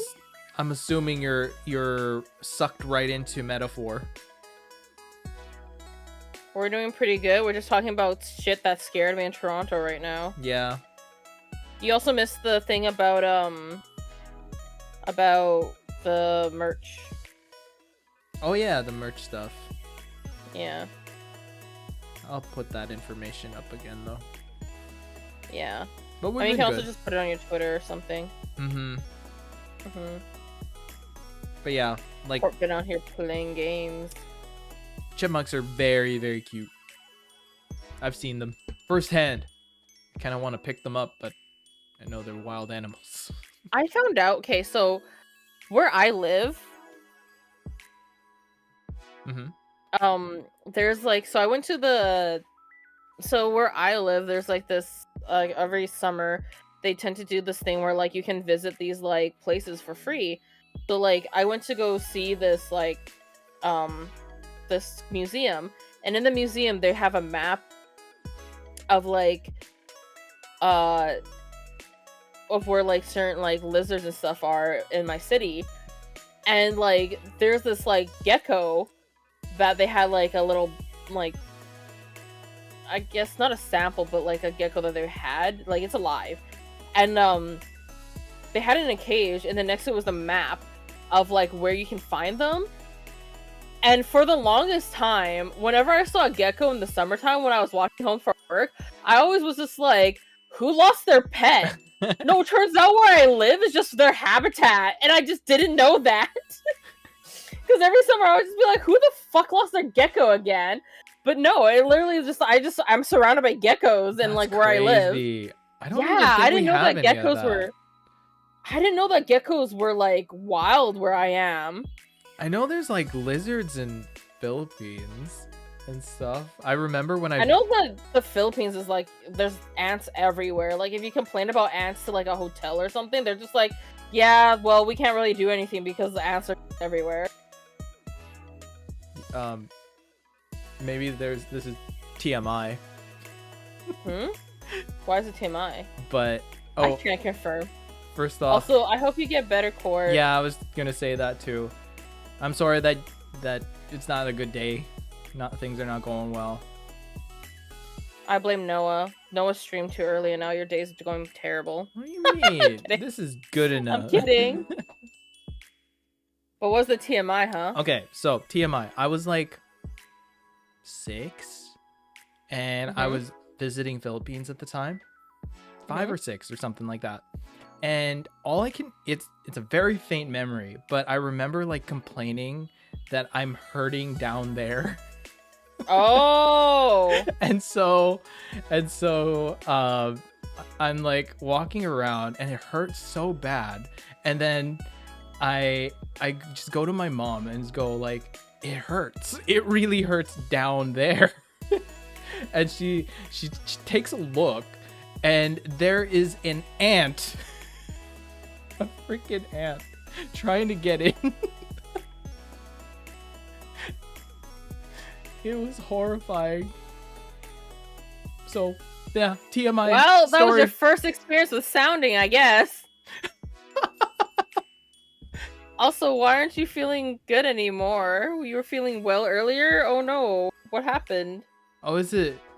I'm assuming you're sucked right into metaphor. We're doing pretty good. We're just talking about shit that scared me in Toronto right now. Yeah. You also missed the thing about the merch. Oh yeah, the merch stuff. Yeah. I'll put that information up again though. Yeah. But I mean, you can also just put it on your Twitter or something. Mm-hmm. Mm-hmm. But yeah, like Or been out here playing games. chipmunks are very, very cute. I've seen them firsthand. I kind of want to pick them up, but I know they're wild animals. I found out. Okay, so where I live, there's like, so I went to where I live, there's like this, like every summer they tend to do this thing where like you can visit these like places for free. So like I went to go see this like this museum, and in the museum they have a map of like of where like certain like lizards and stuff are in my city. And like there's this like gecko that they had like a little, like, I guess not a sample, but like a gecko that they had, like it's alive. And they had it in a cage, and then next to it was the map of like where you can find them. And for the longest time, whenever I saw a gecko in the summertime when I was walking home from work, I always was just like, who lost their pet? No, it turns out where I live is just their habitat, and I just didn't know that. Because every summer I would just be like, who the fuck lost their gecko again? But no, it literally is just I'm surrounded by geckos and like where I live. I don't even think I didn't know that geckos were. I didn't know that geckos were like wild where I am. I know there's like lizards in Philippines and stuff. I remember when I know that the Philippines is like there's ants everywhere. Like if you complain about ants to like a hotel or something, they're just like, yeah, well, we can't really do anything because the ants are everywhere. Maybe this is TMI. Why is it TMI? But I can't confirm. First off, also I hope you get better, Court. Yeah, I was gonna say that too. I'm sorry that it's not a good day. Things are not going well. I blame Noah. Noah streamed too early, and now your day's going terrible. What do you mean? This is good enough. I'm kidding. But what's the TMI, huh? Okay, so TMI. I was like 6, and I was visiting Philippines at the time, 5 or 6 or something like that. And it's a very faint memory, but I remember like complaining that I'm hurting down there. Oh. and so I'm like walking around and it hurts so bad, and then I just go to my mom and just go like, it hurts, it really hurts down there. And she takes a look, and there is an ant, a freaking ant, trying to get in. It was horrifying. So, yeah, TMI. Well, that story. was your first experience with sounding, I guess. Also, why aren't you feeling good anymore? You were feeling well earlier? Oh no, what happened? Oh,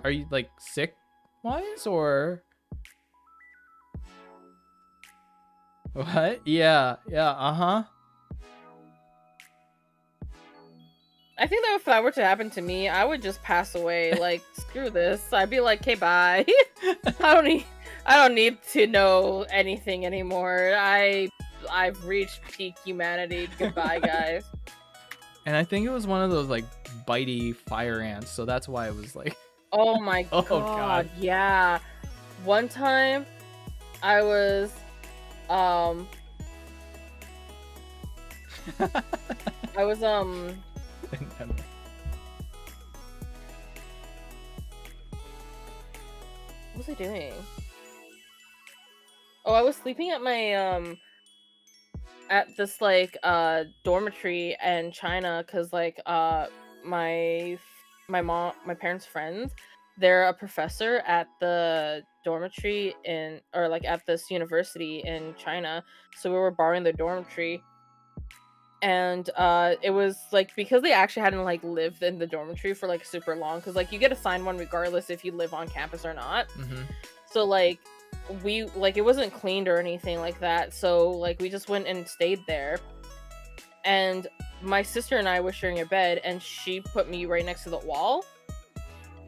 are you like sick wise or what? Yeah, uh-huh. I think that if that were to happen to me, I would just pass away. Like, screw this. I'd be like, okay, bye. I don't need to know anything anymore. I've reached peak humanity. Goodbye, guys. And I think it was one of those like bitey fire ants, so that's why it was like, oh my god, yeah. One time I was what was I doing? Oh, I was sleeping at my at this like dormitory in China because like my parents' friends, they're a professor at the dormitory or like at this university in China, so we were borrowing the dormitory. And it was like because they actually hadn't like lived in the dormitory for like super long, because like you get assigned one regardless if you live on campus or not. So like it wasn't cleaned or anything like that, so like we just went and stayed there. And my sister and I were sharing a bed, and she put me right next to the wall.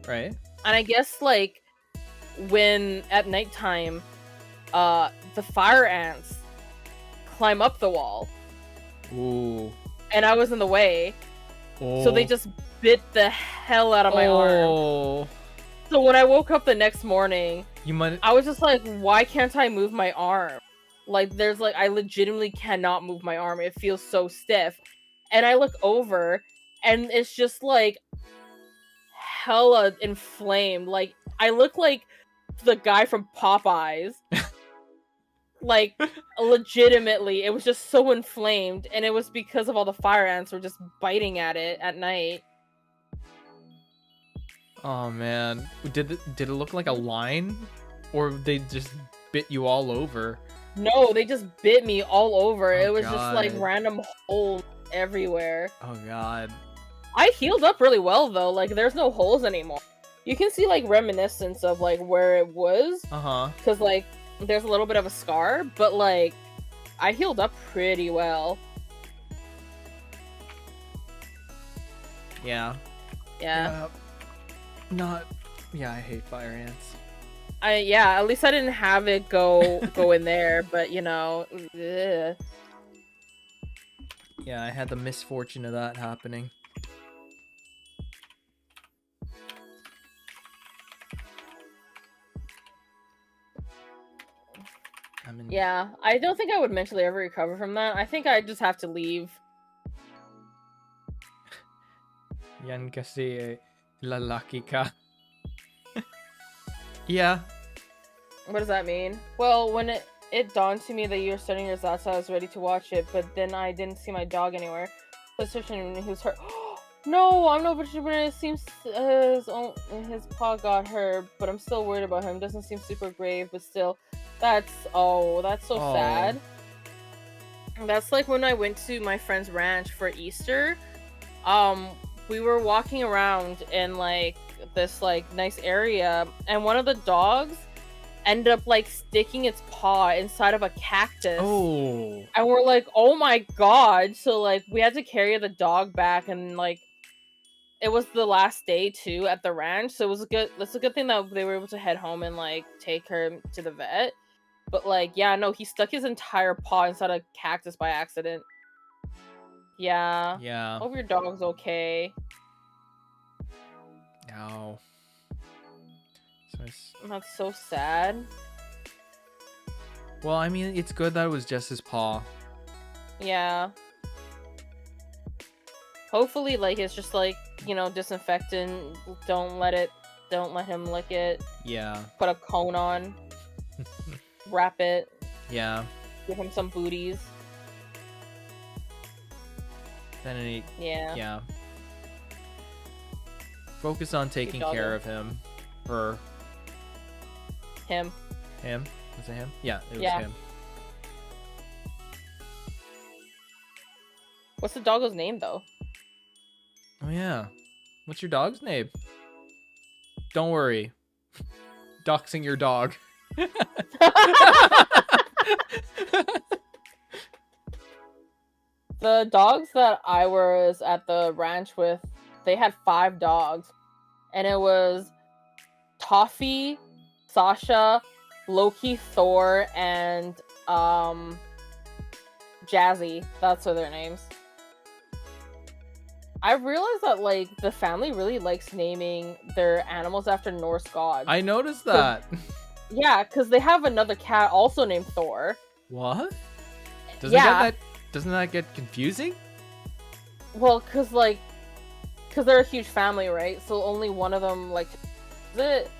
Right. And I guess like when at nighttime the fire ants climb up the wall. Ooh. And I was in the way. Oh. So they just bit the hell out of my arm. So when I woke up the next morning, I was just like, why can't I move my arm? Like I legitimately cannot move my arm. It feels so stiff. And I look over and it's just like hella inflamed. Like I look like the guy from Popeyes. Like legitimately, it was just so inflamed, and it was because of all the fire ants were just biting at it at night. Oh man, did it look like a line, or they just bit you all over? No, they just bit me all over. Oh, it was God. Just like random holes everywhere. Oh god. I healed up really well though. Like there's no holes anymore. You can see like reminiscence of like where it was. Because like there's a little bit of a scar, but like I healed up pretty well. Yeah. I hate fire ants. At least I didn't have it go in there, but you know. Ugh. Yeah, I had the misfortune of that happening. Yeah, I don't think I would mentally ever recover from that. I think I just have to leave. Yan kasi lalaki ka. Yeah. What does that mean? Well, when it dawned to me that you were starting your Zatsu, I was ready to watch it, but then I didn't see my dog anywhere. So I searched him and he was hurt. No, I'm not sure, but it seems his paw got hurt, but I'm still worried about him. Doesn't seem super grave, but still. That's so sad. That's like when I went to my friend's ranch for Easter. We were walking around in like this like nice area, and one of the dogs ended up like sticking its paw inside of a cactus. Oh. And we're like, oh my god. So like we had to carry the dog back, and like it was the last day too at the ranch, so that's a good thing that they were able to head home and like take her to the vet. But like, yeah, no, he stuck his entire paw inside a cactus by accident. Yeah. Hope your dog's okay. Ow. That's so sad. Well, I mean, it's good that it was just his paw. Yeah. Hopefully, like, it's just like, you know, disinfectant. Don't let him lick it. Yeah. Put a cone on. Wrap it. Yeah. Give him some booties. Then yeah. Focus on taking care of him. Her. Him. Him? Was it him? Yeah, it was him. What's the doggo's name, though? Oh, yeah. What's your dog's name? Don't worry. Doxing your dog. The dogs that I was at the ranch with, they had 5 dogs. And it was Toffee, Sasha, Loki, Thor, and Jazzy. That's what their names. I realized that like the family really likes naming their animals after Norse gods. I noticed that. Yeah, because they have another cat also named Thor. What? Doesn't that get confusing? Well, because they're a huge family, right? So only one of them like it.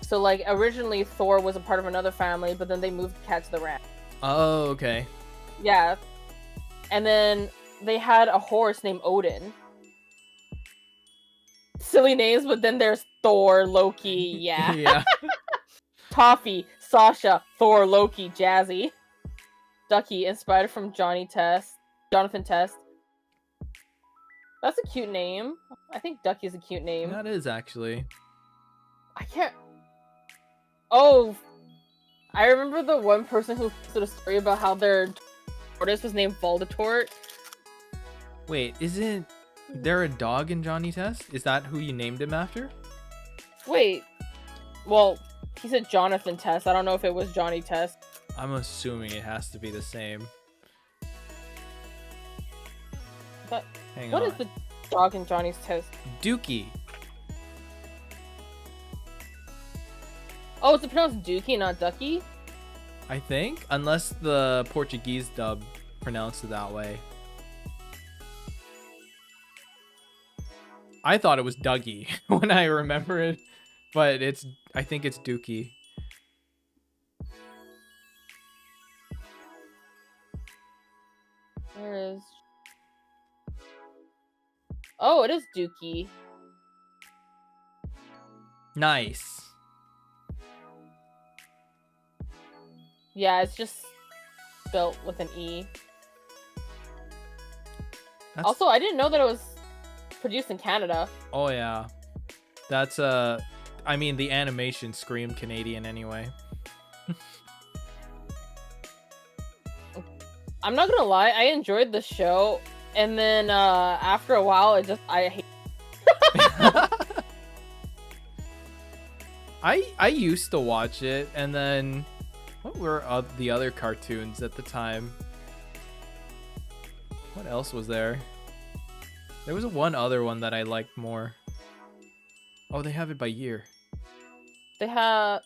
So like originally Thor was a part of another family, but then they moved the cat to the ranch. Oh, okay. Yeah. And then they had a horse named Odin. Silly names, but then there's Thor, Loki, yeah. Yeah. Toffee, Sasha, Thor, Loki, Jazzy. Ducky, inspired from Jonathan Test. That's a cute name. I think Ducky is a cute name. That is actually. I can't. Oh, I remember the one person who posted a story about how their tortoise was named Voldemort. Wait, isn't there a dog in Johnny Test? Is that who you named him after? Wait. Well, he said Jonathan Test. I don't know if it was Johnny Test. I'm assuming it has to be the same. But Hang what on. is the dog in Johnny's Test? Dookie. Oh, it's pronounced Dookie, not Ducky? I think, unless the Portuguese dub pronounced it that way. I thought it was Dougie when I remember it, but I think it's Dookie. Where is... Oh, it is Dookie. Nice. Yeah, it's just spelt with an E. Also, I didn't know that it was produced in Canada. Oh yeah. That's I mean the animation screamed Canadian anyway. I'm not gonna lie, I enjoyed the show, and then after a while I hate I used to watch it, and then what were the other cartoons at the time? What else was there? There was one other one that I liked more. Oh, they have it by year. They have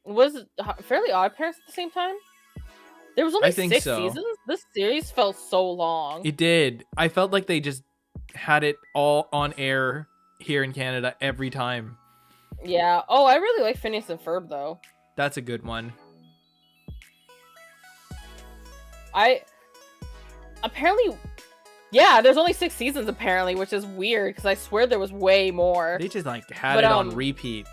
was it Fairly Odd Parents at the same time? There was only 6 seasons? This series felt so long. It did. I felt like they just had it all on air here in Canada every time. Yeah. Oh, I really like Phineas and Ferb though. That's a good one. Apparently, yeah, there's only 6 seasons apparently, which is weird because I swear there was way more. They just like had it on repeat.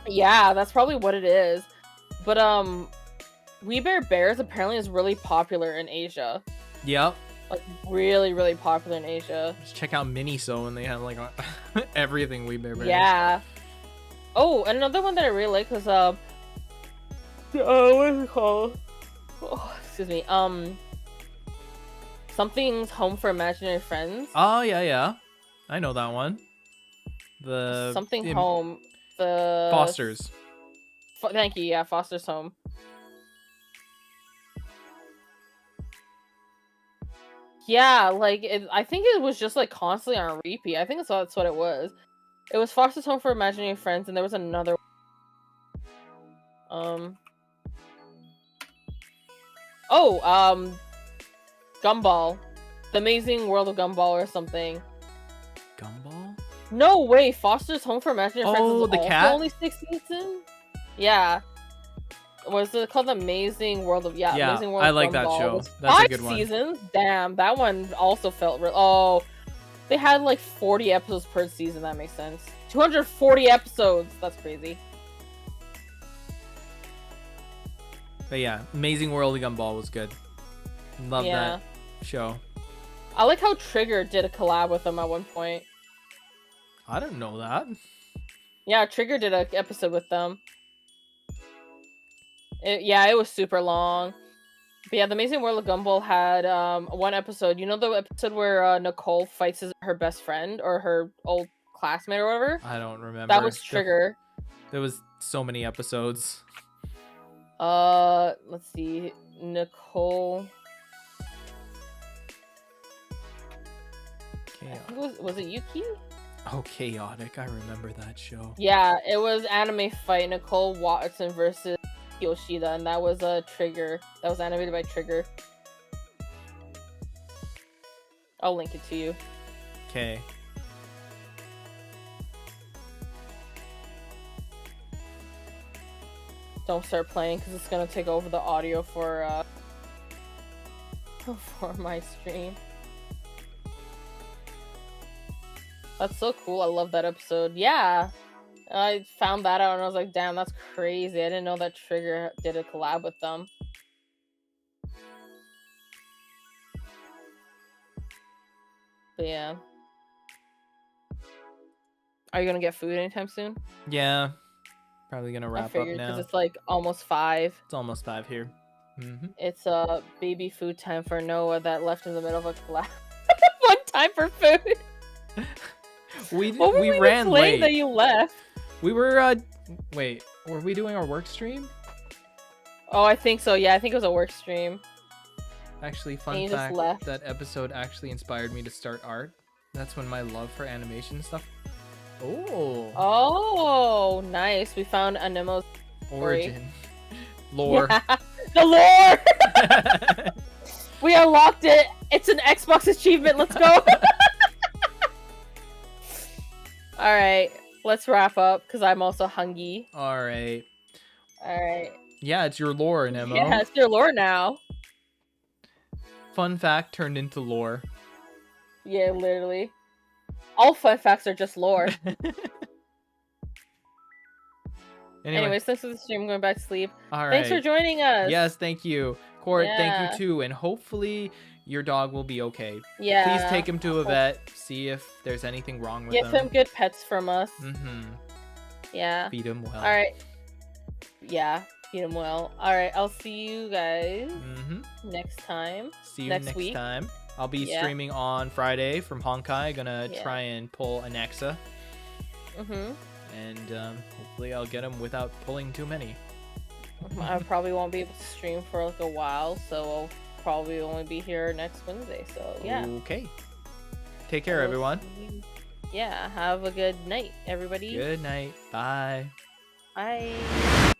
Yeah, that's probably what it is. But We Bare Bears apparently is really popular in Asia. Yep. Like really, really popular in Asia. Just check out Miniso and they have like everything We Bare Bears. Yeah. Oh, another one that I really like was what is it called? Oh, excuse me. Something's Home for Imaginary Friends. Oh yeah. I know that one. The Something Home. The Foster's. Thank you. Yeah, Foster's Home. Yeah, like I think it was just like constantly on repeat. I think that's what it was. It was Foster's Home for Imaginary Friends, and there was another. Gumball, The Amazing World of Gumball, or something. Gumball? No way, Foster's Home for Imaginary Friends is the also cat? only 6 seasons. Yeah. Was it called The Amazing World of Amazing World I of like Gumball. that show. It was That's a good 5 one. seasons. Damn, that one also felt real. Oh, they had like 40 episodes per season. That makes sense. 240 episodes. That's crazy. But yeah, Amazing World of Gumball was good. Love that show. I like how Trigger did a collab with them at one point. I didn't know that. Yeah, Trigger did an episode with them. It was super long. But yeah, The Amazing World of Gumball had one episode. You know the episode where Nicole fights her best friend or her old classmate or whatever? I don't remember. That was Trigger. There was so many episodes. Let's see. Nicole. Was it Yuki? Oh, Chaotic. I remember that show. Yeah, it was anime fight. Nicole Watson versus Yoshida, and that was a Trigger. That was animated by Trigger. I'll link it to you. Okay. Don't start playing because it's gonna take over the audio for my stream. That's so cool. I love that episode. Yeah. I found that out and I was like, damn, that's crazy. I didn't know that Trigger did a collab with them. But yeah. Are you gonna get food anytime soon? Yeah. Probably gonna wrap up now. Because it's like almost 5. It's almost 5 here. It's baby food time for Noah that left in the middle of a collab. One time for food. we ran late. That you left. We were wait, were we doing our work stream? Oh, I think so. Yeah, I think it was a work stream. Actually, fun fact, that episode actually inspired me to start art. That's when my love for animation stuff. Oh, nice. We found Anemo's origin. Lore. Yeah, the lore! We unlocked it! It's an Xbox achievement, let's go! Alright, let's wrap up, because I'm also hungry. Alright. Yeah, it's your lore, Nemo. Yeah, it's your lore now. Fun fact turned into lore. Yeah, literally. All fun facts are just lore. Anyways, thanks for the stream. I'm going back to sleep. All right. Thanks for joining us. Yes, thank you. Court, thank you too. And hopefully your dog will be okay. Yeah. Please take him to a vet. See if there's anything wrong with him. Give him good pets from us. Yeah. Feed him well. All right. Yeah, feed him well. All right, I'll see you guys next time. See you next week. time. I'll be streaming on Friday from Honkai. Gonna try and pull an Axa. And hopefully I'll get them without pulling too many. I probably won't be able to stream for like a while, so I'll probably only be here next Wednesday. So yeah. Okay. Take care, everyone. Yeah. Have a good night, everybody. Good night. Bye. Bye.